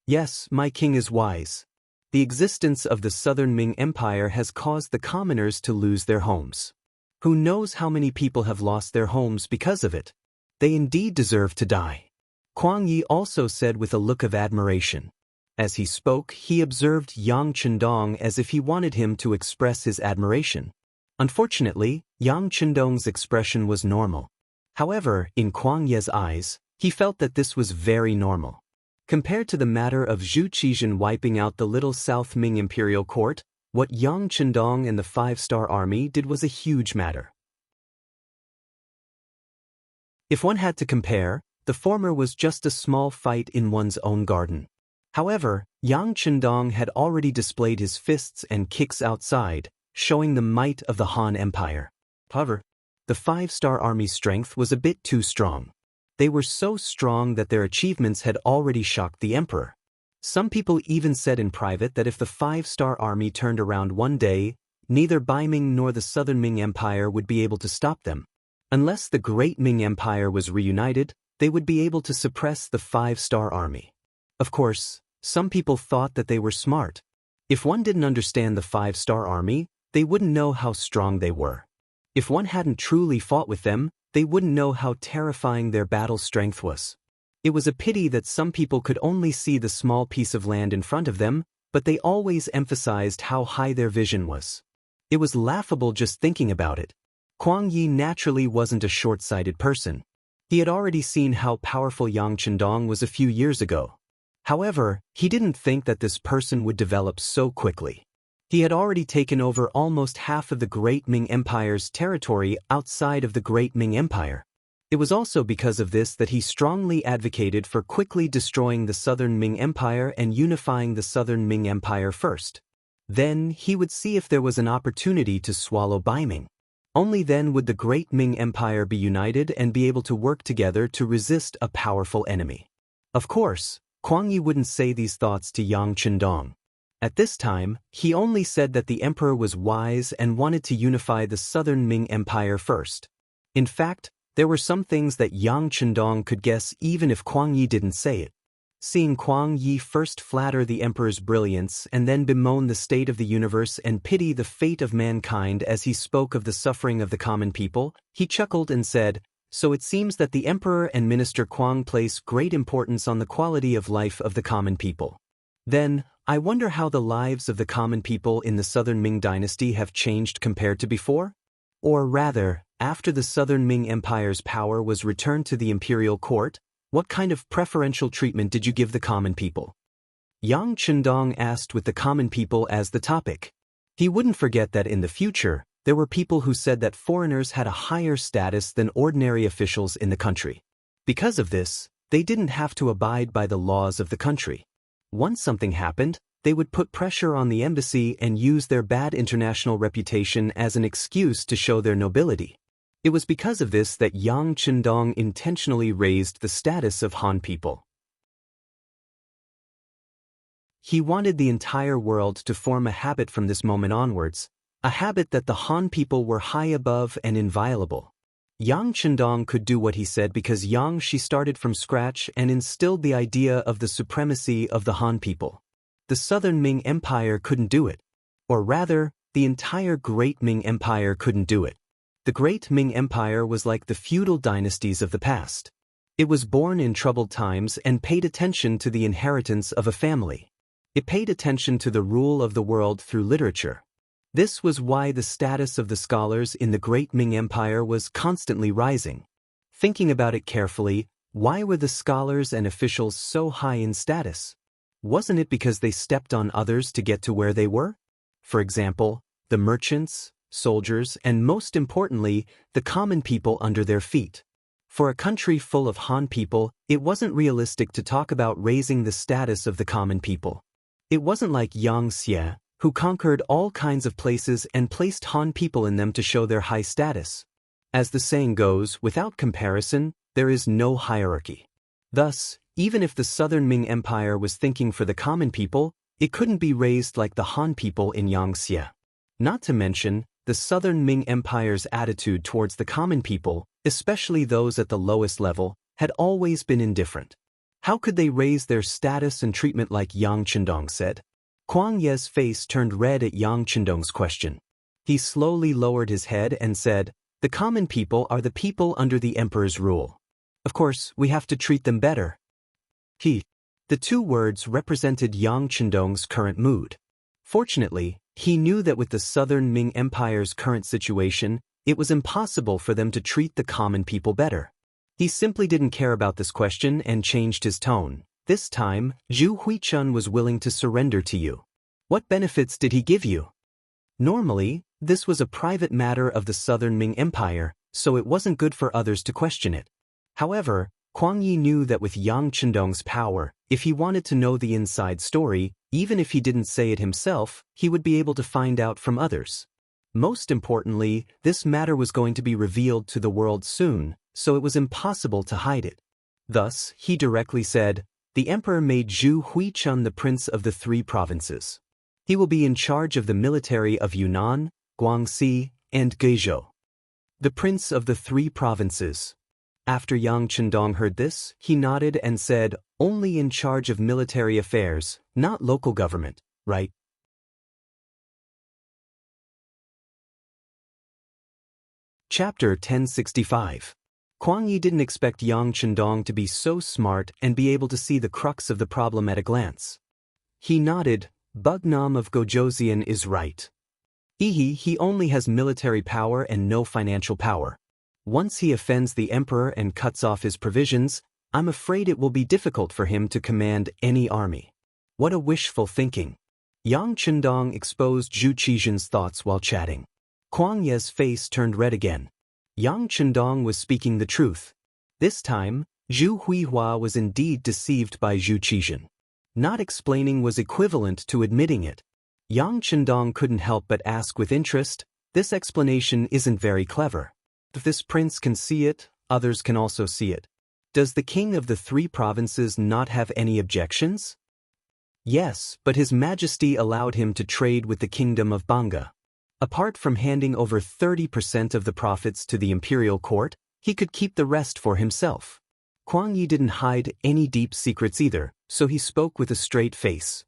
"Yes, my king is wise. The existence of the Southern Ming Empire has caused the commoners to lose their homes. Who knows how many people have lost their homes because of it? They indeed deserve to die." Kuang Yi also said with a look of admiration. As he spoke, he observed Yang Chendong as if he wanted him to express his admiration. Unfortunately, Yang Chendong's expression was normal. However, in Kuang Yi's eyes, he felt that this was very normal. Compared to the matter of Zhu Qizhen wiping out the little South Ming imperial court, what Yang Chendong and the 5-star army did was a huge matter. If one had to compare, the former was just a small fight in one's own garden. However, Yang Chendong had already displayed his fists and kicks outside, showing the might of the Han Empire. However, the 5-star army's strength was a bit too strong. They were so strong that their achievements had already shocked the emperor. Some people even said in private that if the 5-star army turned around one day, neither Baiming nor the Southern Ming Empire would be able to stop them. Unless the Great Ming Empire was reunited, they would be able to suppress the 5-star army. Of course, some people thought that they were smart. If one didn't understand the 5-star army, they wouldn't know how strong they were. If one hadn't truly fought with them, they wouldn't know how terrifying their battle strength was. It was a pity that some people could only see the small piece of land in front of them, but they always emphasized how high their vision was. It was laughable just thinking about it. Kuang Yi naturally wasn't a short-sighted person. He had already seen how powerful Yang Chendong was a few years ago. However, he didn't think that this person would develop so quickly. He had already taken over almost half of the Great Ming Empire's territory outside of the Great Ming Empire. It was also because of this that he strongly advocated for quickly destroying the Southern Ming Empire and unifying the Southern Ming Empire first. Then he would see if there was an opportunity to swallow Baiming. Only then would the Great Ming Empire be united and be able to work together to resist a powerful enemy. Of course, Kuang Yi wouldn't say these thoughts to Yang Chendong. At this time, he only said that the emperor was wise and wanted to unify the Southern Ming Empire first. In fact, there were some things that Yang Chendong could guess even if Kuang Yi didn't say it. Seeing Kuang Yi first flatter the emperor's brilliance and then bemoan the state of the universe and pity the fate of mankind as he spoke of the suffering of the common people, he chuckled and said, "So it seems that the emperor and Minister Kuang place great importance on the quality of life of the common people. Then, I wonder how the lives of the common people in the Southern Ming dynasty have changed compared to before? Or rather, after the Southern Ming Empire's power was returned to the imperial court, what kind of preferential treatment did you give the common people?" Yang Chendong asked with the common people as the topic. He wouldn't forget that in the future, there were people who said that foreigners had a higher status than ordinary officials in the country. Because of this, they didn't have to abide by the laws of the country. Once something happened, they would put pressure on the embassy and use their bad international reputation as an excuse to show their nobility. It was because of this that Yang Chendong intentionally raised the status of Han people. He wanted the entire world to form a habit from this moment onwards, a habit that the Han people were high above and inviolable. Yang Chendong could do what he said because she started from scratch and instilled the idea of the supremacy of the Han people. The Southern Ming Empire couldn't do it. Or rather, the entire Great Ming Empire couldn't do it. The Great Ming Empire was like the feudal dynasties of the past. It was born in troubled times and paid attention to the inheritance of a family. It paid attention to the rule of the world through literature. This was why the status of the scholars in the Great Ming Empire was constantly rising. Thinking about it carefully, why were the scholars and officials so high in status? Wasn't it because they stepped on others to get to where they were? For example, the merchants, soldiers, and most importantly, the common people under their feet. For a country full of Han people, it wasn't realistic to talk about raising the status of the common people. It wasn't like Yang Xie, who conquered all kinds of places and placed Han people in them to show their high status. As the saying goes, without comparison, there is no hierarchy. Thus, even if the Southern Ming Empire was thinking for the common people, it couldn't be raised like the Han people in Yang Xie. Not to mention, the Southern Ming Empire's attitude towards the common people, especially those at the lowest level, had always been indifferent. How could they raise their status and treatment like Yang Chendong said? Kuang Ye's face turned red at Yang Chendong's question. He slowly lowered his head and said, "The common people are the people under the emperor's rule. Of course, we have to treat them better." The two words represented Yang Chendong's current mood. Fortunately, he knew that with the Southern Ming Empire's current situation, it was impossible for them to treat the common people better. He simply didn't care about this question and changed his tone. This time, Zhu Huichun was willing to surrender to you. What benefits did he give you? Normally, this was a private matter of the Southern Ming Empire, so it wasn't good for others to question it. However, Kuang Yi knew that with Yang Chendong's power, if he wanted to know the inside story, even if he didn't say it himself, he would be able to find out from others. Most importantly, this matter was going to be revealed to the world soon, so it was impossible to hide it. Thus, he directly said, "The emperor made Zhu Huichun the prince of the 3 provinces. He will be in charge of the military of Yunnan, Guangxi, and Guizhou. The prince of the 3 provinces." After Yang Chendong heard this, he nodded and said, "Only in charge of military affairs, not local government, right?" Chapter 1065. Kuang Yi didn't expect Yang Chendong to be so smart and be able to see the crux of the problem at a glance. He nodded. "Bugnam of Gojoseon is right. He only has military power and no financial power. Once he offends the emperor and cuts off his provisions, I'm afraid it will be difficult for him to command any army. What a wishful thinking. Yang Chendong exposed Zhu Qizhen's thoughts while chatting. Kuang Ye's face turned red again. Yang Chendong was speaking the truth. This time, Zhu Huihua was indeed deceived by Zhu Qizhen. Not explaining was equivalent to admitting it. Yang Chendong couldn't help but ask with interest, this explanation isn't very clever. If this prince can see it, others can also see it. Does the king of the 3 provinces not have any objections? Yes, but His Majesty allowed him to trade with the kingdom of Banga. Apart from handing over 30% of the profits to the imperial court, he could keep the rest for himself. Kuang Yi didn't hide any deep secrets either, so he spoke with a straight face.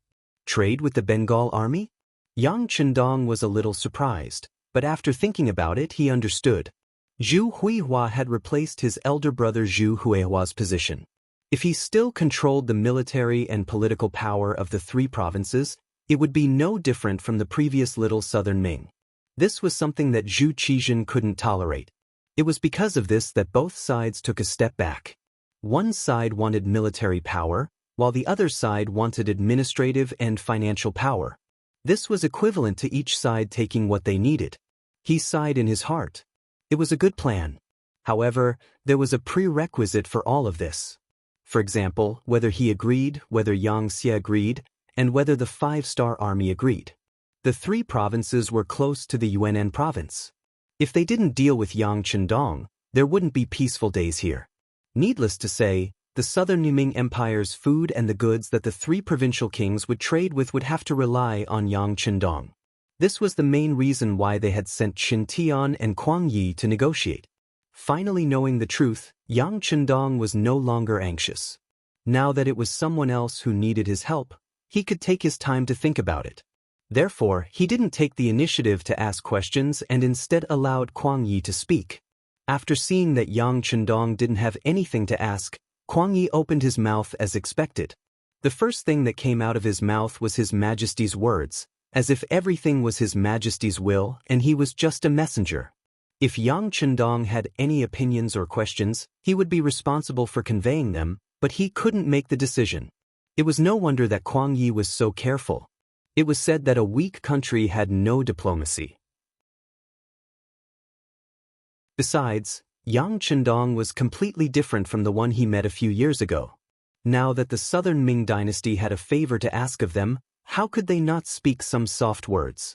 Trade with the Bengal army? Yang Chendong was a little surprised, but after thinking about it he understood. Zhu Huihua had replaced his elder brother Zhu Huihua's position. If he still controlled the military and political power of the 3 provinces, it would be no different from the previous Little Southern Ming. This was something that Zhu Qizhen couldn't tolerate. It was because of this that both sides took a step back. One side wanted military power, while the other side wanted administrative and financial power. This was equivalent to each side taking what they needed. He sighed in his heart. It was a good plan. However, there was a prerequisite for all of this. For example, whether he agreed, whether Yang Xie agreed, and whether the 5-star army agreed. The 3 provinces were close to the Yunnan province. If they didn't deal with Yang Chendong, there wouldn't be peaceful days here. Needless to say, the Southern Ming Empire's food and the goods that the 3 provincial kings would trade with would have to rely on Yang Chendong. This was the main reason why they had sent Qin Tian and Kuang Yi to negotiate. Finally knowing the truth, Yang Chendong was no longer anxious. Now that it was someone else who needed his help, he could take his time to think about it. Therefore, he didn't take the initiative to ask questions and instead allowed Kuang Yi to speak. After seeing that Yang Chendong didn't have anything to ask, Kuang Yi opened his mouth as expected. The first thing that came out of his mouth was His Majesty's words, as if everything was His Majesty's will and he was just a messenger. If Yang Chendong had any opinions or questions, he would be responsible for conveying them, but he couldn't make the decision. It was no wonder that Kuang Yi was so careful. It was said that a weak country had no diplomacy. Besides, Yang Chendong was completely different from the one he met a few years ago. Now that the Southern Ming dynasty had a favor to ask of them, how could they not speak some soft words?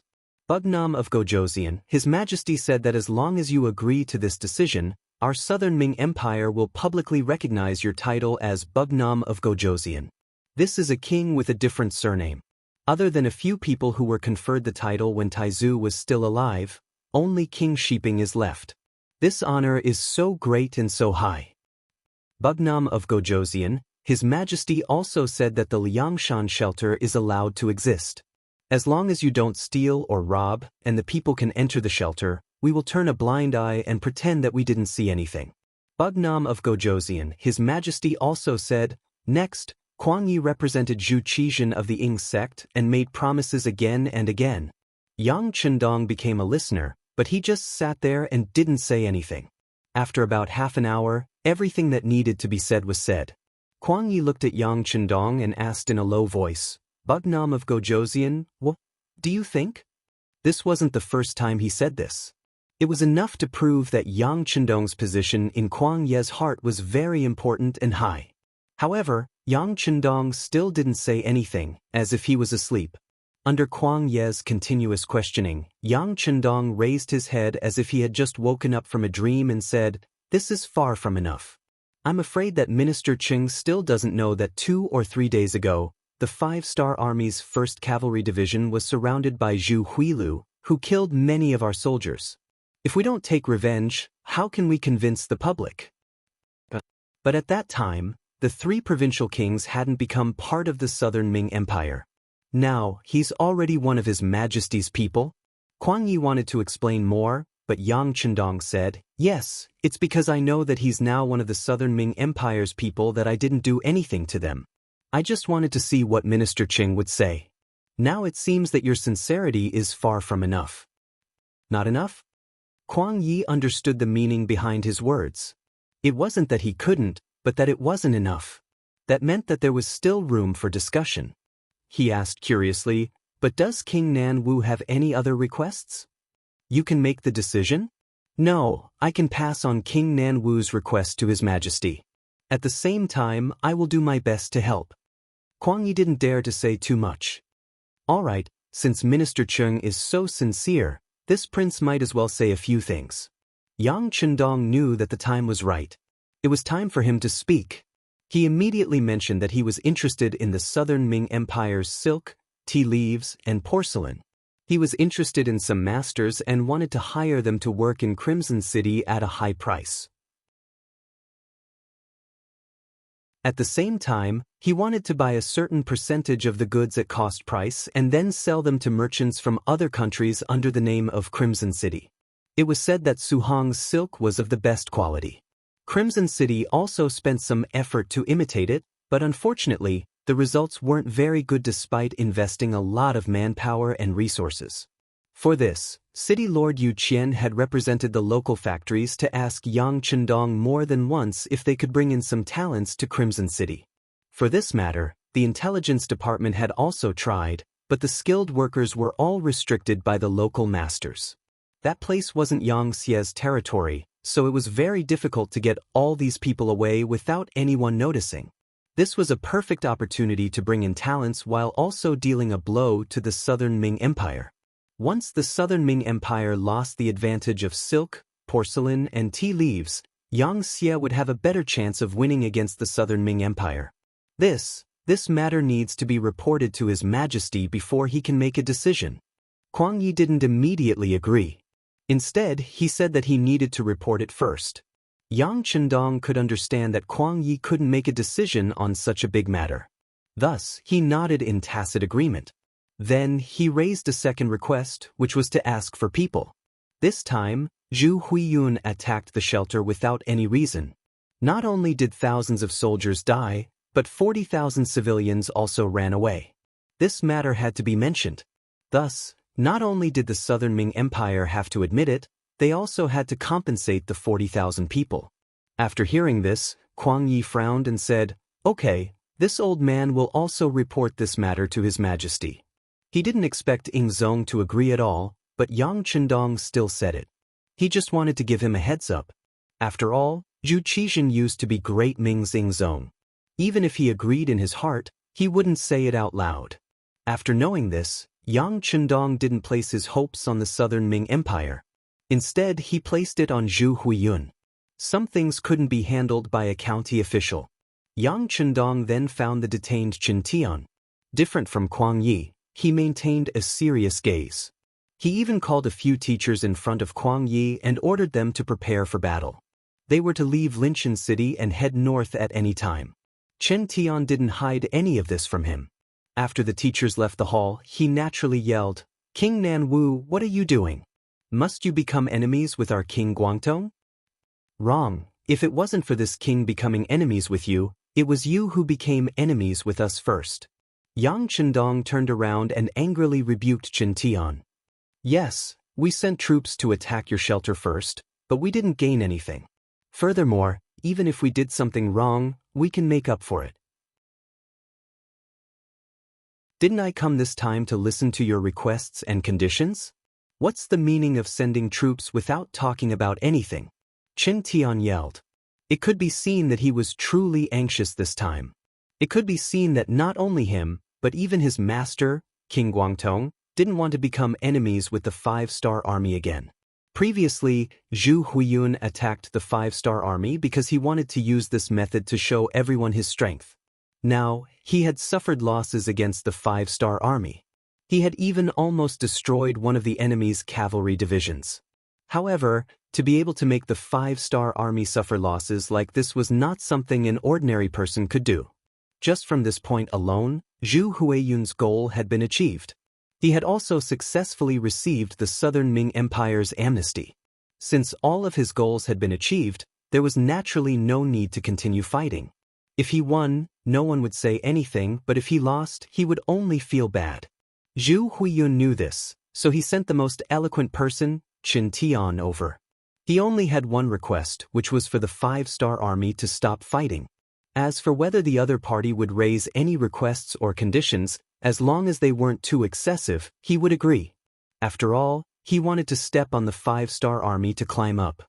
Bugnam of Gojoseon, His Majesty said that as long as you agree to this decision, our Southern Ming Empire will publicly recognize your title as Bugnam of Gojoseon. This is a king with a different surname. Other than a few people who were conferred the title when Taizu was still alive, only King Shiping is left. This honor is so great and so high. Bugnam of Gojoseon, His Majesty also said that the Liangshan shelter is allowed to exist. As long as you don't steal or rob, and the people can enter the shelter, we will turn a blind eye and pretend that we didn't see anything. Bugnam of Gojoseon, His Majesty also said, next, Kuang Yi represented Zhu Qizhen of the Ying sect and made promises again and again. Yang Chendong became a listener, but he just sat there and didn't say anything. After about half an hour, everything that needed to be said was said. Kuang Yi looked at Yang Chendong and asked in a low voice, Bugnam of Gojoseon, what do you think? This wasn't the first time he said this. It was enough to prove that Yang Chendong's position in Kuang Ye's heart was very important and high. However, Yang Chendong still didn't say anything, as if he was asleep. Under Kuang Ye's continuous questioning, Yang Chendong raised his head as if he had just woken up from a dream and said, "This is far from enough. I'm afraid that Minister Cheng still doesn't know that 2 or 3 days ago, the 5-star Army's 1st Cavalry Division was surrounded by Zhu Huilu, who killed many of our soldiers. If we don't take revenge, how can we convince the public?" But at that time, the 3 provincial kings hadn't become part of the Southern Ming Empire. Now, he's already one of His Majesty's people? Kuang Yi wanted to explain more, but Yang Chendong said, "Yes, it's because I know that he's now one of the Southern Ming Empire's people that I didn't do anything to them. I just wanted to see what Minister Cheng would say. Now it seems that your sincerity is far from enough." Not enough? Kuang Yi understood the meaning behind his words. It wasn't that he couldn't, but that it wasn't enough. That meant that there was still room for discussion. He asked curiously, "But does King Nan Wu have any other requests?" "You can make the decision?" "No, I can pass on King Nan Wu's request to His Majesty. At the same time, I will do my best to help." Kuang Yi didn't dare to say too much. "All right, since Minister Cheng is so sincere, this prince might as well say a few things." Yang Chendong knew that the time was right. It was time for him to speak. He immediately mentioned that he was interested in the Southern Ming Empire's silk, tea leaves, and porcelain. He was interested in some masters and wanted to hire them to work in Crimson City at a high price. At the same time, he wanted to buy a certain percentage of the goods at cost price and then sell them to merchants from other countries under the name of Crimson City. It was said that Suhong's silk was of the best quality. Crimson City also spent some effort to imitate it, but unfortunately, the results weren't very good despite investing a lot of manpower and resources. For this, City Lord Yu Qian had represented the local factories to ask Yang Chendong more than once if they could bring in some talents to Crimson City. For this matter, the intelligence department had also tried, but the skilled workers were all restricted by the local masters. That place wasn't Yang Xie's territory, so it was very difficult to get all these people away without anyone noticing. This was a perfect opportunity to bring in talents while also dealing a blow to the Southern Ming Empire. Once the Southern Ming Empire lost the advantage of silk, porcelain, and tea leaves, Yang Xie would have a better chance of winning against the Southern Ming Empire. This matter needs to be reported to His Majesty before he can make a decision. Kuang Yi didn't immediately agree. Instead, he said that he needed to report it first. Yang Chendong could understand that Kuang Yi couldn't make a decision on such a big matter. Thus, he nodded in tacit agreement. Then, he raised a second request, which was to ask for people. This time, Zhu Huiyun attacked the shelter without any reason. Not only did thousands of soldiers die, but 40,000 civilians also ran away. This matter had to be mentioned. Thus, not only did the Southern Ming Empire have to admit it, they also had to compensate the 40,000 people. After hearing this, Kuang Yi frowned and said, "Okay, this old man will also report this matter to His Majesty." He didn't expect Ing Zong to agree at all, but Yang Chendong still said it. He just wanted to give him a heads up. After all, Zhu Qizhen used to be Great Ming's Ing Zong. Even if he agreed in his heart, he wouldn't say it out loud. After knowing this, Yang Chendong didn't place his hopes on the Southern Ming Empire. Instead, he placed it on Zhu Huiyun. Some things couldn't be handled by a county official. Yang Chendong then found the detained Chen Tian. Different from Kuang Yi, he maintained a serious gaze. He even called a few teachers in front of Kuang Yi and ordered them to prepare for battle. They were to leave Linshan City and head north at any time. Chen Tian didn't hide any of this from him. After the teachers left the hall, he naturally yelled, "King Nan Wu, what are you doing? Must you become enemies with our King Guangtong?" "Wrong. If it wasn't for this king becoming enemies with you, it was you who became enemies with us first." Yang Chendong turned around and angrily rebuked Chen Tian. "Yes, we sent troops to attack your shelter first, but we didn't gain anything. Furthermore, even if we did something wrong, we can make up for it. Didn't I come this time to listen to your requests and conditions? What's the meaning of sending troops without talking about anything?" Chen Tian yelled. It could be seen that he was truly anxious this time. It could be seen that not only him, but even his master, King Guangtong, didn't want to become enemies with the Five-Star Army again. Previously, Zhu Huiyun attacked the Five-Star Army because he wanted to use this method to show everyone his strength. Now, he had suffered losses against the Five-Star Army. He had even almost destroyed one of the enemy's cavalry divisions. However, to be able to make the Five-Star Army suffer losses like this was not something an ordinary person could do. Just from this point alone, Zhu Huiyun's goal had been achieved. He had also successfully received the Southern Ming Empire's amnesty. Since all of his goals had been achieved, there was naturally no need to continue fighting. If he won, no one would say anything, but if he lost, he would only feel bad. Zhu Huiyun knew this, so he sent the most eloquent person, Chen Tian, over. He only had one request, which was for the five-star army to stop fighting. As for whether the other party would raise any requests or conditions, as long as they weren't too excessive, he would agree. After all, he wanted to step on the five-star army to climb up.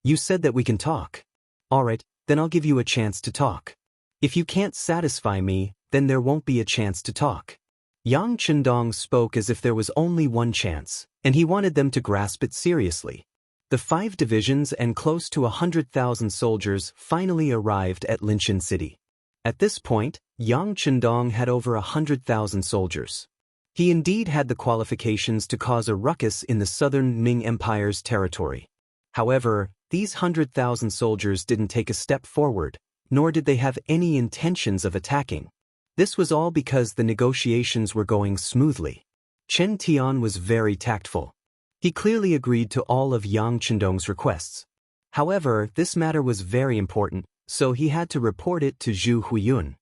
You said that we can talk. Alright, then I'll give you a chance to talk. If you can't satisfy me, then there won't be a chance to talk. Yang Chendong spoke as if there was only one chance, and he wanted them to grasp it seriously. The 5 divisions and close to 100,000 soldiers finally arrived at Linshan City. At this point, Yang Chendong had over 100,000 soldiers. He indeed had the qualifications to cause a ruckus in the southern Ming Empire's territory. However, these 100,000 soldiers didn't take a step forward, nor did they have any intentions of attacking. This was all because the negotiations were going smoothly. Chen Tian was very tactful. He clearly agreed to all of Yang Chendong's requests. However, this matter was very important, so he had to report it to Zhu Huiyun.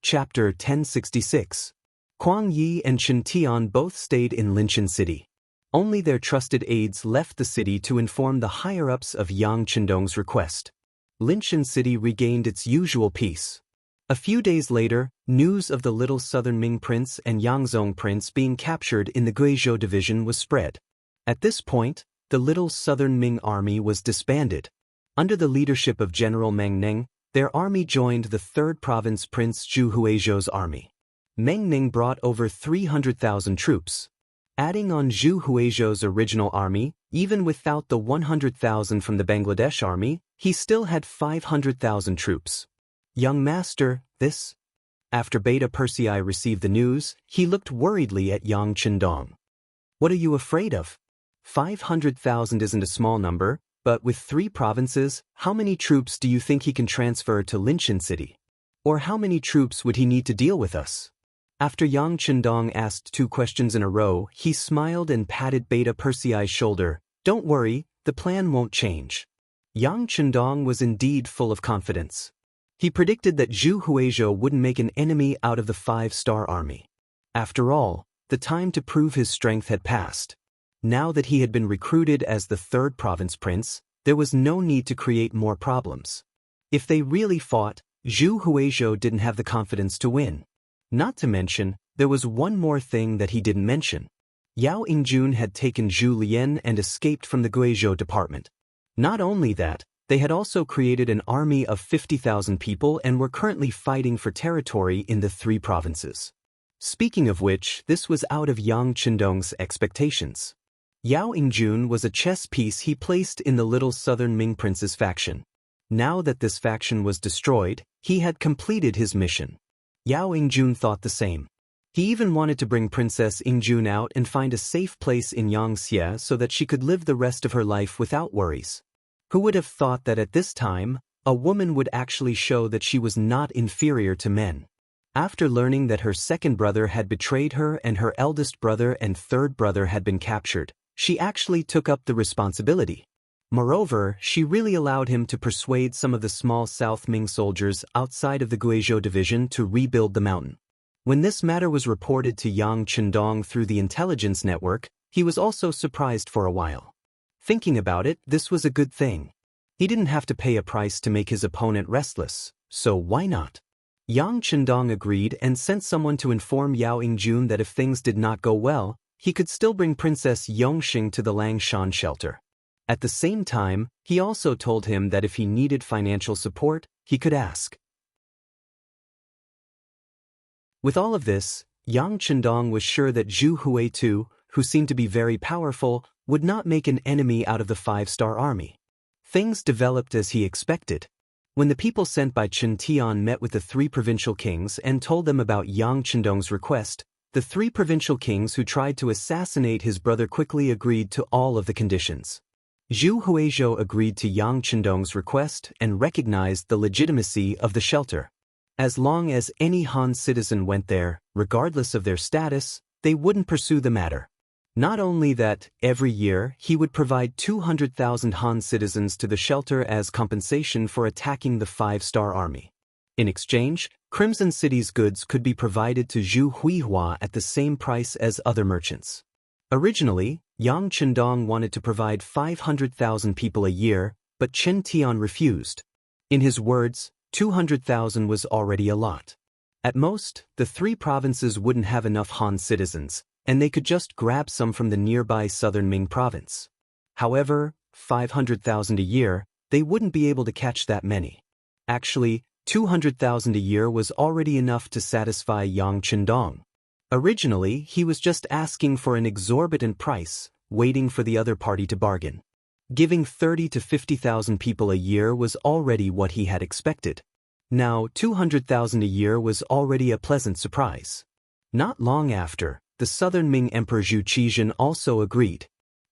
Chapter 1066. Kuang Yi and Chen Tian both stayed in Linshan City. Only their trusted aides left the city to inform the higher-ups of Yang Chendong's request. Linshan City regained its usual peace. A few days later, news of the little southern Ming prince and Yangzong prince being captured in the Guizhou division was spread. At this point, the little southern Ming army was disbanded. Under the leadership of General Meng Ning, their army joined the 3rd province Prince Zhu Huizhou's army. Meng Ning brought over 300,000 troops. Adding on Zhu Huizhou's original army, even without the 100,000 from the Bangladesh army, he still had 500,000 troops. Young master, this? After Beta Persei received the news, he looked worriedly at Yang Chendong. What are you afraid of? 500,000 isn't a small number, but with 3 provinces, how many troops do you think he can transfer to Linshan City? Or how many troops would he need to deal with us? After Yang Chendong asked 2 questions in a row, he smiled and patted Beta Persei's shoulder. Don't worry, the plan won't change. Yang Chendong was indeed full of confidence. He predicted that Zhu Huizhou wouldn't make an enemy out of the 5-star army. After all, the time to prove his strength had passed. Now that he had been recruited as the 3rd province prince, there was no need to create more problems. If they really fought, Zhu Huizhou didn't have the confidence to win. Not to mention, there was one more thing that he didn't mention. Yao Yingjun had taken Zhu Lian and escaped from the Guizhou department. Not only that, they had also created an army of 50,000 people and were currently fighting for territory in the 3 provinces. Speaking of which, this was out of Yang Chendong's expectations. Yao Yingjun was a chess piece he placed in the little southern Ming prince's faction. Now that this faction was destroyed, he had completed his mission. Yao Yingjun thought the same. He even wanted to bring Princess Yingjun out and find a safe place in Yangxie so that she could live the rest of her life without worries. Who would have thought that at this time, a woman would actually show that she was not inferior to men? After learning that her 2nd brother had betrayed her and her eldest brother and 3rd brother had been captured, she actually took up the responsibility. Moreover, she really allowed him to persuade some of the small South Ming soldiers outside of the Guizhou division to rebuild the mountain. When this matter was reported to Yang Chendong through the intelligence network, he was also surprised for a while. Thinking about it, this was a good thing. He didn't have to pay a price to make his opponent restless, so why not? Yang Chendong agreed and sent someone to inform Yao Yingjun that if things did not go well, he could still bring Princess Yongxing to the Langshan shelter. At the same time, he also told him that if he needed financial support, he could ask. With all of this, Yang Chendong was sure that Zhu Huizhou, who seemed to be very powerful, would not make an enemy out of the 5-star army. Things developed as he expected. When the people sent by Chen Tian met with the 3 provincial kings and told them about Yang Chendong's request, the 3 provincial kings who tried to assassinate his brother quickly agreed to all of the conditions. Zhu Huizhou agreed to Yang Chendong's request and recognized the legitimacy of the shelter. As long as any Han citizen went there, regardless of their status, they wouldn't pursue the matter. Not only that, every year he would provide 200,000 Han citizens to the shelter as compensation for attacking the 5-star army. In exchange, Crimson City's goods could be provided to Zhu Huihua at the same price as other merchants. Originally, Yang Chendong wanted to provide 500,000 people a year, but Chen Tian refused. In his words, 200,000 was already a lot. At most, the three provinces wouldn't have enough Han citizens, and they could just grab some from the nearby southern Ming province. However, 500,000 a year, they wouldn't be able to catch that many. Actually, 200,000 a year was already enough to satisfy Yang Chendong. Originally, he was just asking for an exorbitant price, waiting for the other party to bargain. Giving 30 to 50,000 people a year was already what he had expected. Now, 200,000 a year was already a pleasant surprise. Not long after, the southern Ming Emperor Zhu Qizhen also agreed.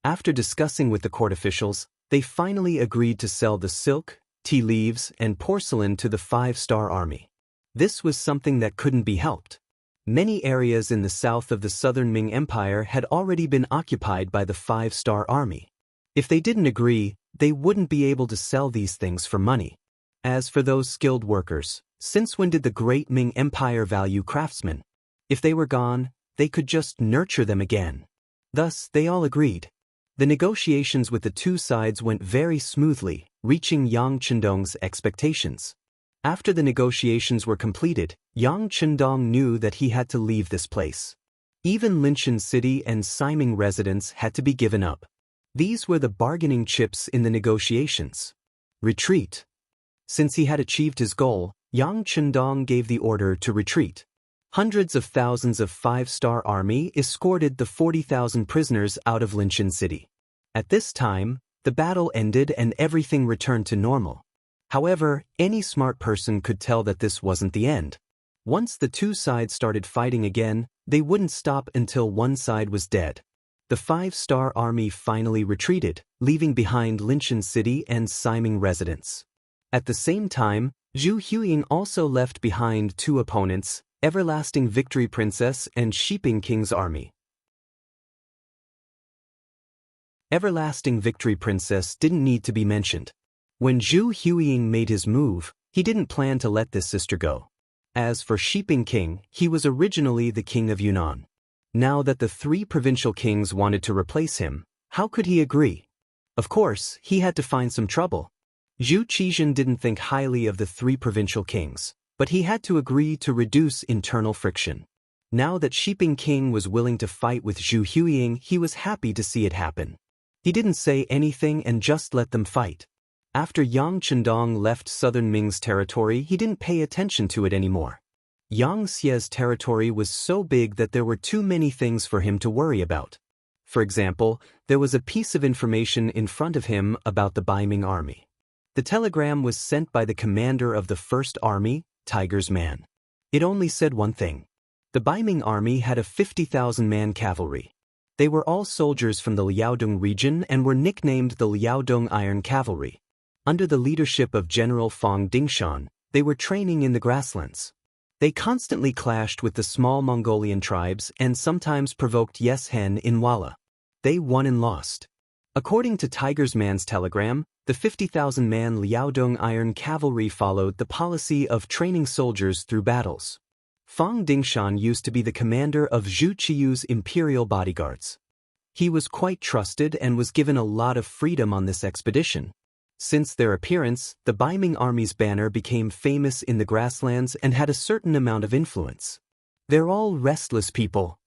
After discussing with the court officials, they finally agreed to sell the silk, tea leaves, and porcelain to the Five-Star Army. This was something that couldn't be helped. Many areas in the south of the southern Ming Empire had already been occupied by the Five-Star Army. If they didn't agree, they wouldn't be able to sell these things for money. As for those skilled workers, since when did the great Ming Empire value craftsmen? If they were gone, they could just nurture them again. Thus, they all agreed. The negotiations with the two sides went very smoothly, reaching Yang Chendong's expectations. After the negotiations were completed, Yang Chendong knew that he had to leave this place. Even Linshan City and Siming residence had to be given up. These were the bargaining chips in the negotiations. Retreat. Since he had achieved his goal, Yang Chendong gave the order to retreat. Hundreds of thousands of Five-Star Army escorted the 40,000 prisoners out of Linshan City. At this time, the battle ended and everything returned to normal. However, any smart person could tell that this wasn't the end. Once the two sides started fighting again, they wouldn't stop until one side was dead. The Five-Star Army finally retreated, leaving behind Linshan City and Siming residence. At the same time, Zhu Huiying also left behind two opponents, Everlasting Victory Princess and Shiping King's army. Everlasting Victory Princess didn't need to be mentioned. When Zhu Huiying made his move, he didn't plan to let this sister go. As for Shiping King, he was originally the king of Yunnan. Now that the three provincial kings wanted to replace him, how could he agree? Of course, he had to find some trouble. Zhu Qizhen didn't think highly of the three provincial kings, but he had to agree to reduce internal friction. Now that Shiping King was willing to fight with Zhu Huiying, he was happy to see it happen. He didn't say anything and just let them fight. After Yang Chendong left southern Ming's territory, he didn't pay attention to it anymore. Yang Xie's territory was so big that there were too many things for him to worry about. For example, there was a piece of information in front of him about the Baiming army. The telegram was sent by the commander of the First Army, Tiger's Man. It only said one thing. The Baiming army had a 50,000-man cavalry. They were all soldiers from the Liaodong region and were nicknamed the Liaodong Iron Cavalry. Under the leadership of General Fang Dingshan, they were training in the grasslands. They constantly clashed with the small Mongolian tribes and sometimes provoked Yes Hen in Walla. They won and lost. According to Tiger's Man's telegram, the 50,000-man Liaodong Iron Cavalry followed the policy of training soldiers through battles. Fang Dingshan used to be the commander of Zhu Qiyu's imperial bodyguards. He was quite trusted and was given a lot of freedom on this expedition. Since their appearance, the Baiming army's banner became famous in the grasslands and had a certain amount of influence. They're all restless people.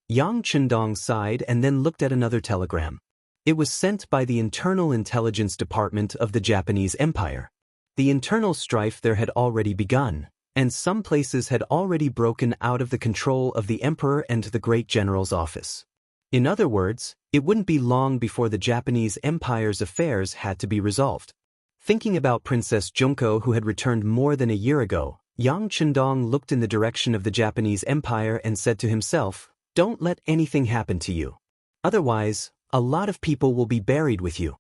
Yang Chendong sighed and then looked at another telegram. It was sent by the Internal Intelligence Department of the Japanese Empire. The internal strife there had already begun, and some places had already broken out of the control of the emperor and the great general's office. In other words, it wouldn't be long before the Japanese Empire's affairs had to be resolved. Thinking about Princess Junko, who had returned more than a year ago, Yang Chendong looked in the direction of the Japanese Empire and said to himself, "Don't let anything happen to you. Otherwise, a lot of people will be buried with you."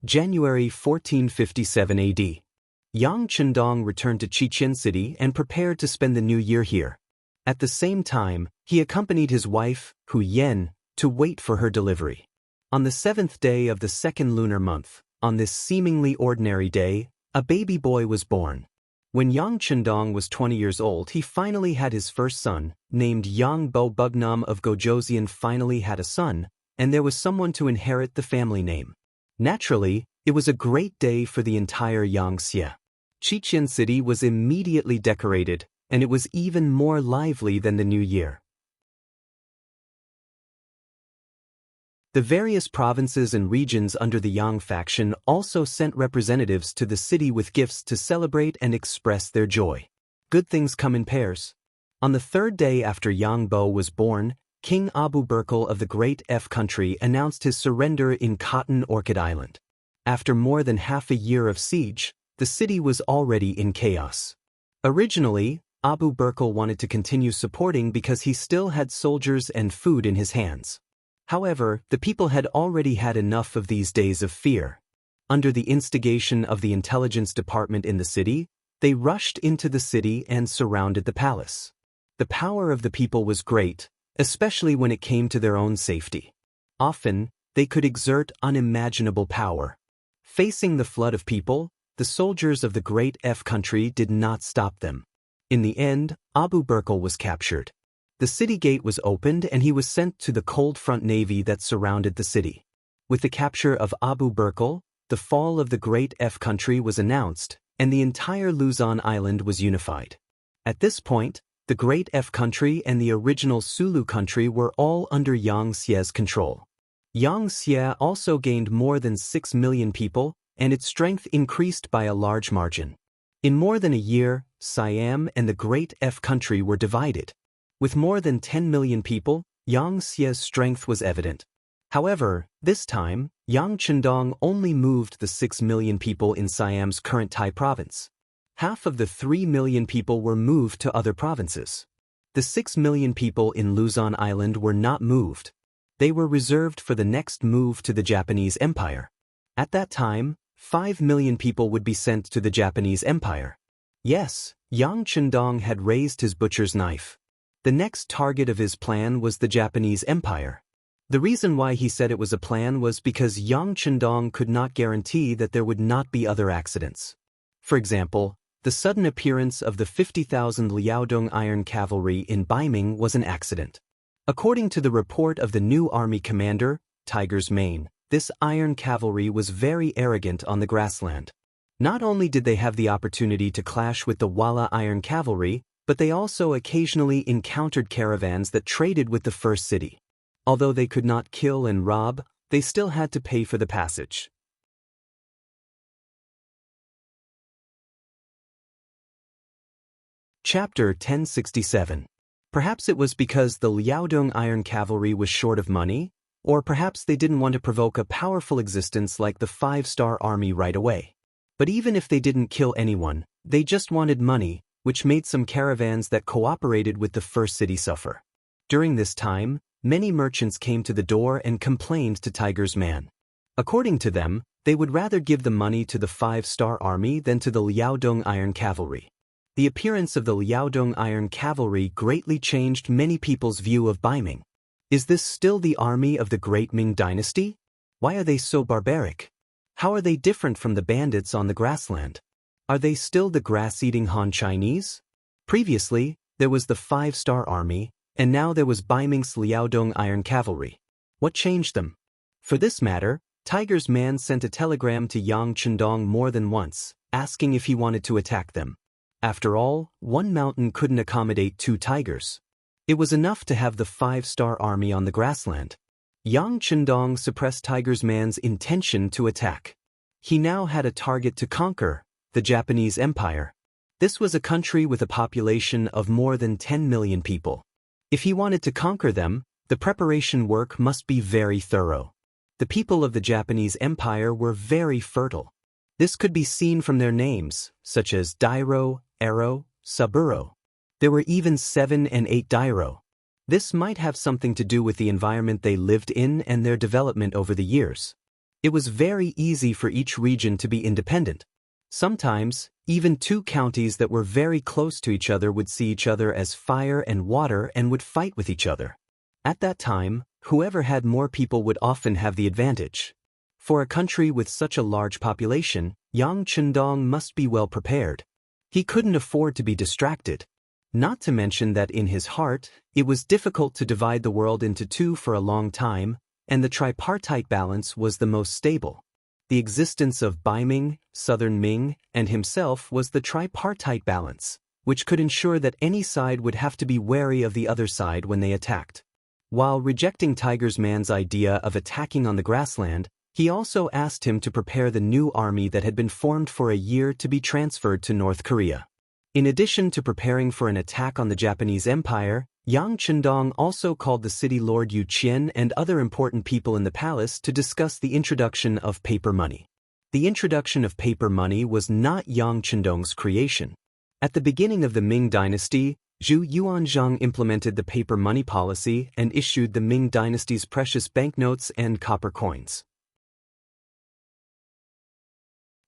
January 1457 AD. Yang Chendong returned to Chichen City and prepared to spend the new year here. At the same time, he accompanied his wife, Hu Yen, to wait for her delivery. On the 7th day of the second lunar month, on this seemingly ordinary day, a baby boy was born. When Yang Chendong was 20 years old, he finally had his first son, named Yang Bo Bugnam of Gojoseon finally had a son, and there was someone to inherit the family name. Naturally, it was a great day for the entire Yangtze. Chichen City was immediately decorated, and it was even more lively than the New Year. The various provinces and regions under the Yang faction also sent representatives to the city with gifts to celebrate and express their joy. Good things come in pairs. On the third day after Yang Bo was born, King Abu Berkel of the Great F country announced his surrender in Cotton Orchid Island. After more than half a year of siege, the city was already in chaos. Originally, Abu Berkel wanted to continue supporting because he still had soldiers and food in his hands. However, the people had already had enough of these days of fear. Under the instigation of the intelligence department in the city, they rushed into the city and surrounded the palace. The power of the people was great, especially when it came to their own safety. Often, they could exert unimaginable power. Facing the flood of people, the soldiers of the Great F country did not stop them. In the end, Abu Berkel was captured. The city gate was opened and he was sent to the cold front navy that surrounded the city. With the capture of Abu Berkel, the fall of the Great F country was announced, and the entire Luzon Island was unified. At this point, the Great F country and the original Sulu country were all under Yangtze's control. Yangtze also gained more than 6 million people, and its strength increased by a large margin. In more than a year, Siam and the Great F country were divided. With more than 10 million people, Yangtze's strength was evident. However, this time, Yang Chendong only moved the 6 million people in Siam's current Thai province. Half of the 3 million people were moved to other provinces. The 6 million people in Luzon Island were not moved. They were reserved for the next move to the Japanese Empire. At that time, 5 million people would be sent to the Japanese Empire. Yes, Yang Chendong had raised his butcher's knife. The next target of his plan was the Japanese Empire. The reason why he said it was a plan was because Yang Chendong could not guarantee that there would not be other accidents. For example, the sudden appearance of the 50,000 Liaodong Iron Cavalry in Baiming was an accident. According to the report of the new army commander, Tiger's Mane, this Iron Cavalry was very arrogant on the grassland. Not only did they have the opportunity to clash with the Wala Iron Cavalry, but they also occasionally encountered caravans that traded with the first city. Although they could not kill and rob, they still had to pay for the passage. Chapter 1067. Perhaps it was because the Liaodong Iron Cavalry was short of money, or perhaps they didn't want to provoke a powerful existence like the 5-star army right away. But even if they didn't kill anyone, they just wanted money, which made some caravans that cooperated with the first city suffer. During this time, many merchants came to the door and complained to Tiger's Man. According to them, they would rather give the money to the 5-star army than to the Liaodong Iron Cavalry. The appearance of the Liaodong Iron Cavalry greatly changed many people's view of Baiming. Is this still the army of the Great Ming Dynasty? Why are they so barbaric? How are they different from the bandits on the grassland? Are they still the grass-eating Han Chinese? Previously, there was the 5-star army, and now there was Baiming's Liaodong Iron Cavalry. What changed them? For this matter, Tiger's Man sent a telegram to Yang Chendong more than once, asking if he wanted to attack them. After all, one mountain couldn't accommodate 2 tigers. It was enough to have the 5-star army on the grassland. Yang Chendong suppressed Tiger's Man's intention to attack. He now had a target to conquer, the Japanese Empire. This was a country with a population of more than 10 million people. If he wanted to conquer them, the preparation work must be very thorough. The people of the Japanese Empire were very fertile. This could be seen from their names, such as Dairo, Ero, Saburo. There were even 7 and 8 Dairo. This might have something to do with the environment they lived in and their development over the years. It was very easy for each region to be independent. Sometimes, even 2 counties that were very close to each other would see each other as fire and water and would fight with each other. At that time, whoever had more people would often have the advantage. For a country with such a large population, Yang Chendong must be well prepared. He couldn't afford to be distracted. Not to mention that in his heart, it was difficult to divide the world into two for a long time, and the tripartite balance was the most stable. The existence of Beiming, Southern Ming, and himself was the tripartite balance, which could ensure that any side would have to be wary of the other side when they attacked. While rejecting Tiger's Man's idea of attacking on the grassland, he also asked him to prepare the new army that had been formed for a year to be transferred to North Korea. In addition to preparing for an attack on the Japanese Empire, Yang Chendong also called the city lord Yu Qian and other important people in the palace to discuss the introduction of paper money. The introduction of paper money was not Yang Chendong's creation. At the beginning of the Ming dynasty, Zhu Yuanzhang implemented the paper money policy and issued the Ming dynasty's precious banknotes and copper coins.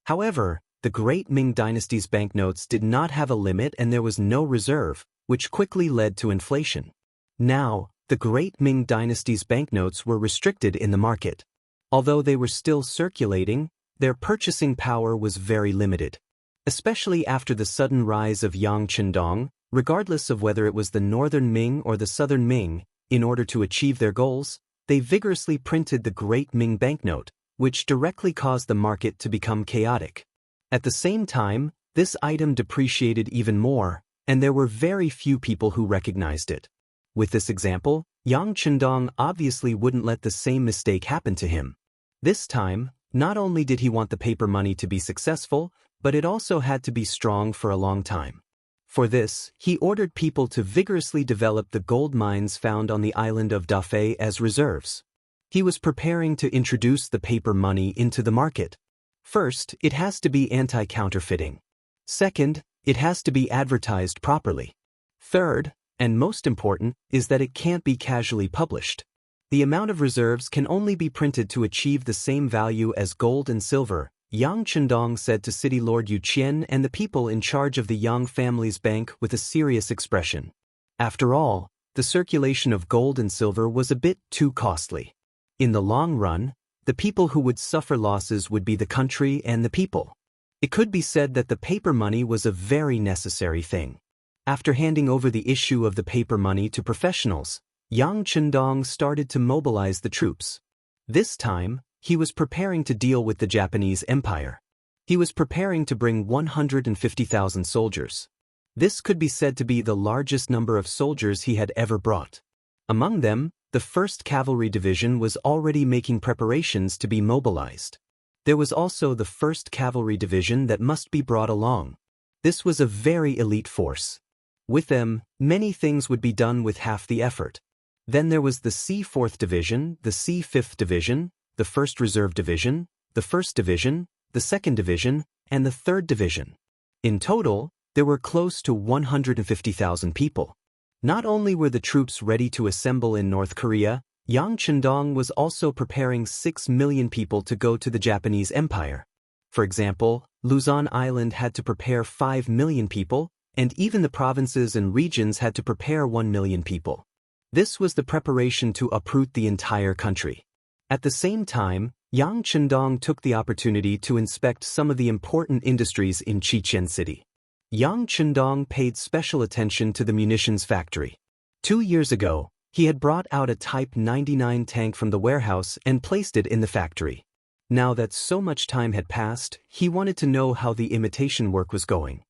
However, the Great Ming dynasty's banknotes did not have a limit and there was no reserve, which quickly led to inflation. Now, the Great Ming dynasty's banknotes were restricted in the market. Although they were still circulating, their purchasing power was very limited. Especially after the sudden rise of Yang Chendong, regardless of whether it was the Northern Ming or the Southern Ming, in order to achieve their goals, they vigorously printed the Great Ming banknote, which directly caused the market to become chaotic. At the same time, this item depreciated even more, and there were very few people who recognized it. With this example, Yang Chendong obviously wouldn't let the same mistake happen to him. This time, not only did he want the paper money to be successful, but it also had to be strong for a long time. For this, he ordered people to vigorously develop the gold mines found on the island of Dafei as reserves. He was preparing to introduce the paper money into the market. First, it has to be anti-counterfeiting. Second, it has to be advertised properly. Third, and most important, is that it can't be casually published. The amount of reserves can only be printed to achieve the same value as gold and silver, Yang Chendong said to City Lord Yu Qian and the people in charge of the Yang family's bank with a serious expression. After all, the circulation of gold and silver was a bit too costly. In the long run, the people who would suffer losses would be the country and the people. It could be said that the paper money was a very necessary thing. After handing over the issue of the paper money to professionals, Yang Chendong started to mobilize the troops. This time, he was preparing to deal with the Japanese Empire. He was preparing to bring 150,000 soldiers. This could be said to be the largest number of soldiers he had ever brought. Among them, the 1st Cavalry Division was already making preparations to be mobilized. There was also the 1st Cavalry Division that must be brought along. This was a very elite force. With them, many things would be done with half the effort. Then there was the C-4th Division, the C-5th Division, the 1st Reserve Division, the 1st Division, the 2nd Division, and the 3rd Division. In total, there were close to 150,000 people. Not only were the troops ready to assemble in North Korea, Yang Chendong was also preparing 6 million people to go to the Japanese Empire. For example, Luzon Island had to prepare 5 million people, and even the provinces and regions had to prepare 1 million people. This was the preparation to uproot the entire country. At the same time, Yang Chendong took the opportunity to inspect some of the important industries in Chichen City. Yang Chendong paid special attention to the munitions factory. 2 years ago, he had brought out a Type 99 tank from the warehouse and placed it in the factory. Now that so much time had passed, he wanted to know how the imitation work was going.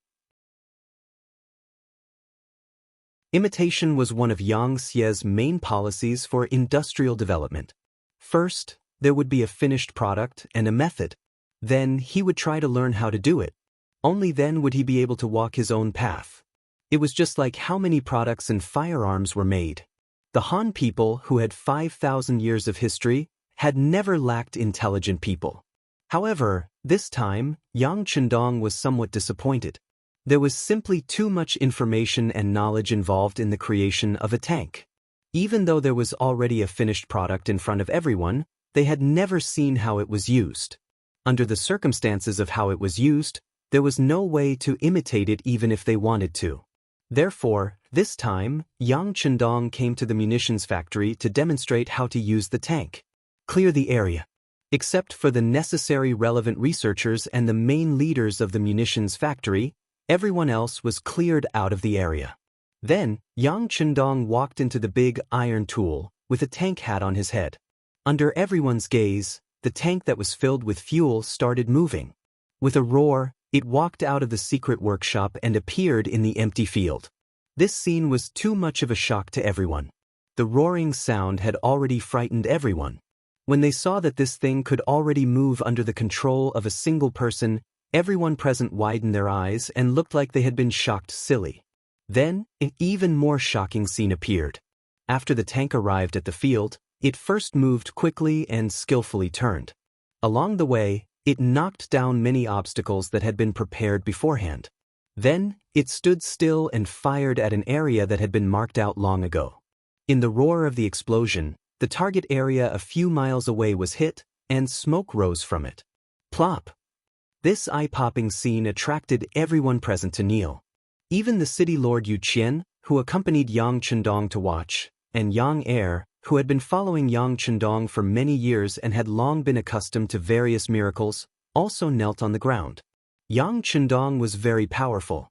Imitation was one of Yang Xie's main policies for industrial development. First, there would be a finished product and a method. Then he would try to learn how to do it. Only then would he be able to walk his own path. It was just like how many products and firearms were made. The Han people, who had 5,000 years of history, had never lacked intelligent people. However, this time, Yang Chendong was somewhat disappointed. There was simply too much information and knowledge involved in the creation of a tank. Even though there was already a finished product in front of everyone, they had never seen how it was used. Under the circumstances of how it was used, there was no way to imitate it even if they wanted to. Therefore, this time, Yang Chendong came to the munitions factory to demonstrate how to use the tank. Clear the area. Except for the necessary relevant researchers and the main leaders of the munitions factory, Everyone else was cleared out of the area. Then, Yang Chendong walked into the big iron tool, with a tank hat on his head. Under everyone's gaze, the tank that was filled with fuel started moving. With a roar, it walked out of the secret workshop and appeared in the empty field. This scene was too much of a shock to everyone. The roaring sound had already frightened everyone. When they saw that this thing could already move under the control of a single person, everyone present widened their eyes and looked like they had been shocked silly. Then, an even more shocking scene appeared. After the tank arrived at the field, it first moved quickly and skillfully turned. Along the way, it knocked down many obstacles that had been prepared beforehand. Then, it stood still and fired at an area that had been marked out long ago. In the roar of the explosion, the target area a few miles away was hit, and smoke rose from it. Plop! This eye-popping scene attracted everyone present to kneel. Even the city lord Yu Qian, who accompanied Yang Chendong to watch, and Yang Er, who had been following Yang Chendong for many years and had long been accustomed to various miracles, also knelt on the ground. Yang Chendong was very powerful.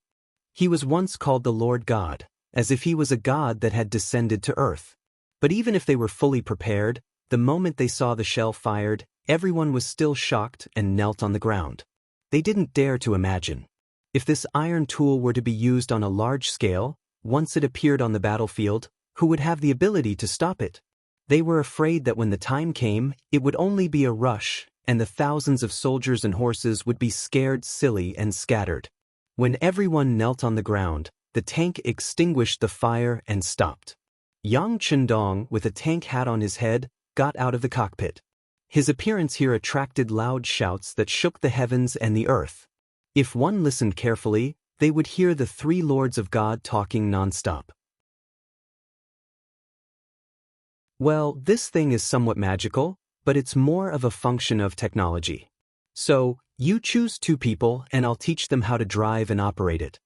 He was once called the Lord God, as if he was a god that had descended to earth. But even if they were fully prepared, the moment they saw the shell fired, everyone was still shocked and knelt on the ground. They didn't dare to imagine. If this iron tool were to be used on a large scale, once it appeared on the battlefield, who would have the ability to stop it? They were afraid that when the time came, it would only be a rush, and the thousands of soldiers and horses would be scared silly and scattered. When everyone knelt on the ground, the tank extinguished the fire and stopped. Yang Chendong, with a tank hat on his head, got out of the cockpit. His appearance here attracted loud shouts that shook the heavens and the earth. If one listened carefully, they would hear the three lords of God talking non-stop. Well, this thing is somewhat magical, but it's more of a function of technology. So, you choose two people and I'll teach them how to drive and operate it.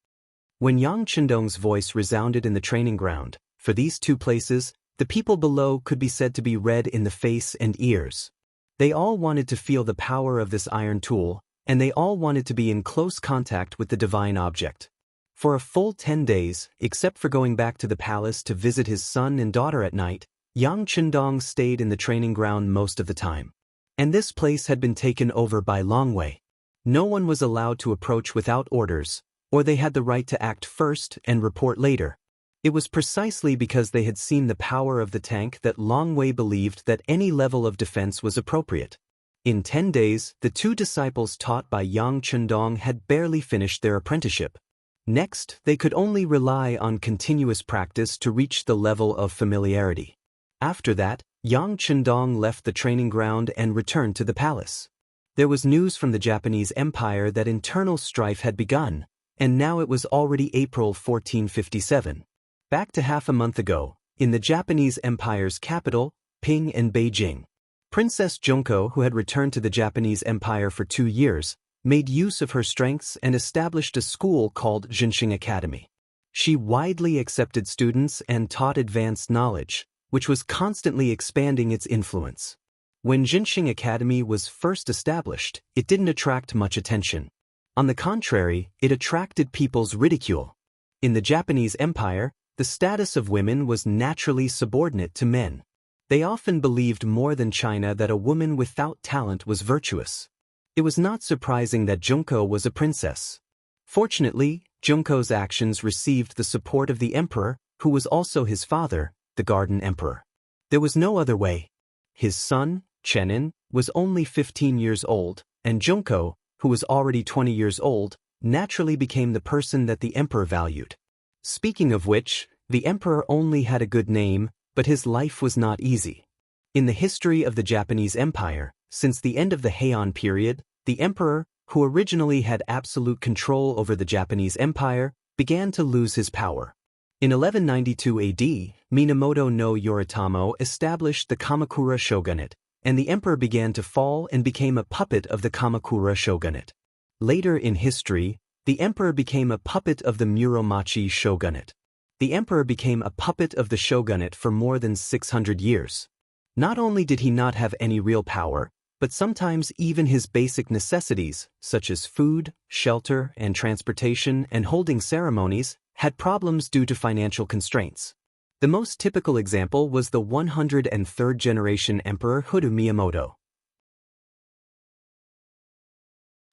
When Yang Chendong's voice resounded in the training ground, for these two places, the people below could be said to be red in the face and ears. They all wanted to feel the power of this iron tool, and they all wanted to be in close contact with the divine object. For a full 10 days, except for going back to the palace to visit his son and daughter at night, Yang Chendong stayed in the training ground most of the time. And this place had been taken over by Longwei. No one was allowed to approach without orders, or they had the right to act first and report later. It was precisely because they had seen the power of the tank that Longwei believed that any level of defense was appropriate. In 10 days, the two disciples taught by Yang Chendong had barely finished their apprenticeship. Next, they could only rely on continuous practice to reach the level of familiarity. After that, Yang Chendong left the training ground and returned to the palace. There was news from the Japanese Empire that internal strife had begun, and now it was already April 1457. Back to half a month ago, in the Japanese Empire's capital, Ping and Beijing, Princess Junko, who had returned to the Japanese Empire for 2 years, made use of her strengths and established a school called Jinxing Academy. She widely accepted students and taught advanced knowledge, which was constantly expanding its influence. When Jinxing Academy was first established, it didn't attract much attention. On the contrary, it attracted people's ridicule. In the Japanese Empire, the status of women was naturally subordinate to men. They often believed more than China that a woman without talent was virtuous. It was not surprising that Junko was a princess. Fortunately, Junko's actions received the support of the emperor, who was also his father, the Garden Emperor. There was no other way. His son, Chenin, was only 15 years old, and Junko, who was already 20 years old, naturally became the person that the emperor valued. Speaking of which, the emperor only had a good name, but his life was not easy. In the history of the Japanese Empire, since the end of the Heian period, the emperor, who originally had absolute control over the Japanese Empire, began to lose his power. In 1192 AD, Minamoto no Yoritamo established the Kamakura shogunate, and the emperor began to fall and became a puppet of the Kamakura shogunate. Later in history, the emperor became a puppet of the Muromachi shogunate. The emperor became a puppet of the shogunate for more than 600 years. Not only did he not have any real power, but sometimes even his basic necessities, such as food, shelter, and transportation and holding ceremonies, had problems due to financial constraints. The most typical example was the 103rd generation Emperor Hodo Miyamoto.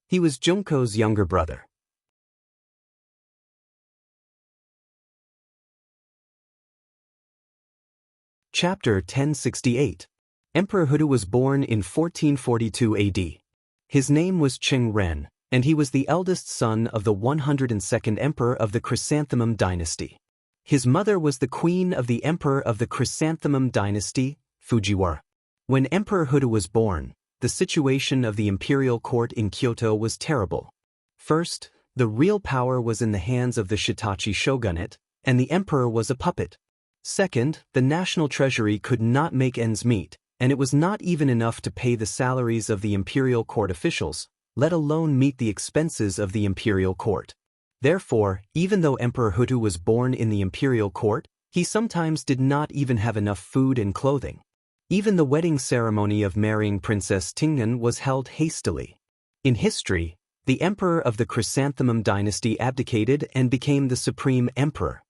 He was Junko's younger brother. Chapter 1068. Emperor Hodo was born in 1442 AD. His name was Qing Ren, and he was the eldest son of the 102nd emperor of the Chrysanthemum dynasty. His mother was the queen of the emperor of the Chrysanthemum dynasty, Fujiwara. When Emperor Hodo was born, the situation of the imperial court in Kyoto was terrible. First, the real power was in the hands of the Shitachi shogunate, and the emperor was a puppet. Second, the national treasury could not make ends meet, and it was not even enough to pay the salaries of the imperial court officials, let alone meet the expenses of the imperial court. Therefore, even though Emperor Hodo was born in the imperial court, he sometimes did not even have enough food and clothing. Even the wedding ceremony of marrying Princess Tingnan was held hastily. In history, the emperor of the Chrysanthemum dynasty abdicated and became the supreme emperor.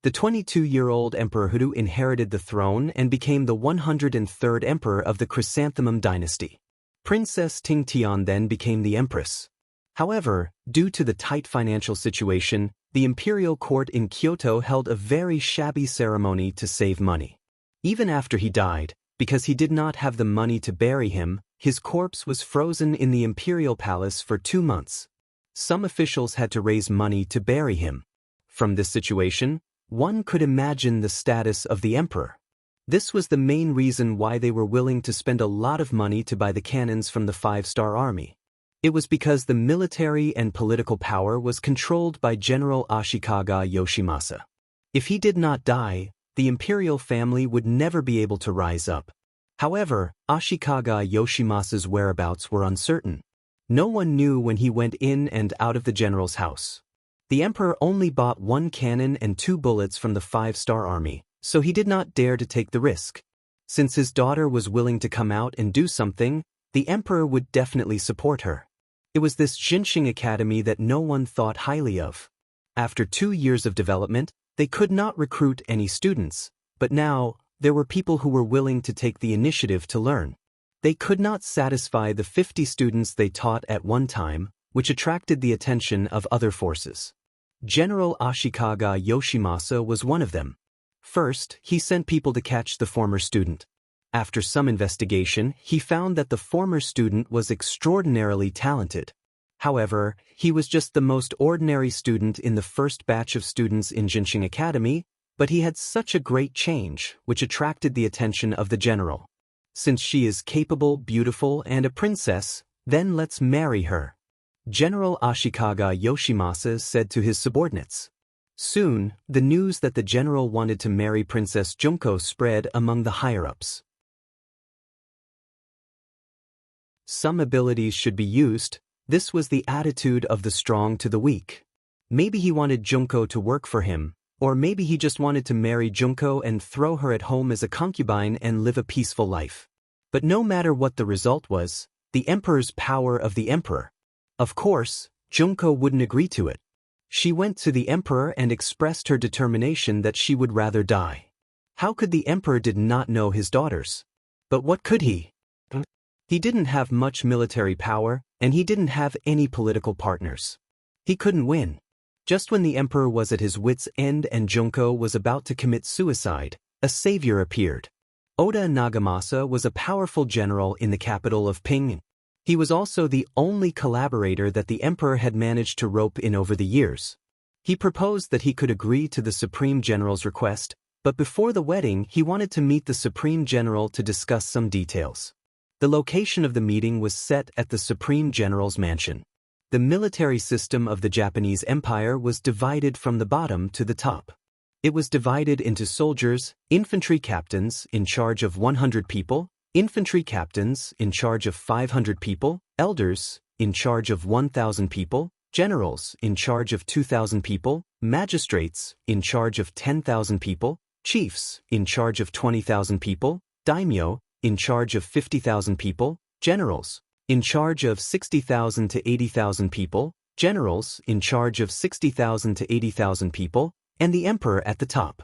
The 22-year-old Emperor Hodo inherited the throne and became the 103rd emperor of the Chrysanthemum dynasty. Princess Tingtian then became the empress. However, due to the tight financial situation, the imperial court in Kyoto held a very shabby ceremony to save money. Even after he died, because he did not have the money to bury him, his corpse was frozen in the imperial palace for 2 months. Some officials had to raise money to bury him. From this situation, one could imagine the status of the emperor. This was the main reason why they were willing to spend a lot of money to buy the cannons from the 5-star army. It was because the military and political power was controlled by General Ashikaga Yoshimasa. If he did not die, the imperial family would never be able to rise up. However, Ashikaga Yoshimasa's whereabouts were uncertain. No one knew when he went in and out of the general's house. The emperor only bought 1 cannon and 2 bullets from the 5-star army, so he did not dare to take the risk. Since his daughter was willing to come out and do something, the emperor would definitely support her. It was this Jinxing Academy that no one thought highly of. After 2 years of development, they could not recruit any students, but now, there were people who were willing to take the initiative to learn. They could not satisfy the 50 students they taught at one time, which attracted the attention of other forces. General Ashikaga Yoshimasa was one of them. First, he sent people to catch the former student. After some investigation, he found that the former student was extraordinarily talented. However, he was just the most ordinary student in the first batch of students in Jinxing Academy, but he had such a great change, which attracted the attention of the general. Since she is capable, beautiful, and a princess, then let's marry her. General Ashikaga Yoshimasa said to his subordinates. Soon, the news that the general wanted to marry Princess Junko spread among the higher-ups. Some abilities should be used. This was the attitude of the strong to the weak. Maybe he wanted Junko to work for him, or maybe he just wanted to marry Junko and throw her at home as a concubine and live a peaceful life. But no matter what the result was, the emperor's power of the emperor. Of course, Junko wouldn't agree to it. She went to the emperor and expressed her determination that she would rather die. How could the emperor did not know his daughters? But what could he? He didn't have much military power, and he didn't have any political partners. He couldn't win. Just when the emperor was at his wits' end and Junko was about to commit suicide, a savior appeared. Oda Nagamasa was a powerful general in the capital of Ping. He was also the only collaborator that the emperor had managed to rope in over the years. He proposed that he could agree to the Supreme General's request, but before the wedding he wanted to meet the Supreme General to discuss some details. The location of the meeting was set at the Supreme General's mansion. The military system of the Japanese Empire was divided from the bottom to the top. It was divided into soldiers, infantry captains in charge of 100 people, infantry captains in charge of 500 people, elders in charge of 1,000 people, generals in charge of 2,000 people, magistrates in charge of 10,000 people, chiefs in charge of 20,000 people, daimyo in charge of 50,000 people, Generals, in charge of 60,000 to 80,000 people, generals, in charge of 60,000 to 80,000 people, and the emperor at the top.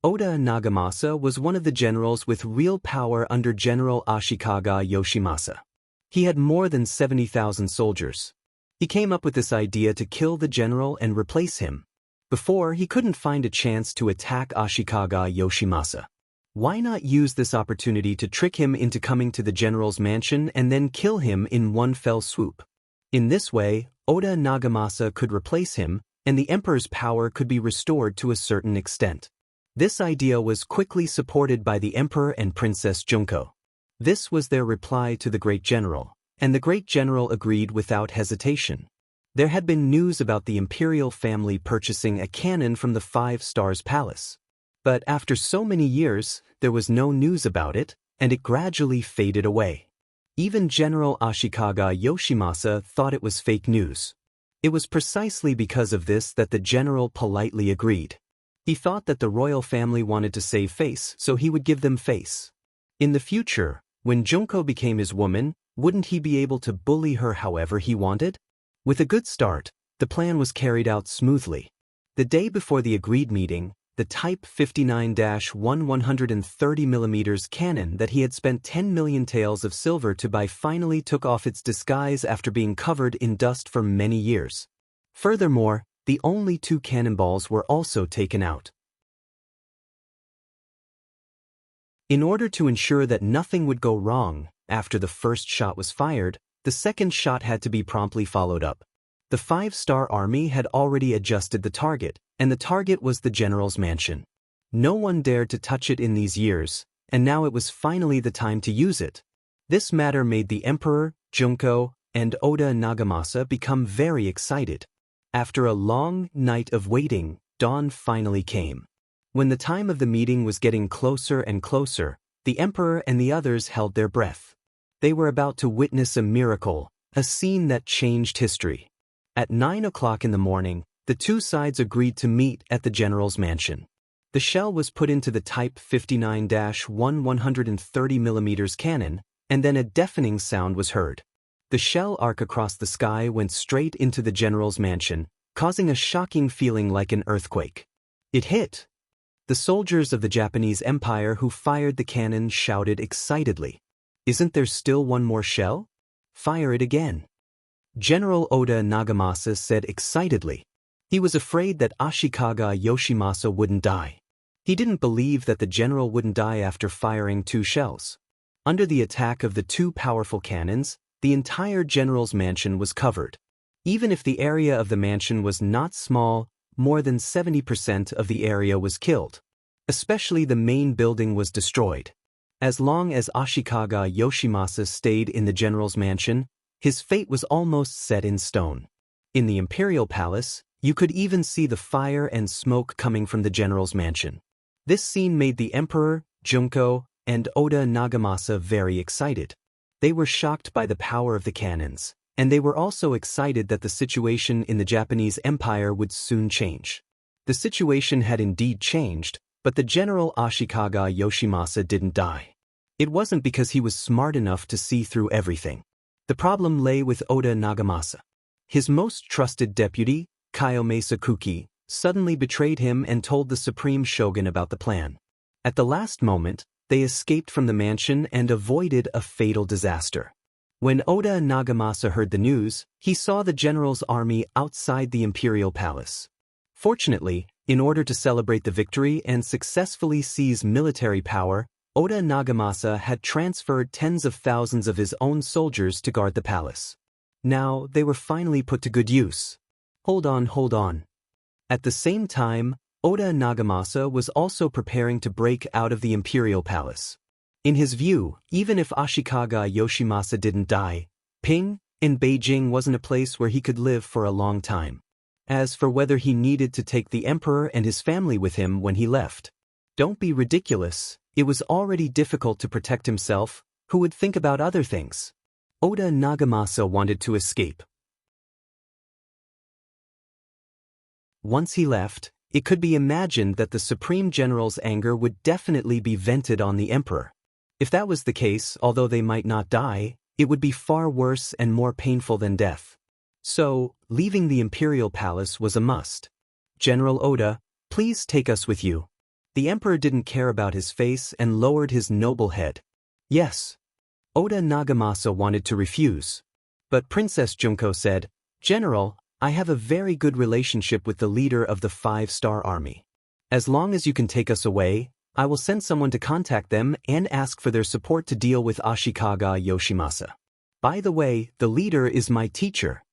Oda Nagamasa was one of the generals with real power under General Ashikaga Yoshimasa. He had more than 70,000 soldiers. He came up with this idea to kill the general and replace him. Before, he couldn't find a chance to attack Ashikaga Yoshimasa. Why not use this opportunity to trick him into coming to the general's mansion and then kill him in one fell swoop? In this way, Oda Nagamasa could replace him, and the emperor's power could be restored to a certain extent. This idea was quickly supported by the emperor and Princess Junko. This was their reply to the great general, and the great general agreed without hesitation. There had been news about the imperial family purchasing a cannon from the 5 Stars Palace. But after so many years, there was no news about it, and it gradually faded away. Even General Ashikaga Yoshimasa thought it was fake news. It was precisely because of this that the general politely agreed. He thought that the royal family wanted to save face, so he would give them face. In the future, when Junko became his woman, wouldn't he be able to bully her however he wanted? With a good start, the plan was carried out smoothly. The day before the agreed meeting, the Type 59-1 130mm cannon that he had spent 10 million taels of silver to buy finally took off its disguise after being covered in dust for many years. Furthermore, the only 2 cannonballs were also taken out. In order to ensure that nothing would go wrong, after the first shot was fired, the second shot had to be promptly followed up. The 5-star army had already adjusted the target, and the target was the general's mansion. No one dared to touch it in these years, and now it was finally the time to use it. This matter made the emperor, Junko, and Oda Nagamasa become very excited. After a long night of waiting, dawn finally came. When the time of the meeting was getting closer and closer, the emperor and the others held their breath. They were about to witness a miracle, a scene that changed history. At 9 o'clock in the morning, the 2 sides agreed to meet at the general's mansion. The shell was put into the Type 59-1 130mm cannon, and then a deafening sound was heard. The shell arc across the sky went straight into the general's mansion, causing a shocking feeling like an earthquake. It hit. The soldiers of the Japanese Empire who fired the cannon shouted excitedly, "Isn't there still one more shell? Fire it again." General Oda Nagamasa said excitedly. He was afraid that Ashikaga Yoshimasa wouldn't die. He didn't believe that the general wouldn't die after firing 2 shells. Under the attack of the 2 powerful cannons, the entire general's mansion was covered. Even if the area of the mansion was not small, more than 70% of the area was killed. Especially the main building was destroyed. As long as Ashikaga Yoshimasa stayed in the general's mansion, his fate was almost set in stone. In the imperial palace, you could even see the fire and smoke coming from the general's mansion. This scene made the emperor, Junko, and Oda Nagamasa very excited. They were shocked by the power of the cannons, and they were also excited that the situation in the Japanese Empire would soon change. The situation had indeed changed, but the general Ashikaga Yoshimasa didn't die. It wasn't because he was smart enough to see through everything. The problem lay with Oda Nagamasa. His most trusted deputy, Kayome Sakuki, suddenly betrayed him and told the supreme shogun about the plan. At the last moment, they escaped from the mansion and avoided a fatal disaster. When Oda Nagamasa heard the news, he saw the general's army outside the imperial palace. Fortunately, in order to celebrate the victory and successfully seize military power, Oda Nagamasa had transferred tens of thousands of his own soldiers to guard the palace. Now, they were finally put to good use. Hold on. At the same time, Oda Nagamasa was also preparing to break out of the imperial palace. In his view, even if Ashikaga Yoshimasa didn't die, Ping, in Beijing wasn't a place where he could live for a long time. As for whether he needed to take the emperor and his family with him when he left. Don't be ridiculous, it was already difficult to protect himself, who would think about other things? Oda Nagamasa wanted to escape. Once he left, it could be imagined that the Supreme General's anger would definitely be vented on the emperor. If that was the case, although they might not die, It would be far worse and more painful than death. So, leaving the imperial palace was a must. General Oda, please take us with you. The emperor didn't care about his face and lowered his noble head. Yes. Oda Nagamasa wanted to refuse. But Princess Junko said, General, I have a very good relationship with the leader of the 5-star army. As long as you can take us away, I will send someone to contact them and ask for their support to deal with Ashikaga Yoshimasa. By the way, the leader is my teacher.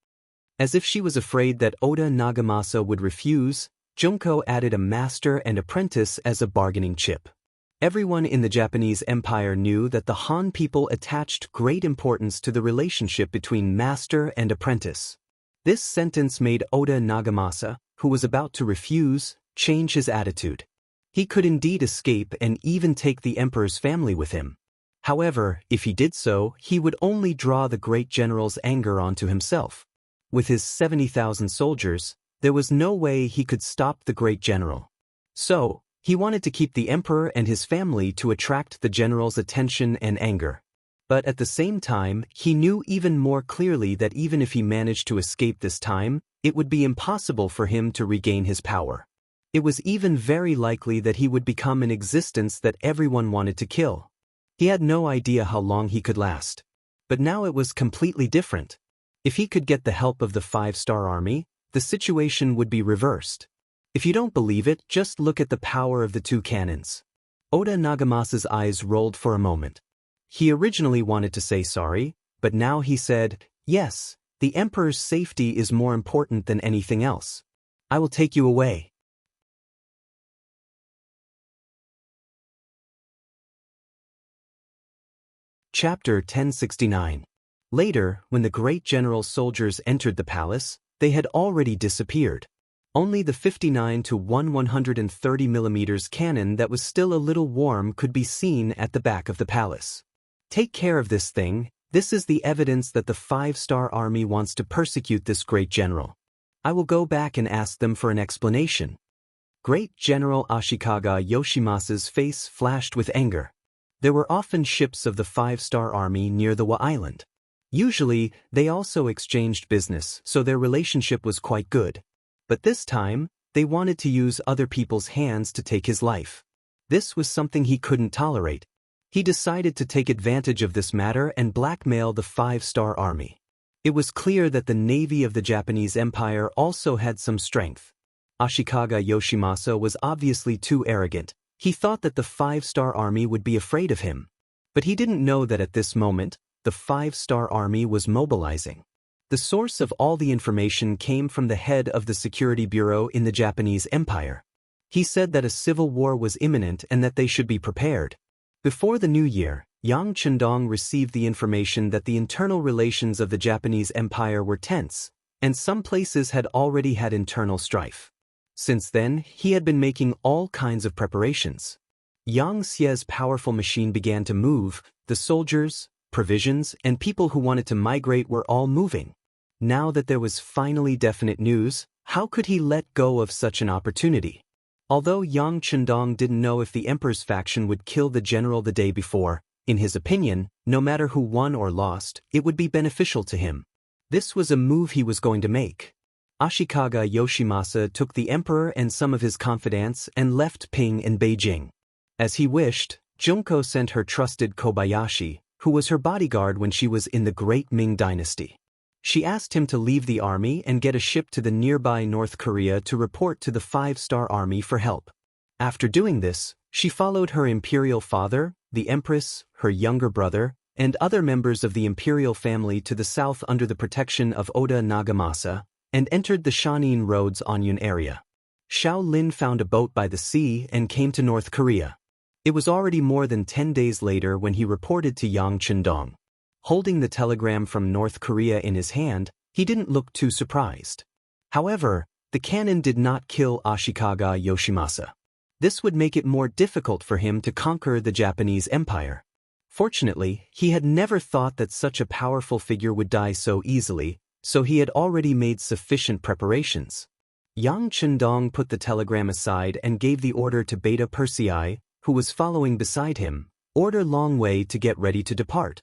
As if she was afraid that Oda Nagamasa would refuse, Junko added a master and apprentice as a bargaining chip. Everyone in the Japanese Empire knew that the Han people attached great importance to the relationship between master and apprentice. This sentence made Oda Nagamasa, who was about to refuse, change his attitude. He could indeed escape and even take the emperor's family with him. However, if he did so, he would only draw the great general's anger onto himself. With his 70,000 soldiers, there was no way he could stop the great general. So, he wanted to keep the emperor and his family to attract the general's attention and anger. But at the same time, he knew even more clearly that even if he managed to escape this time, it would be impossible for him to regain his power. It was even very likely that he would become an existence that everyone wanted to kill. He had no idea how long he could last. But now it was completely different. If he could get the help of the 5-star army, the situation would be reversed. If you don't believe it, just look at the power of the 2 cannons. Oda Nagamasa's eyes rolled for a moment. He originally wanted to say sorry, but now he said, yes, the emperor's safety is more important than anything else. I will take you away. Chapter 1069. Later, when the great general's soldiers entered the palace, they had already disappeared. Only the 59 to 130 mm cannon that was still a little warm could be seen at the back of the palace. Take care of this thing, this is the evidence that the 5-star army wants to persecute this great general. I will go back and ask them for an explanation. Great General Ashikaga Yoshimasa's face flashed with anger. There were often ships of the 5-star army near the Wa Island. Usually, they also exchanged business, so their relationship was quite good. But this time, they wanted to use other people's hands to take his life. This was something he couldn't tolerate. He decided to take advantage of this matter and blackmail the 5-star army. It was clear that the navy of the Japanese Empire also had some strength. Ashikaga Yoshimasa was obviously too arrogant. He thought that the 5-star army would be afraid of him. But he didn't know that at this moment, the 5-star army was mobilizing. The source of all the information came from the head of the security bureau in the Japanese Empire. He said that a civil war was imminent and that they should be prepared. Before the new year, Yang Chendong received the information that the internal relations of the Japanese Empire were tense, and some places had already had internal strife. Since then, he had been making all kinds of preparations. Yang Xie's powerful machine began to move. The soldiers, provisions, and people who wanted to migrate were all moving. Now that there was finally definite news, how could he let go of such an opportunity? Although Yang Chendong didn't know if the emperor's faction would kill the general the day before, in his opinion, no matter who won or lost, it would be beneficial to him. This was a move he was going to make. Ashikaga Yoshimasa took the emperor and some of his confidants and left Ping in Beijing. As he wished, Junko sent her trusted Kobayashi, who was her bodyguard when she was in the Great Ming Dynasty. She asked him to leave the army and get a ship to the nearby North Korea to report to the 5-star army for help. After doing this, she followed her imperial father, the empress, her younger brother, and other members of the imperial family to the south under the protection of Oda Nagamasa, and entered the Shanin Road's Anyun area. Xiao Lin found a boat by the sea and came to North Korea. It was already more than 10 days later when he reported to Yang Chendong. Holding the telegram from North Korea in his hand, he didn't look too surprised. However, the cannon did not kill Ashikaga Yoshimasa. This would make it more difficult for him to conquer the Japanese Empire. Fortunately, he had never thought that such a powerful figure would die so easily, so he had already made sufficient preparations. Yang Chendong put the telegram aside and gave the order to Beta Persei, who was following beside him, order Long Wei to get ready to depart.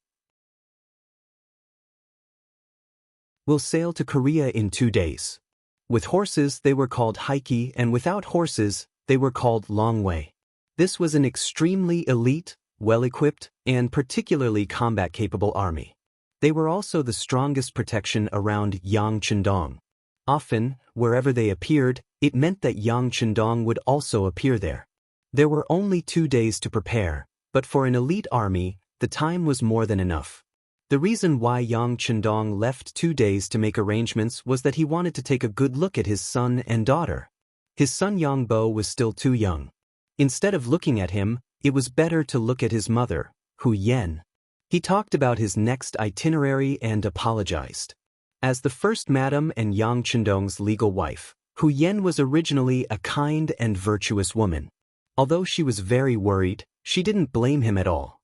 We'll sail to Korea in 2 days. With horses they were called haiki, and without horses they were called longway. This was an extremely elite, well-equipped, and particularly combat-capable army. They were also the strongest protection around Yangchundong. Often, wherever they appeared, it meant that Yangchundong would also appear there. There were only 2 days to prepare, but for an elite army, the time was more than enough. The reason why Yangchundong left 2 days to make arrangements was that he wanted to take a good look at his son and daughter. His son Yangbo was still too young. Instead of looking at him, it was better to look at his mother, Hu Yen. He talked about his next itinerary and apologized. As the first madam and Yangchundong's legal wife, Hu Yen was originally a kind and virtuous woman. Although she was very worried, she didn't blame him at all.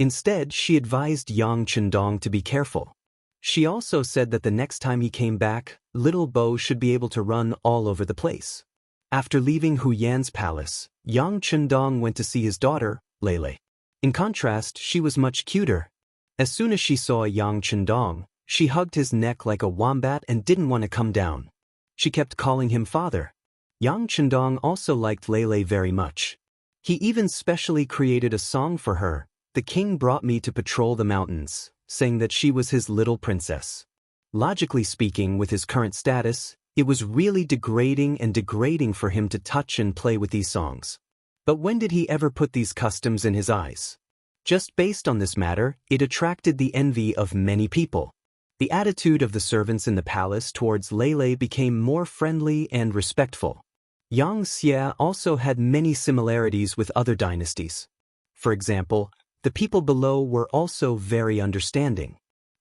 Instead, she advised Yangchundong to be careful. She also said that the next time he came back, little Bo should be able to run all over the place. After leaving Hu Yan's palace, Yangchundong went to see his daughter, Lele. In contrast, she was much cuter. As soon as she saw Yangchundong, she hugged his neck like a wombat and didn't want to come down. She kept calling him father. Yangchundong also liked Lele very much. He even specially created a song for her. The king brought me to patrol the mountains, saying that she was his little princess. Logically speaking, with his current status, it was really degrading for him to touch and play with these songs. But when did he ever put these customs in his eyes? Just based on this matter, it attracted the envy of many people. The attitude of the servants in the palace towards Lele became more friendly and respectful. Yang Xie also had many similarities with other dynasties. For example, the people below were also very understanding.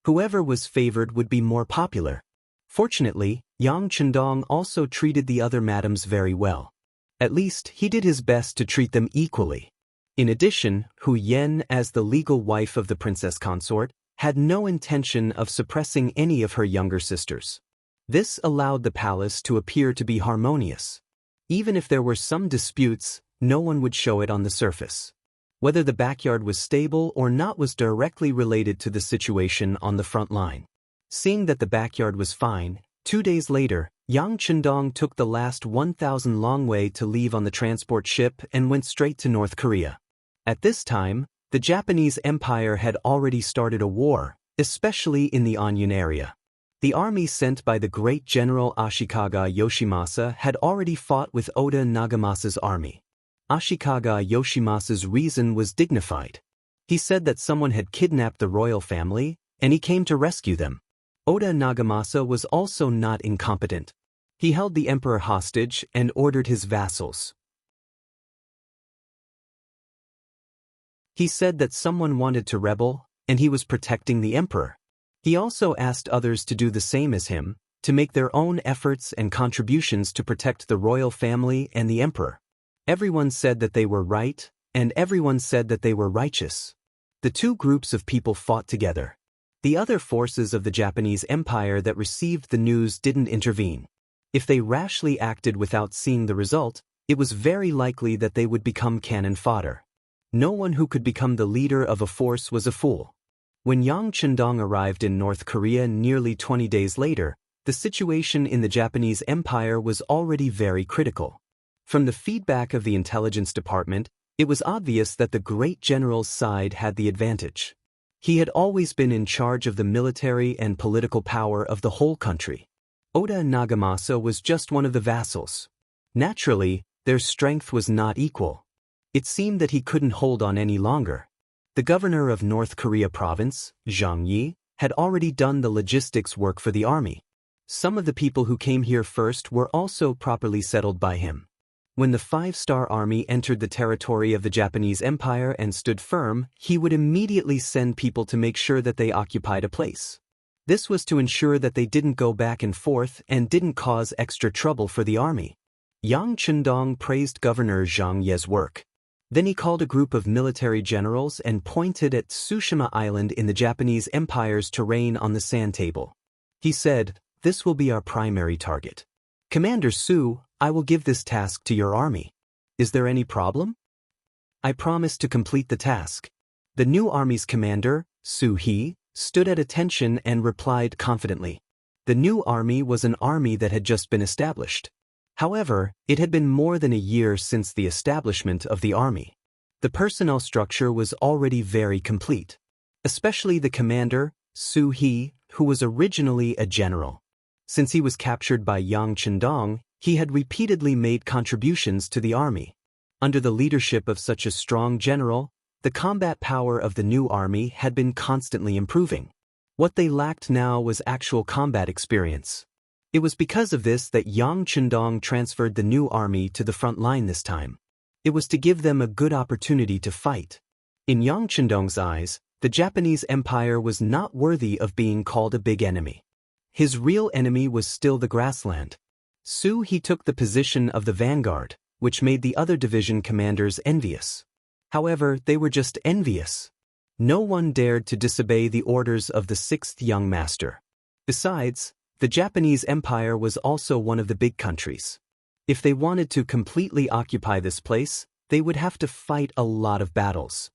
Whoever was favored would be more popular. Fortunately, Yangchundong also treated the other madams very well. At least, he did his best to treat them equally. In addition, Hu Yen, as the legal wife of the princess consort, had no intention of suppressing any of her younger sisters. This allowed the palace to appear to be harmonious. Even if there were some disputes, no one would show it on the surface. Whether the backyard was stable or not was directly related to the situation on the front line. Seeing that the backyard was fine, 2 days later, Yangchundong took the last 1,000 long way to leave on the transport ship and went straight to North Korea. At this time, the Japanese Empire had already started a war, especially in the Anyang area. The army sent by the great general Ashikaga Yoshimasa had already fought with Oda Nagamasa's army. Ashikaga Yoshimasa's reason was dignified. He said that someone had kidnapped the royal family, and he came to rescue them. Oda Nagamasa was also not incompetent. He held the emperor hostage and ordered his vassals. He said that someone wanted to rebel, and he was protecting the emperor. He also asked others to do the same as him, to make their own efforts and contributions to protect the royal family and the emperor. Everyone said that they were right, and everyone said that they were righteous. The two groups of people fought together. The other forces of the Japanese Empire that received the news didn't intervene. If they rashly acted without seeing the result, it was very likely that they would become cannon fodder. No one who could become the leader of a force was a fool. When Yangchundong arrived in North Korea nearly 20 days later, the situation in the Japanese Empire was already very critical. From the feedback of the intelligence department, it was obvious that the great general's side had the advantage. He had always been in charge of the military and political power of the whole country. Oda Nagamasa was just one of the vassals. Naturally, their strength was not equal. It seemed that he couldn't hold on any longer. The governor of North Korea province, Zhang Yi, had already done the logistics work for the army. Some of the people who came here first were also properly settled by him. When the five-star army entered the territory of the Japanese Empire and stood firm, he would immediately send people to make sure that they occupied a place. This was to ensure that they didn't go back and forth and didn't cause extra trouble for the army. Yangchundong praised Governor Zhang Ye's work. Then he called a group of military generals and pointed at Tsushima Island in the Japanese Empire's terrain on the sand table. He said, "This will be our primary target. Commander Su, I will give this task to your army. Is there any problem?" "I promise to complete the task." The new army's commander, Su He, stood at attention and replied confidently, The new army was an army that had just been established. However, it had been more than a year since the establishment of the army. The personnel structure was already very complete, especially the commander, Su He, who was originally a general. Since he was captured by Yang Chendong, he had repeatedly made contributions to the army. Under the leadership of such a strong general, the combat power of the new army had been constantly improving. What they lacked now was actual combat experience. It was because of this that Yang Chendong transferred the new army to the front line this time. It was to give them a good opportunity to fight. In Yang Chendong's eyes, the Japanese Empire was not worthy of being called a big enemy. His real enemy was still the grassland. Su He took the position of the vanguard, which made the other division commanders envious. However, they were just envious. No one dared to disobey the orders of the sixth young master. Besides, the Japanese Empire was also one of the big countries. If they wanted to completely occupy this place, they would have to fight a lot of battles.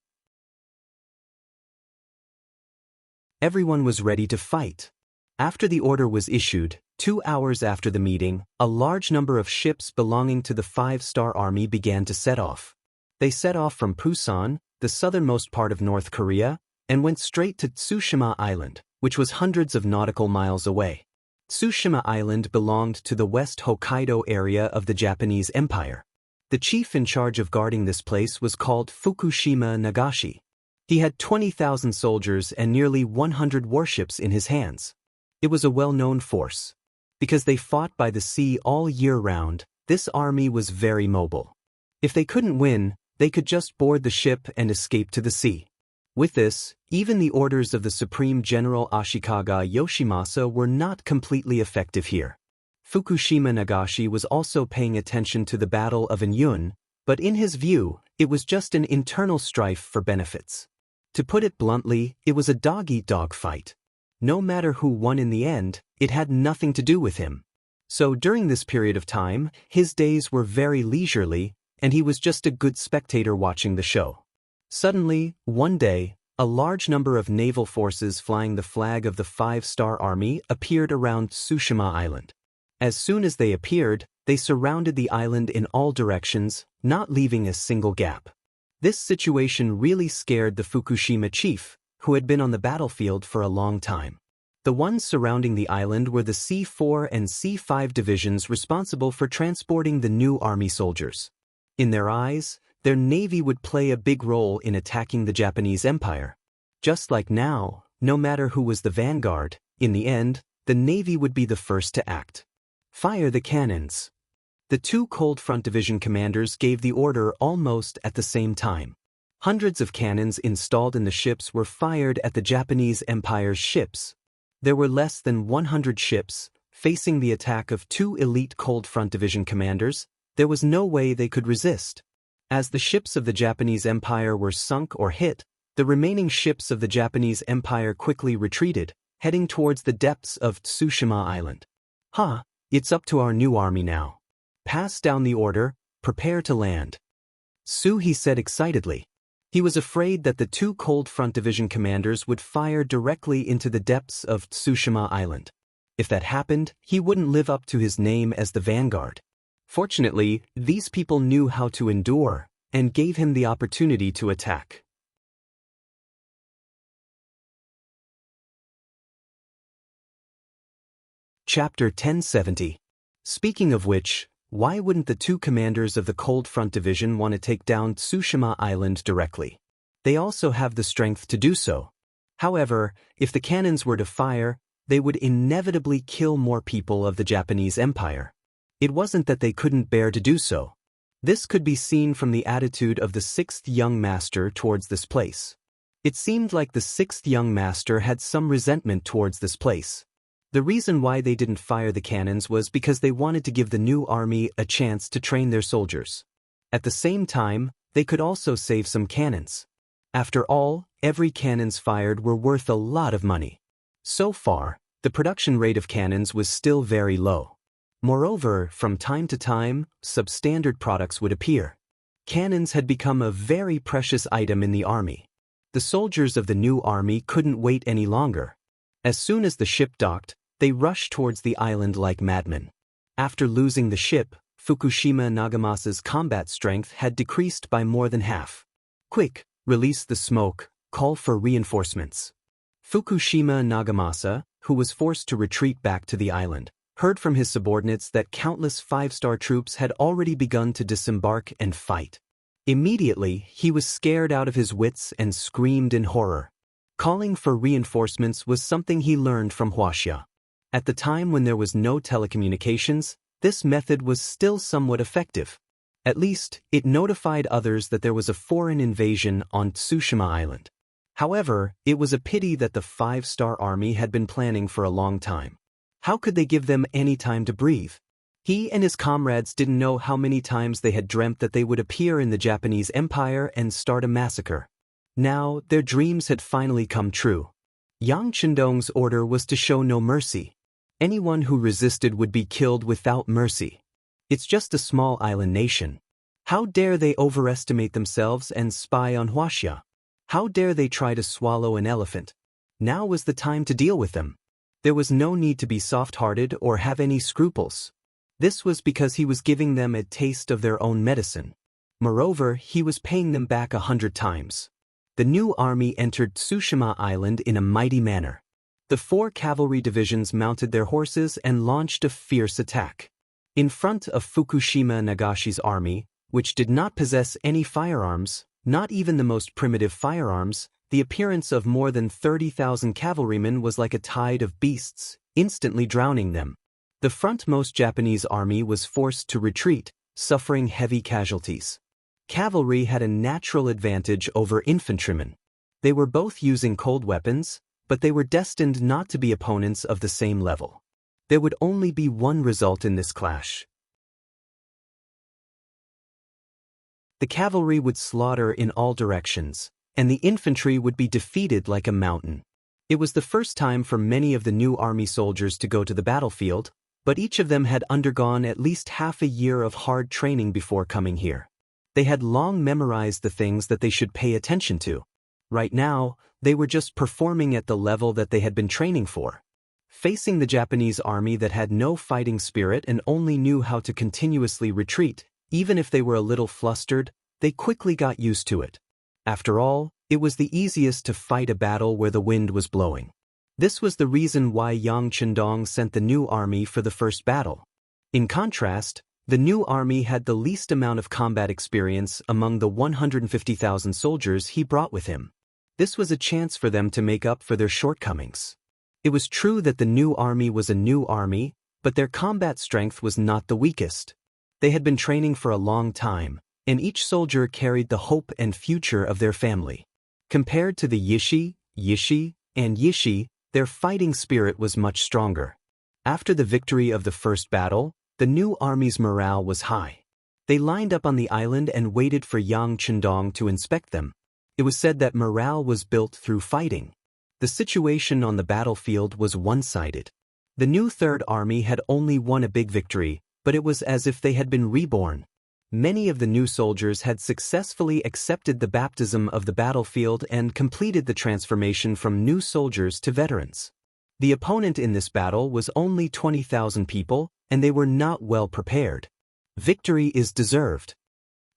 Everyone was ready to fight. After the order was issued, 2 hours after the meeting, a large number of ships belonging to the 5-star army began to set off. They set off from Pusan, the southernmost part of North Korea, and went straight to Tsushima Island, which was hundreds of nautical miles away. Tsushima Island belonged to the West Hokkaido area of the Japanese Empire. The chief in charge of guarding this place was called Fukushima Nagashi. He had 20,000 soldiers and nearly 100 warships in his hands. It was a well-known force. Because they fought by the sea all year round, this army was very mobile. If they couldn't win, they could just board the ship and escape to the sea. With this, even the orders of the Supreme General Ashikaga Yoshimasa were not completely effective here. Fukushima Nagashi was also paying attention to the Battle of Anyun, but in his view, it was just an internal strife for benefits. To put it bluntly, it was a dog-eat-dog fight. No matter who won in the end, it had nothing to do with him. So during this period of time, his days were very leisurely, and he was just a good spectator watching the show. Suddenly, one day, a large number of naval forces flying the flag of the 5-star army appeared around Tsushima Island. As soon as they appeared, they surrounded the island in all directions, not leaving a single gap. This situation really scared the Fukushima chief, who had been on the battlefield for a long time. The ones surrounding the island were the C4 and C5 divisions responsible for transporting the new army soldiers. In their eyes, their navy would play a big role in attacking the Japanese Empire. Just like now, no matter who was the vanguard, in the end, the navy would be the first to act. Fire the cannons. The 2 Cold Front Division commanders gave the order almost at the same time. Hundreds of cannons installed in the ships were fired at the Japanese Empire's ships. There were less than 100 ships. Facing the attack of 2 elite Cold Front Division commanders, there was no way they could resist. As the ships of the Japanese Empire were sunk or hit, the remaining ships of the Japanese Empire quickly retreated, heading towards the depths of Tsushima Island. It's up to our new army now. Pass down the order, prepare to land. Su He said excitedly. He was afraid that the 2 Cold Front Division commanders would fire directly into the depths of Tsushima Island. If that happened, he wouldn't live up to his name as the vanguard. Fortunately, these people knew how to endure, and gave him the opportunity to attack. Chapter 1070. Speaking of which, why wouldn't the 2 commanders of the Cold Front Division want to take down Tsushima Island directly? They also have the strength to do so. However, if the cannons were to fire, they would inevitably kill more people of the Japanese Empire. It wasn't that they couldn't bear to do so. This could be seen from the attitude of the 6th young master towards this place. It seemed like the 6th young master had some resentment towards this place. The reason why they didn't fire the cannons was because they wanted to give the new army a chance to train their soldiers. At the same time, they could also save some cannons. After all, every cannons fired were worth a lot of money. So far, the production rate of cannons was still very low. Moreover, from time to time, substandard products would appear. Cannons had become a very precious item in the army. The soldiers of the new army couldn't wait any longer. As soon as the ship docked, They rushed towards the island like madmen. After losing the ship, Fukushima Nagamasa's combat strength had decreased by more than half. Quick, release the smoke, call for reinforcements. Fukushima Nagamasa, who was forced to retreat back to the island, heard from his subordinates that countless five-star troops had already begun to disembark and fight. Immediately, he was scared out of his wits and screamed in horror. Calling for reinforcements was something he learned from Huaxia. At the time when there was no telecommunications, this method was still somewhat effective. At least, it notified others that there was a foreign invasion on Tsushima Island. However, it was a pity that the five-star army had been planning for a long time. How could they give them any time to breathe? He and his comrades didn't know how many times they had dreamt that they would appear in the Japanese Empire and start a massacre. Now, their dreams had finally come true. Yang Chendong's order was to show no mercy. Anyone who resisted would be killed without mercy. It's just a small island nation. How dare they overestimate themselves and spy on Huaxia? How dare they try to swallow an elephant? Now was the time to deal with them. There was no need to be soft-hearted or have any scruples. This was because he was giving them a taste of their own medicine. Moreover, he was paying them back 100 times. The new army entered Tsushima Island in a mighty manner. The 4 cavalry divisions mounted their horses and launched a fierce attack. In front of Fukushima Nagashi's army, which did not possess any firearms, not even the most primitive firearms, the appearance of more than 30,000 cavalrymen was like a tide of beasts, instantly drowning them. The frontmost Japanese army was forced to retreat, suffering heavy casualties. Cavalry had a natural advantage over infantrymen. They were both using cold weapons, but they were destined not to be opponents of the same level. There would only be one result in this clash. The cavalry would slaughter in all directions, and the infantry would be defeated like a mountain. It was the first time for many of the new army soldiers to go to the battlefield, but each of them had undergone at least half a year of hard training before coming here. They had long memorized the things that they should pay attention to. Right now, they were just performing at the level that they had been training for. Facing the Japanese army that had no fighting spirit and only knew how to continuously retreat, even if they were a little flustered, they quickly got used to it. After all, it was the easiest to fight a battle where the wind was blowing. This was the reason why Yang Chendong sent the new army for the first battle. In contrast, the new army had the least amount of combat experience among the 150,000 soldiers he brought with him. This was a chance for them to make up for their shortcomings. It was true that the new army was a new army, but their combat strength was not the weakest. They had been training for a long time, and each soldier carried the hope and future of their family. Compared to the Yishi, and Yishi, their fighting spirit was much stronger. After the victory of the first battle, the new army's morale was high. They lined up on the island and waited for Yang Chendong to inspect them. It was said that morale was built through fighting. The situation on the battlefield was one-sided. The new Third Army had only won a big victory, but it was as if they had been reborn. Many of the new soldiers had successfully accepted the baptism of the battlefield and completed the transformation from new soldiers to veterans. The opponent in this battle was only 20,000 people, and they were not well prepared. Victory is deserved.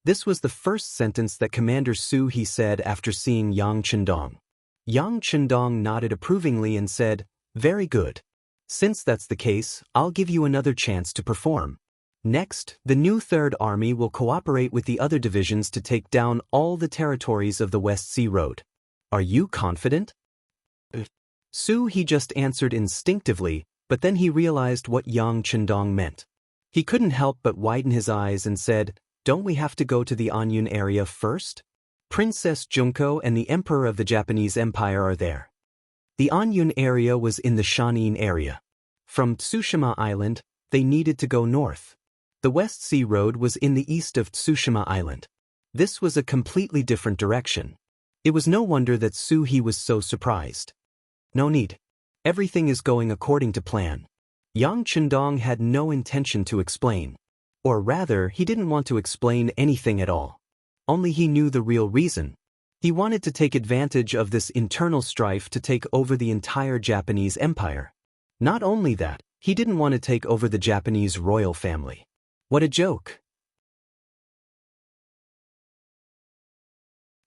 This was the first sentence that Commander Su He said after seeing Yang Chendong. Yang Chendong nodded approvingly and said, "Very good. Since that's the case, I'll give you another chance to perform. Next, the new Third Army will cooperate with the other divisions to take down all the territories of the West Sea Road. Are you confident?" Su He just answered instinctively, but then he realized what Yang Chendong meant. He couldn't help but widen his eyes and said, "Don't we have to go to the Anyun area first? Princess Junko and the Emperor of the Japanese Empire are there." The Anyun area was in the Shanin area. From Tsushima Island, they needed to go north. The West Sea Road was in the east of Tsushima Island. This was a completely different direction. It was no wonder that Su He was so surprised. "No need. Everything is going according to plan." Yang Chendong had no intention to explain. Or rather, he didn't want to explain anything at all. Only he knew the real reason. He wanted to take advantage of this internal strife to take over the entire Japanese empire. Not only that, he didn't want to take over the Japanese royal family. What a joke!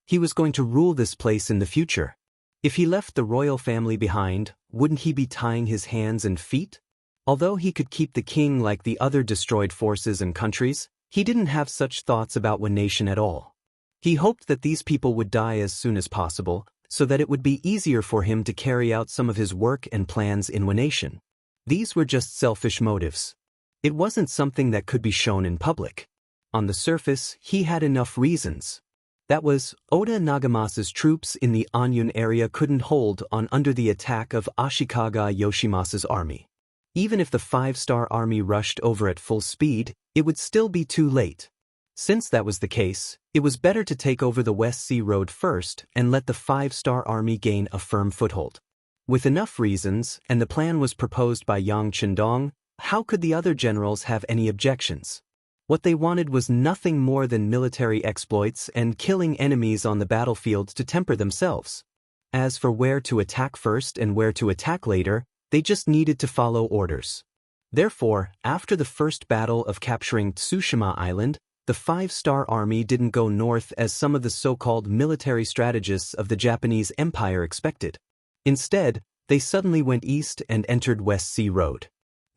He was going to rule this place in the future. If he left the royal family behind, wouldn't he be tying his hands and feet? Although he could keep the king like the other destroyed forces and countries, he didn't have such thoughts about one nation at all. He hoped that these people would die as soon as possible, so that it would be easier for him to carry out some of his work and plans in one nation. These were just selfish motives. It wasn't something that could be shown in public. On the surface, he had enough reasons. That was, Oda Nagamasa's troops in the Anyun area couldn't hold on under the attack of Ashikaga Yoshimasa's army. Even if the 5-star army rushed over at full speed, it would still be too late. Since that was the case, it was better to take over the West Sea Road first and let the 5-star army gain a firm foothold. With enough reasons, and the plan was proposed by Yang Chendong, how could the other generals have any objections? What they wanted was nothing more than military exploits and killing enemies on the battlefield to temper themselves. As for where to attack first and where to attack later, they just needed to follow orders. Therefore, after the first battle of capturing Tsushima Island, the 5-star army didn't go north as some of the so-called military strategists of the Japanese Empire expected. Instead, they suddenly went east and entered West Sea Road.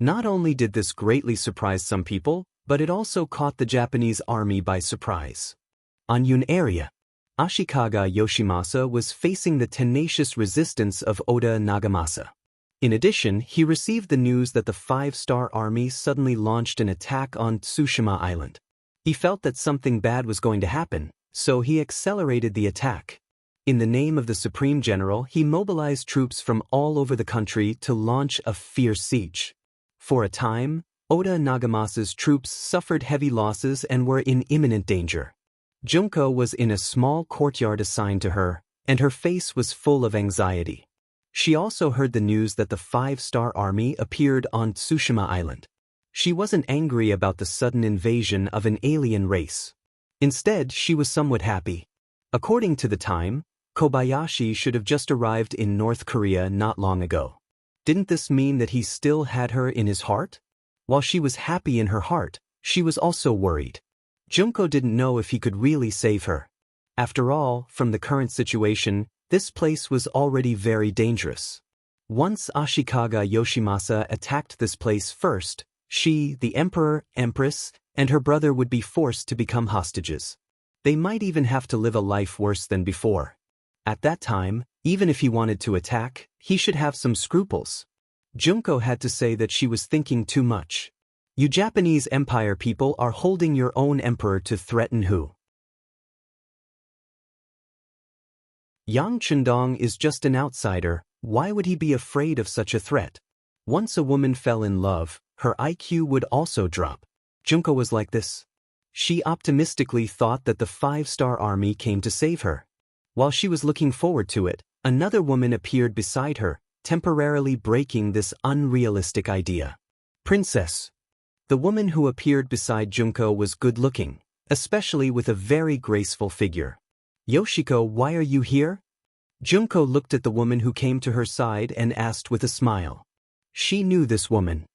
Not only did this greatly surprise some people, but it also caught the Japanese army by surprise. Anyun area. Ashikaga Yoshimasa was facing the tenacious resistance of Oda Nagamasa. In addition, he received the news that the 5-star army suddenly launched an attack on Tsushima Island. He felt that something bad was going to happen, so he accelerated the attack. In the name of the Supreme General, he mobilized troops from all over the country to launch a fierce siege. For a time, Oda Nagamasa's troops suffered heavy losses and were in imminent danger. Junko was in a small courtyard assigned to her, and her face was full of anxiety. She also heard the news that the 5-star army appeared on Tsushima Island. She wasn't angry about the sudden invasion of an alien race. Instead, she was somewhat happy. According to the time, Kobayashi should have just arrived in North Korea not long ago. Didn't this mean that he still had her in his heart? While she was happy in her heart, she was also worried. Junko didn't know if he could really save her. After all, from the current situation, this place was already very dangerous. Once Ashikaga Yoshimasa attacked this place first, she, the emperor, empress, and her brother would be forced to become hostages. They might even have to live a life worse than before. At that time, even if he wanted to attack, he should have some scruples. Junko had to say that she was thinking too much. You Japanese Empire people are holding your own emperor to threaten who? Yang Chendong is just an outsider. Why would he be afraid of such a threat? Once a woman fell in love, her IQ would also drop. Junko was like this. She optimistically thought that the 5-star army came to save her. While she was looking forward to it, another woman appeared beside her, temporarily breaking this unrealistic idea. Princess. The woman who appeared beside Junko was good-looking, especially with a very graceful figure. Yoshiko, why are you here? Junko looked at the woman who came to her side and asked with a smile. She knew this woman.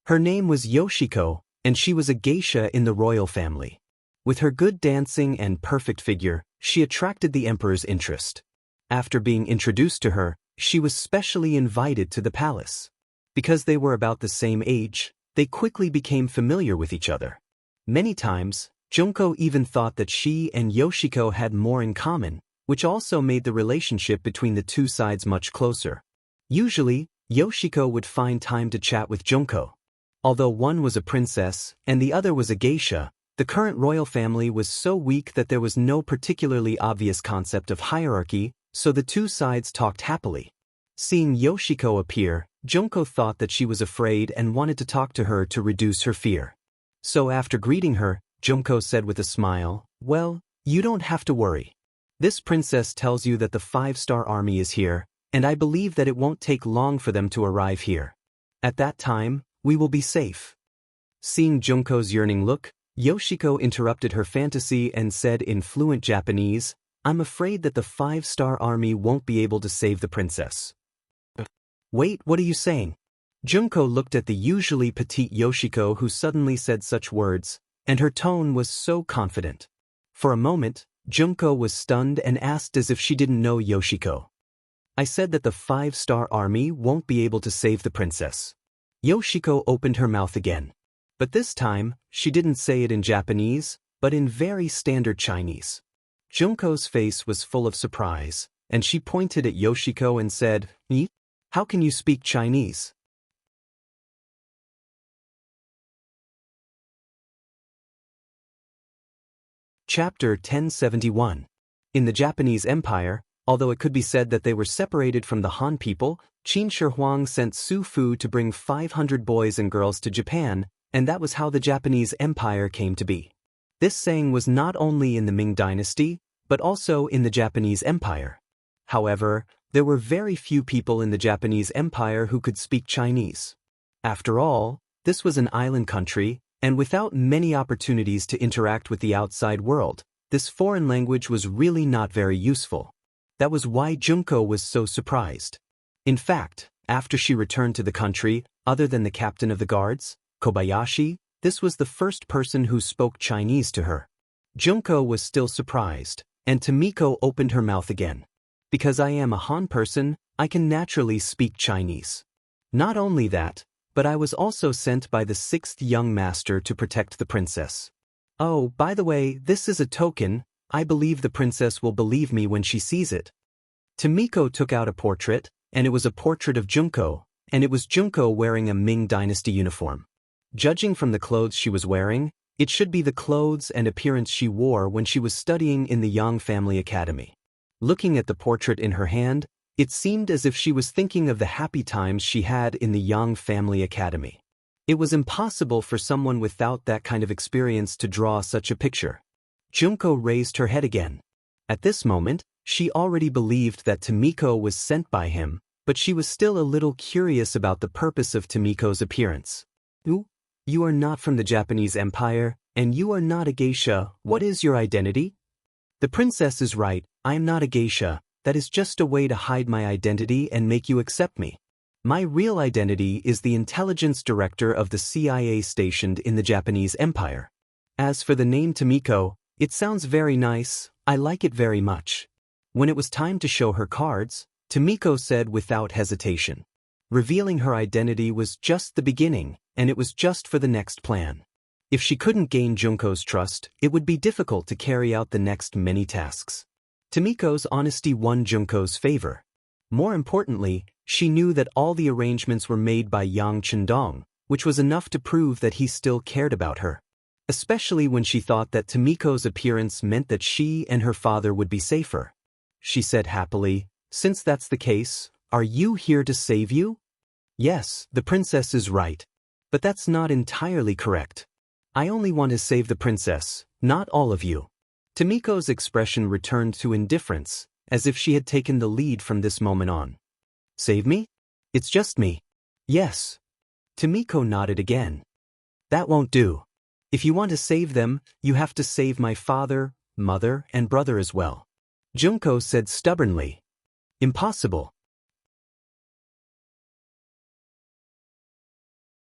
Her name was Yoshiko, and she was a geisha in the royal family. With her good dancing and perfect figure, she attracted the emperor's interest. After being introduced to her, she was specially invited to the palace. Because they were about the same age, they quickly became familiar with each other. Many times, Junko even thought that she and Yoshiko had more in common, which also made the relationship between the two sides much closer. Usually, Yoshiko would find time to chat with Junko. Although one was a princess and the other was a geisha, the current royal family was so weak that there was no particularly obvious concept of hierarchy, so the two sides talked happily. Seeing Yoshiko appear, Junko thought that she was afraid and wanted to talk to her to reduce her fear. So after greeting her, Junko said with a smile, "Well, you don't have to worry. This princess tells you that the 5-star army is here, and I believe that it won't take long for them to arrive here. At that time, we will be safe." Seeing Junko's yearning look, Yoshiko interrupted her fantasy and said in fluent Japanese, "I'm afraid that the 5-star army won't be able to save the princess." "Wait, what are you saying?" Junko looked at the usually petite Yoshiko who suddenly said such words, and her tone was so confident. For a moment, Junko was stunned and asked as if she didn't know Yoshiko. I said that the 5-star army won't be able to save the princess. Yoshiko opened her mouth again. But this time, she didn't say it in Japanese, but in very standard Chinese. Junko's face was full of surprise, and she pointed at Yoshiko and said, How can you speak Chinese? Chapter 1071. In the Japanese Empire, although it could be said that they were separated from the Han people, Qin Shi Huang sent Su Fu to bring 500 boys and girls to Japan, and that was how the Japanese Empire came to be. This saying was not only in the Ming Dynasty, but also in the Japanese Empire. However, there were very few people in the Japanese Empire who could speak Chinese. After all, this was an island country, and without many opportunities to interact with the outside world, this foreign language was really not very useful. That was why Junko was so surprised. In fact, after she returned to the country, other than the captain of the guards, Kobayashi, this was the first person who spoke Chinese to her. Junko was still surprised, and Tomiko opened her mouth again. Because I am a Han person, I can naturally speak Chinese. Not only that, but I was also sent by the 6th young master to protect the princess. Oh, by the way, this is a token. I believe the princess will believe me when she sees it. Tomiko took out a portrait, and it was a portrait of Junko, and it was Junko wearing a Ming Dynasty uniform. Judging from the clothes she was wearing, it should be the clothes and appearance she wore when she was studying in the Yang Family Academy. Looking at the portrait in her hand, it seemed as if she was thinking of the happy times she had in the Yang Family Academy. It was impossible for someone without that kind of experience to draw such a picture. Junko raised her head again. At this moment, she already believed that Tomiko was sent by him, but she was still a little curious about the purpose of Tomiko's appearance. You are not from the Japanese Empire, and you are not a geisha. What is your identity? The princess is right, I am not a geisha. That is just a way to hide my identity and make you accept me. My real identity is the intelligence director of the CIA stationed in the Japanese Empire. As for the name Tomiko, it sounds very nice, I like it very much. When it was time to show her cards, Tomiko said without hesitation. Revealing her identity was just the beginning, and it was just for the next plan. If she couldn't gain Junko's trust, it would be difficult to carry out the next many tasks. Tomiko's honesty won Junko's favor. More importantly, she knew that all the arrangements were made by Yang Chendong, which was enough to prove that he still cared about her. Especially when she thought that Tomiko's appearance meant that she and her father would be safer. She said happily, Since that's the case, are you here to save you? Yes, the princess is right. But that's not entirely correct. I only want to save the princess, not all of you. Tomiko's expression returned to indifference, as if she had taken the lead from this moment on. Save me? It's just me. Yes. Tomiko nodded again. That won't do. If you want to save them, you have to save my father, mother, and brother as well. Junko said stubbornly. Impossible.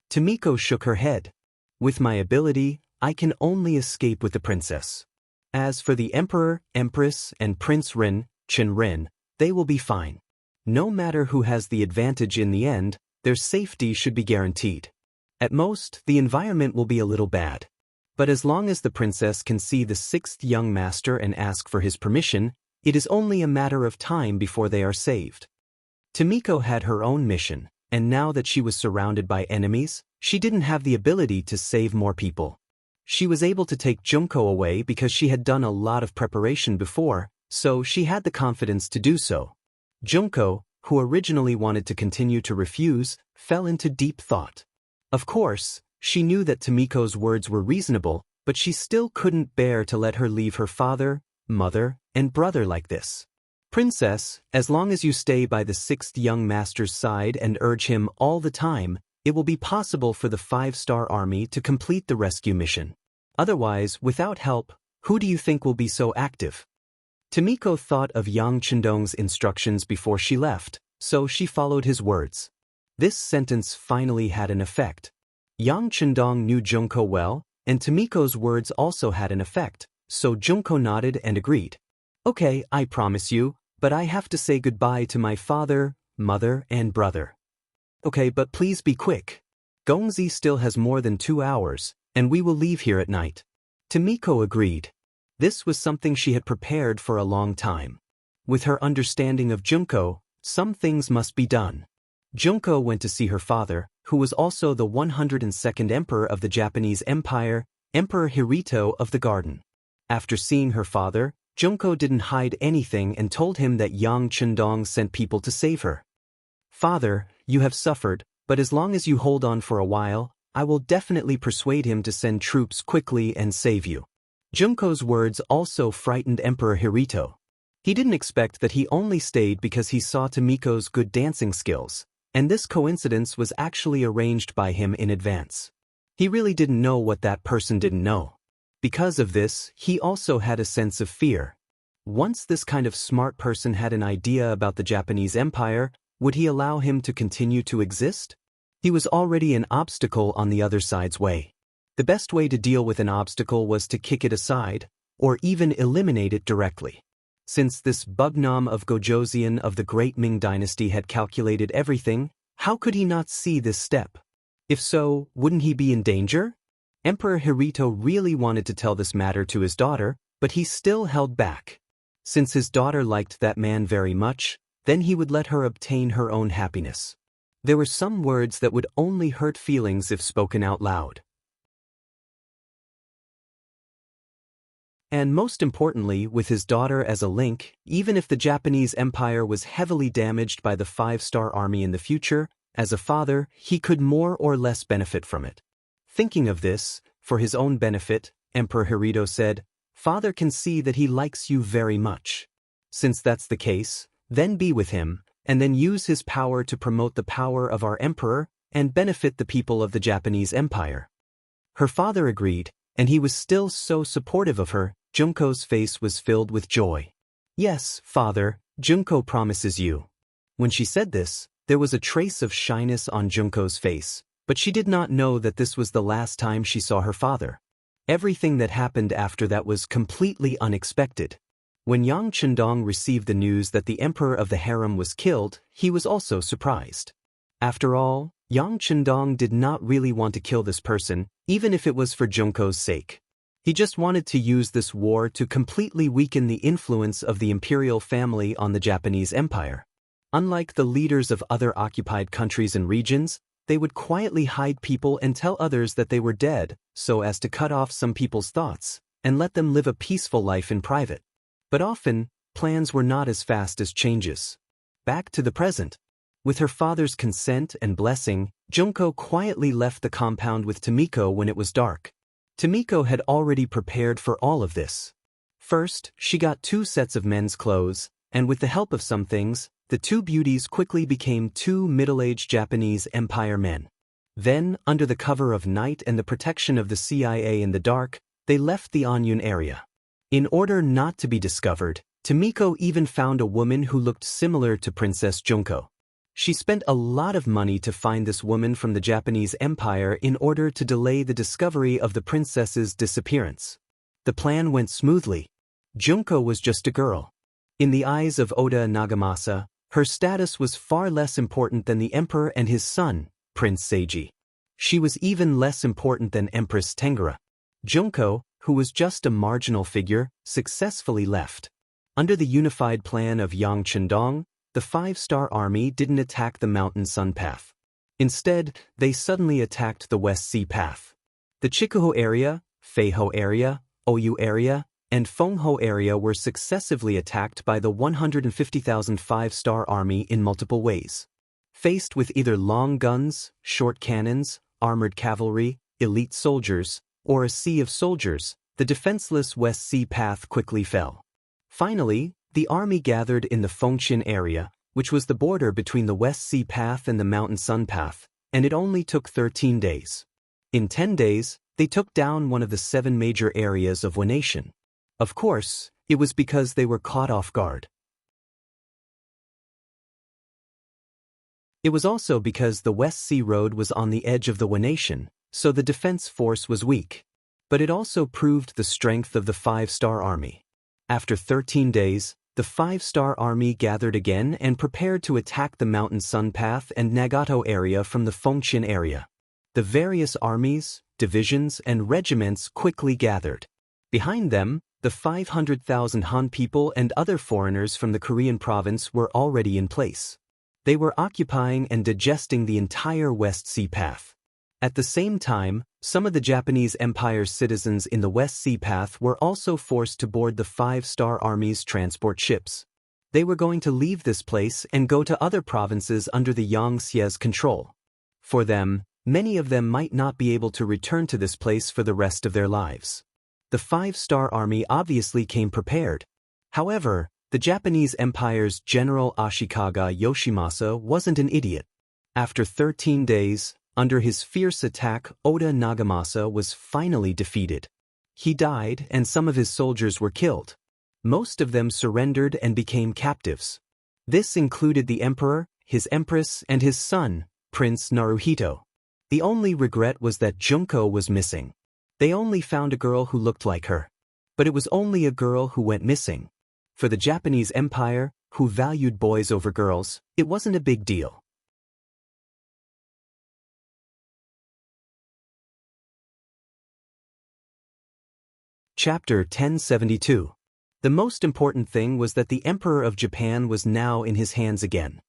Tomiko shook her head. With my ability, I can only escape with the princess. As for the Emperor, Empress, and Prince Rin, Qin Rin, they will be fine. No matter who has the advantage in the end, their safety should be guaranteed. At most, the environment will be a little bad. But as long as the princess can see the 6th young master and ask for his permission, it is only a matter of time before they are saved. Tomiko had her own mission, and now that she was surrounded by enemies, she didn't have the ability to save more people. She was able to take Junko away because she had done a lot of preparation before, so she had the confidence to do so. Junko, who originally wanted to continue to refuse, fell into deep thought. Of course, she knew that Tomiko's words were reasonable, but she still couldn't bear to let her leave her father, mother, and brother like this. Princess, as long as you stay by the 6th young master's side and urge him all the time, it will be possible for the 5-star army to complete the rescue mission. Otherwise, without help, who do you think will be so active? Tomiko thought of Yang Chendong's instructions before she left, so she followed his words. This sentence finally had an effect. Yang Chendong knew Junko well, and Tomiko's words also had an effect, so Junko nodded and agreed. Okay, I promise you, but I have to say goodbye to my father, mother, and brother. Okay, but please be quick. Gongzi still has more than 2 hours, and we will leave here at night. Tomiko agreed. This was something she had prepared for a long time. With her understanding of Junko, some things must be done. Junko went to see her father, who was also the 102nd emperor of the Japanese Empire, Emperor Hirito of the Garden. After seeing her father, Junko didn't hide anything and told him that Yang Chendong sent people to save her. Father, you have suffered, but as long as you hold on for a while, I will definitely persuade him to send troops quickly and save you. Junko's words also frightened Emperor Hirito. He didn't expect that he only stayed because he saw Tomiko's good dancing skills, and this coincidence was actually arranged by him in advance. He really didn't know what that person didn't know. Because of this, he also had a sense of fear. Once this kind of smart person had an idea about the Japanese Empire, would he allow him to continue to exist? He was already an obstacle on the other side's way. The best way to deal with an obstacle was to kick it aside, or even eliminate it directly. Since this Bugnam of Gojoseon of the Great Ming Dynasty had calculated everything, how could he not see this step? If so, wouldn't he be in danger? Emperor Hirito really wanted to tell this matter to his daughter, but he still held back. Since his daughter liked that man very much, then he would let her obtain her own happiness. There were some words that would only hurt feelings if spoken out loud. And most importantly, with his daughter as a link, even if the Japanese Empire was heavily damaged by the 5-star army in the future, as a father, he could more or less benefit from it. Thinking of this, for his own benefit, Emperor Hirito said, "Father can see that he likes you very much. Since that's the case, then be with him, and then use his power to promote the power of our emperor and benefit the people of the Japanese Empire." Her father agreed, and he was still so supportive of her. Junko's face was filled with joy. "Yes, father, Junko promises you." When she said this, there was a trace of shyness on Junko's face, but she did not know that this was the last time she saw her father. Everything that happened after that was completely unexpected. When Yang Chendong received the news that the emperor of the harem was killed, he was also surprised. After all, Yang Chendong did not really want to kill this person, even if it was for Junko's sake. He just wanted to use this war to completely weaken the influence of the imperial family on the Japanese Empire. Unlike the leaders of other occupied countries and regions, they would quietly hide people and tell others that they were dead, so as to cut off some people's thoughts, and let them live a peaceful life in private. But often, plans were not as fast as changes. Back to the present. With her father's consent and blessing, Junko quietly left the compound with Tomiko when it was dark. Tomiko had already prepared for all of this. First, she got 2 sets of men's clothes, and with the help of some things, the 2 beauties quickly became 2 middle-aged Japanese Empire men. Then, under the cover of night and the protection of the CIA in the dark, they left the Anyun area. In order not to be discovered, Tomiko even found a woman who looked similar to Princess Junko. She spent a lot of money to find this woman from the Japanese Empire in order to delay the discovery of the princess's disappearance. The plan went smoothly. Junko was just a girl. In the eyes of Oda Nagamasa, her status was far less important than the emperor and his son, Prince Seiji. She was even less important than Empress Tengara. Junko, who was just a marginal figure, successfully left. Under the unified plan of Yang Chendong, the 5-star army didn't attack the Mountain Sun Path. Instead, they suddenly attacked the West Sea Path. The Chikuho area, Feiho area, Oyu area, and Fengho area were successively attacked by the 150,000 5-star army in multiple ways. Faced with either long guns, short cannons, armored cavalry, elite soldiers, or a sea of soldiers, the defenseless West Sea Path quickly fell. Finally, the army gathered in the Fengtian area, which was the border between the West Sea Path and the Mountain Sun Path, and it only took 13 days. In 10 days, they took down one of the 7 major areas of one nation. Of course, it was because they were caught off guard. It was also because the West Sea Road was on the edge of the Wanation, so the defense force was weak. But it also proved the strength of the Five-Star Army. After 13 days, the Five-Star Army gathered again and prepared to attack the Mountain Sun Path and Nagato area from the Fengtian area. The various armies, divisions, and regiments quickly gathered. Behind them, the 500,000 Han people and other foreigners from the Korean province were already in place. They were occupying and digesting the entire West Sea Path. At the same time, some of the Japanese Empire's citizens in the West Sea Path were also forced to board the Five-Star Army's transport ships. They were going to leave this place and go to other provinces under the Yangtze's control. For them, many of them might not be able to return to this place for the rest of their lives. The Five-Star Army obviously came prepared. However, the Japanese Empire's General Ashikaga Yoshimasa wasn't an idiot. After 13 days, under his fierce attack, Oda Nagamasa was finally defeated. He died and some of his soldiers were killed. Most of them surrendered and became captives. This included the emperor, his empress, and his son, Prince Naruhito. The only regret was that Junko was missing. They only found a girl who looked like her. But it was only a girl who went missing. For the Japanese Empire, who valued boys over girls, it wasn't a big deal. Chapter 1072. The most important thing was that the Emperor of Japan was now in his hands again.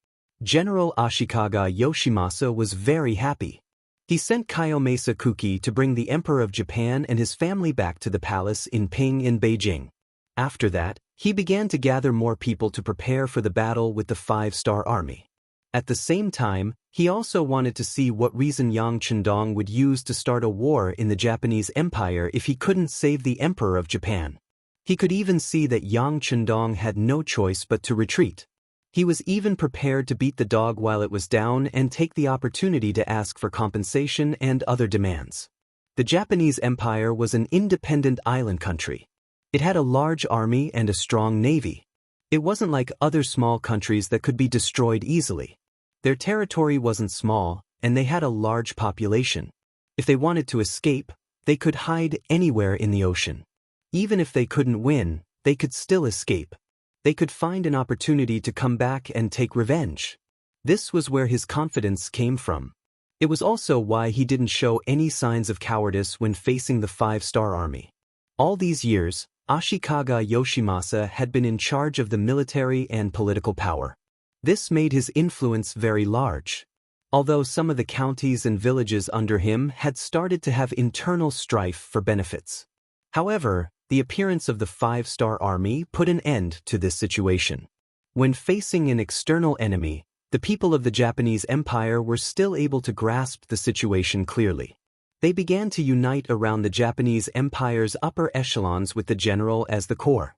General Ashikaga Yoshimasa was very happy. He sent Kiyomasa Kuki to bring the Emperor of Japan and his family back to the palace in Ping in Beijing. After that, he began to gather more people to prepare for the battle with the Five-Star Army. At the same time, he also wanted to see what reason Yang Chendong would use to start a war in the Japanese Empire if he couldn't save the Emperor of Japan. He could even see that Yang Chendong had no choice but to retreat. He was even prepared to beat the dog while it was down and take the opportunity to ask for compensation and other demands. The Japanese Empire was an independent island country. It had a large army and a strong navy. It wasn't like other small countries that could be destroyed easily. Their territory wasn't small, and they had a large population. If they wanted to escape, they could hide anywhere in the ocean. Even if they couldn't win, they could still escape. They could find an opportunity to come back and take revenge. This was where his confidence came from. It was also why he didn't show any signs of cowardice when facing the Five-Star Army. All these years, Ashikaga Yoshimasa had been in charge of the military and political power. This made his influence very large. Although some of the counties and villages under him had started to have internal strife for benefits. However, the appearance of the Five-Star Army put an end to this situation. When facing an external enemy, the people of the Japanese Empire were still able to grasp the situation clearly. They began to unite around the Japanese Empire's upper echelons with the general as the core.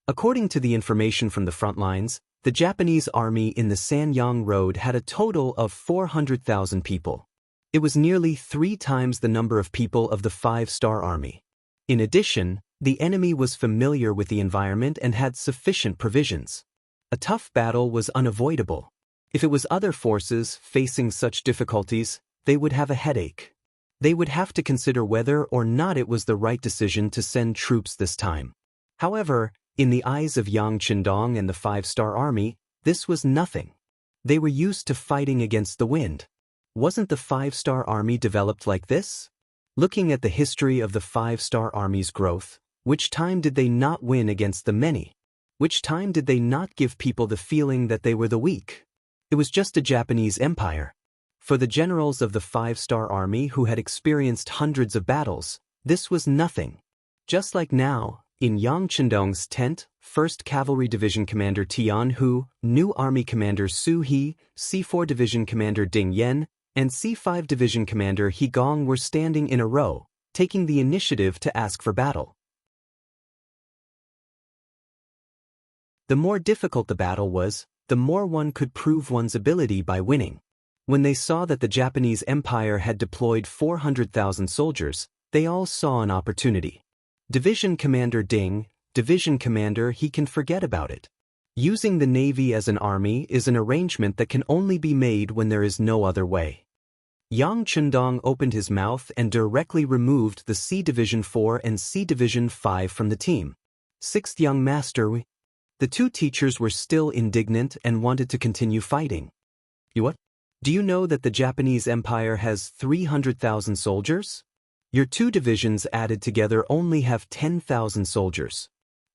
According to the information from the front lines, the Japanese army in the Sanyang Road had a total of 400,000 people. It was nearly 3 times the number of people of the Five-Star Army. In addition, the enemy was familiar with the environment and had sufficient provisions. A tough battle was unavoidable. If it was other forces facing such difficulties, they would have a headache. They would have to consider whether or not it was the right decision to send troops this time. However, in the eyes of Yang Chendong and the Five-Star Army, this was nothing. They were used to fighting against the wind. Wasn't the Five-Star Army developed like this? Looking at the history of the Five-Star Army's growth, which time did they not win against the many? Which time did they not give people the feeling that they were the weak? It was just a Japanese empire. For the generals of the Five-Star Army who had experienced hundreds of battles, this was nothing. Just like now, in Yang Chendong's tent, 1st Cavalry Division Commander Tian Hu, new Army Commander Su He, C4 Division Commander Ding Yen, and C5 Division Commander He Gong were standing in a row, taking the initiative to ask for battle. The more difficult the battle was, the more one could prove one's ability by winning. When they saw that the Japanese Empire had deployed 400,000 soldiers, they all saw an opportunity. Division Commander Ding, Division Commander He can forget about it. Using the Navy as an army is an arrangement that can only be made when there is no other way. Yang Chundong opened his mouth and directly removed the C Division 4 and C Division 5 from the team. Sixth young master. The two teachers were still indignant and wanted to continue fighting. You what? Do you know that the Japanese Empire has 300,000 soldiers? Your two divisions added together only have 10,000 soldiers.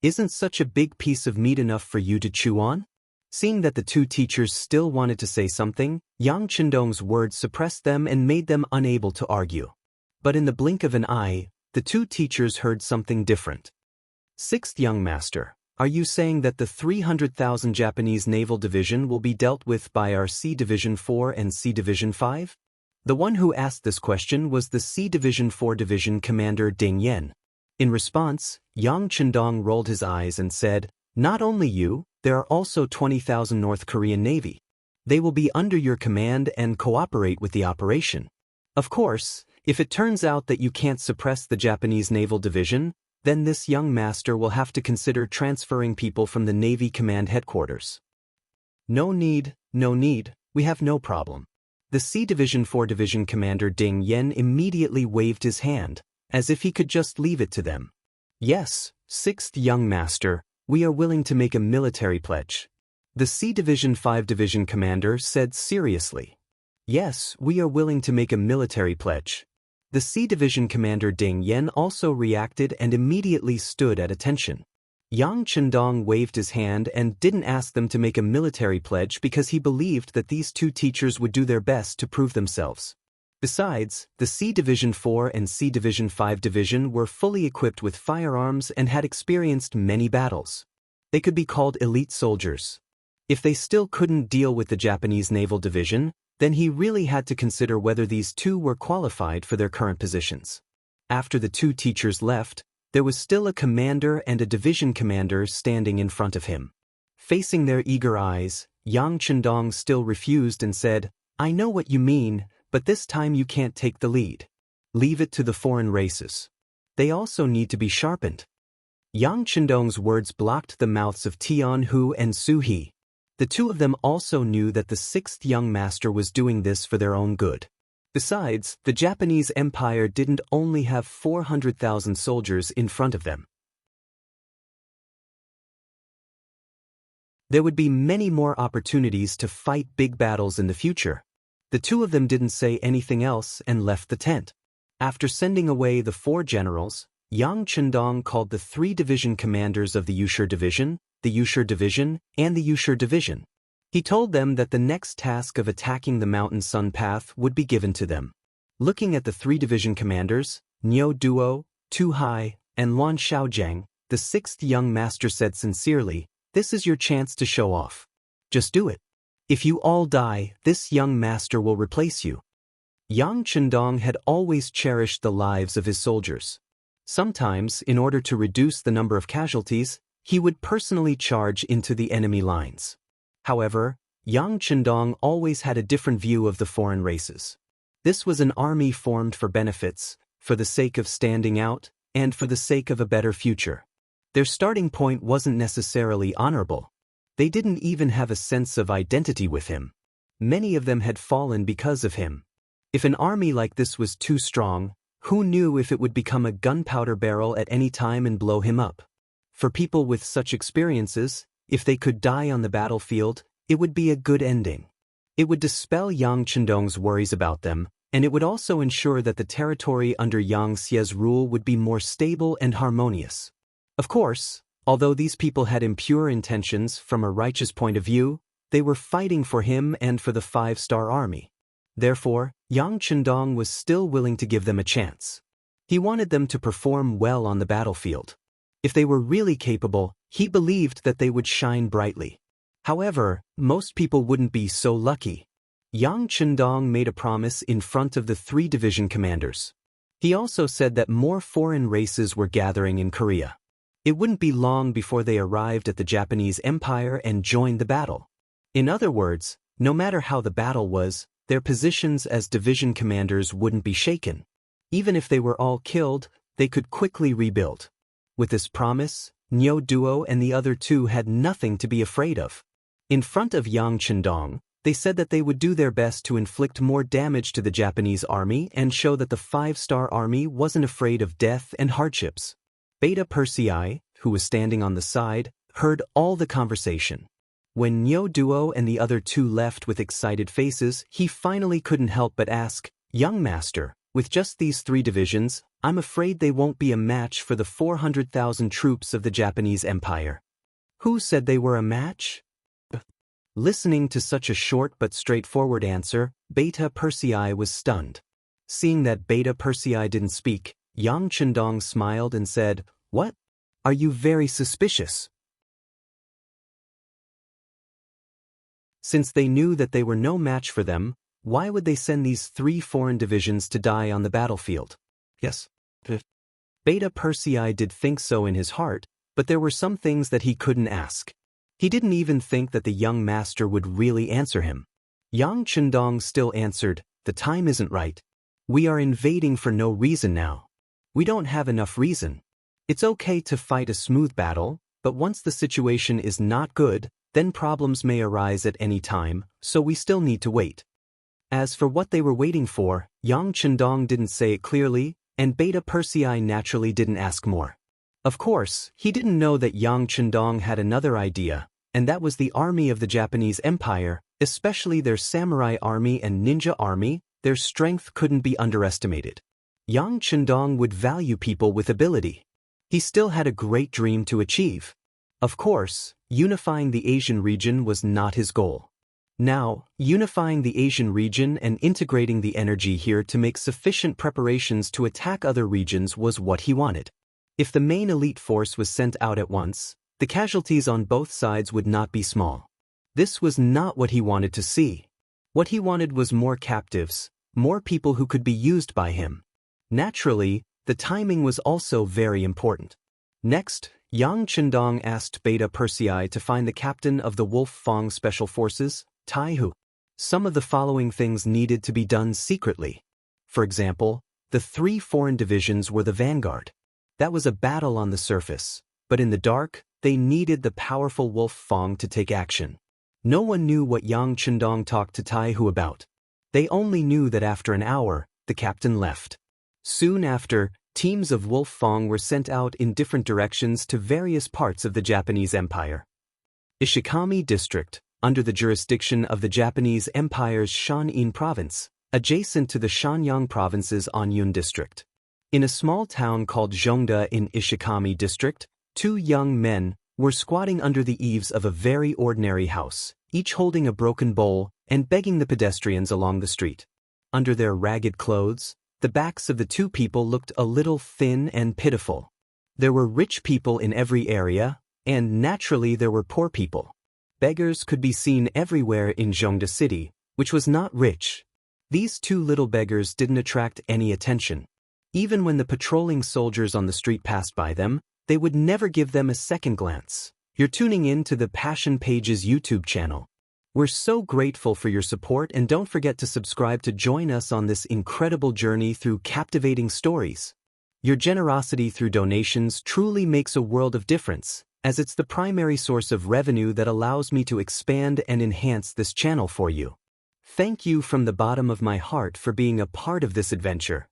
Isn't such a big piece of meat enough for you to chew on? Seeing that the two teachers still wanted to say something, Yang Chundong's words suppressed them and made them unable to argue. But in the blink of an eye, the two teachers heard something different. Sixth young master, are you saying that the 300,000 Japanese naval division will be dealt with by our C Division 4 and C Division 5? The one who asked this question was the C Division 4 Division Commander Ding Yen. In response, Yang Chundong rolled his eyes and said, "Not only you, there are also 20,000 North Korean Navy. They will be under your command and cooperate with the operation. Of course, if it turns out that you can't suppress the Japanese naval division, then this young master will have to consider transferring people from the Navy Command Headquarters." No need, we have no problem. The C Division 4 Division Commander Ding Yen immediately waved his hand, as if he could just leave it to them. Yes, sixth young master, we are willing to make a military pledge. The C Division 5 Division Commander said seriously. Yes, we are willing to make a military pledge. The C Division Commander Ding Yen also reacted and immediately stood at attention. Yang Chundong waved his hand and didn't ask them to make a military pledge because he believed that these two teachers would do their best to prove themselves. Besides, the C Division 4 and C Division 5 Division were fully equipped with firearms and had experienced many battles. They could be called elite soldiers. If they still couldn't deal with the Japanese Naval Division, then he really had to consider whether these two were qualified for their current positions. After the two teachers left, there was still a commander and a division commander standing in front of him. Facing their eager eyes, Yang Chundong still refused and said, "I know what you mean, but this time you can't take the lead. Leave it to the foreign races. They also need to be sharpened." Yang Chundong's words blocked the mouths of Tian Hu and Su He. The two of them also knew that the sixth young master was doing this for their own good. Besides, the Japanese Empire didn't only have 400,000 soldiers in front of them. There would be many more opportunities to fight big battles in the future. The two of them didn't say anything else and left the tent. After sending away the four generals, Yang Chundong called the three division commanders of the Yushur Division, the Yushur Division, and the Yushur Division. He told them that the next task of attacking the Mountain Sun Path would be given to them. Looking at the three division commanders, Niu Duo, Tu Hai, and Luan Xiaojiang, the sixth young master said sincerely, "This is your chance to show off. Just do it. If you all die, this young master will replace you." Yang Chundong had always cherished the lives of his soldiers. Sometimes, in order to reduce the number of casualties, he would personally charge into the enemy lines. However, Yang Chundong always had a different view of the foreign races. This was an army formed for benefits, for the sake of standing out, and for the sake of a better future. Their starting point wasn't necessarily honorable. They didn't even have a sense of identity with him. Many of them had fallen because of him. If an army like this was too strong, who knew if it would become a gunpowder barrel at any time and blow him up? For people with such experiences, if they could die on the battlefield, it would be a good ending. It would dispel Yang Chundong's worries about them, and it would also ensure that the territory under Yang Xie's rule would be more stable and harmonious. Of course, although these people had impure intentions from a righteous point of view, they were fighting for him and for the five-star army. Therefore, Yang Chundong was still willing to give them a chance. He wanted them to perform well on the battlefield. If they were really capable, he believed that they would shine brightly. However, most people wouldn't be so lucky. Yang Chundong made a promise in front of the three division commanders. He also said that more foreign races were gathering in Korea. It wouldn't be long before they arrived at the Japanese Empire and joined the battle. In other words, no matter how the battle was, their positions as division commanders wouldn't be shaken. Even if they were all killed, they could quickly rebuild. With this promise, Nyo Duo and the other two had nothing to be afraid of. In front of Yang Chendong, they said that they would do their best to inflict more damage to the Japanese army and show that the five-star army wasn't afraid of death and hardships. Beta Persei, who was standing on the side, heard all the conversation. When Nyo Duo and the other two left with excited faces, he finally couldn't help but ask, "Young master, with just these 3 divisions, I'm afraid they won't be a match for the 400,000 troops of the Japanese Empire." Who said they were a match? Listening to such a short but straightforward answer, Beta Persei was stunned. Seeing that Beta Persei didn't speak, Yang Chendong smiled and said, "What? Are you very suspicious?" Since they knew that they were no match for them, why would they send these 3 foreign divisions to die on the battlefield? Yes. Beta Persei did think so in his heart, but there were some things that he couldn't ask. He didn't even think that the young master would really answer him. Yang Chendong still answered, "The time isn't right. We are invading for no reason now. We don't have enough reason. It's okay to fight a smooth battle, but once the situation is not good, then problems may arise at any time, so we still need to wait." As for what they were waiting for, Yang Chendong didn't say it clearly, and Beta Persei naturally didn't ask more. Of course, he didn't know that Yang Chendong had another idea, and that was the army of the Japanese Empire, especially their samurai army and ninja army. Their strength couldn't be underestimated. Yang Chendong would value people with ability. He still had a great dream to achieve. Of course, unifying the Asian region was not his goal. Now, unifying the Asian region and integrating the energy here to make sufficient preparations to attack other regions was what he wanted. If the main elite force was sent out at once, the casualties on both sides would not be small. This was not what he wanted to see. What he wanted was more captives, more people who could be used by him. Naturally, the timing was also very important. Next, Yang Chendong asked Beta Persei to find the captain of the Wolf Fong Special Forces, Tai Hu. Some of the following things needed to be done secretly. For example, the 3 foreign divisions were the vanguard. That was a battle on the surface, but in the dark, they needed the powerful Wolf Fong to take action. No one knew what Yang Chendong talked to Tai Hu about. They only knew that after an hour, the captain left. Soon after, teams of Wolf Fong were sent out in different directions to various parts of the Japanese Empire. Ishikami District, under the jurisdiction of the Japanese Empire's Shan-in Province, adjacent to the Shanyang Province's Anyun District. In a small town called Zhongda in Ishikami District, 2 young men were squatting under the eaves of a very ordinary house, each holding a broken bowl and begging the pedestrians along the street. Under their ragged clothes, the backs of the 2 people looked a little thin and pitiful. There were rich people in every area, and naturally there were poor people. Beggars could be seen everywhere in Zhongda City, which was not rich. These 2 little beggars didn't attract any attention. Even when the patrolling soldiers on the street passed by them, they would never give them a second glance. You're tuning in to the Passion Pages YouTube channel. We're so grateful for your support, and don't forget to subscribe to join us on this incredible journey through captivating stories. Your generosity through donations truly makes a world of difference, as it's the primary source of revenue that allows me to expand and enhance this channel for you. Thank you from the bottom of my heart for being a part of this adventure.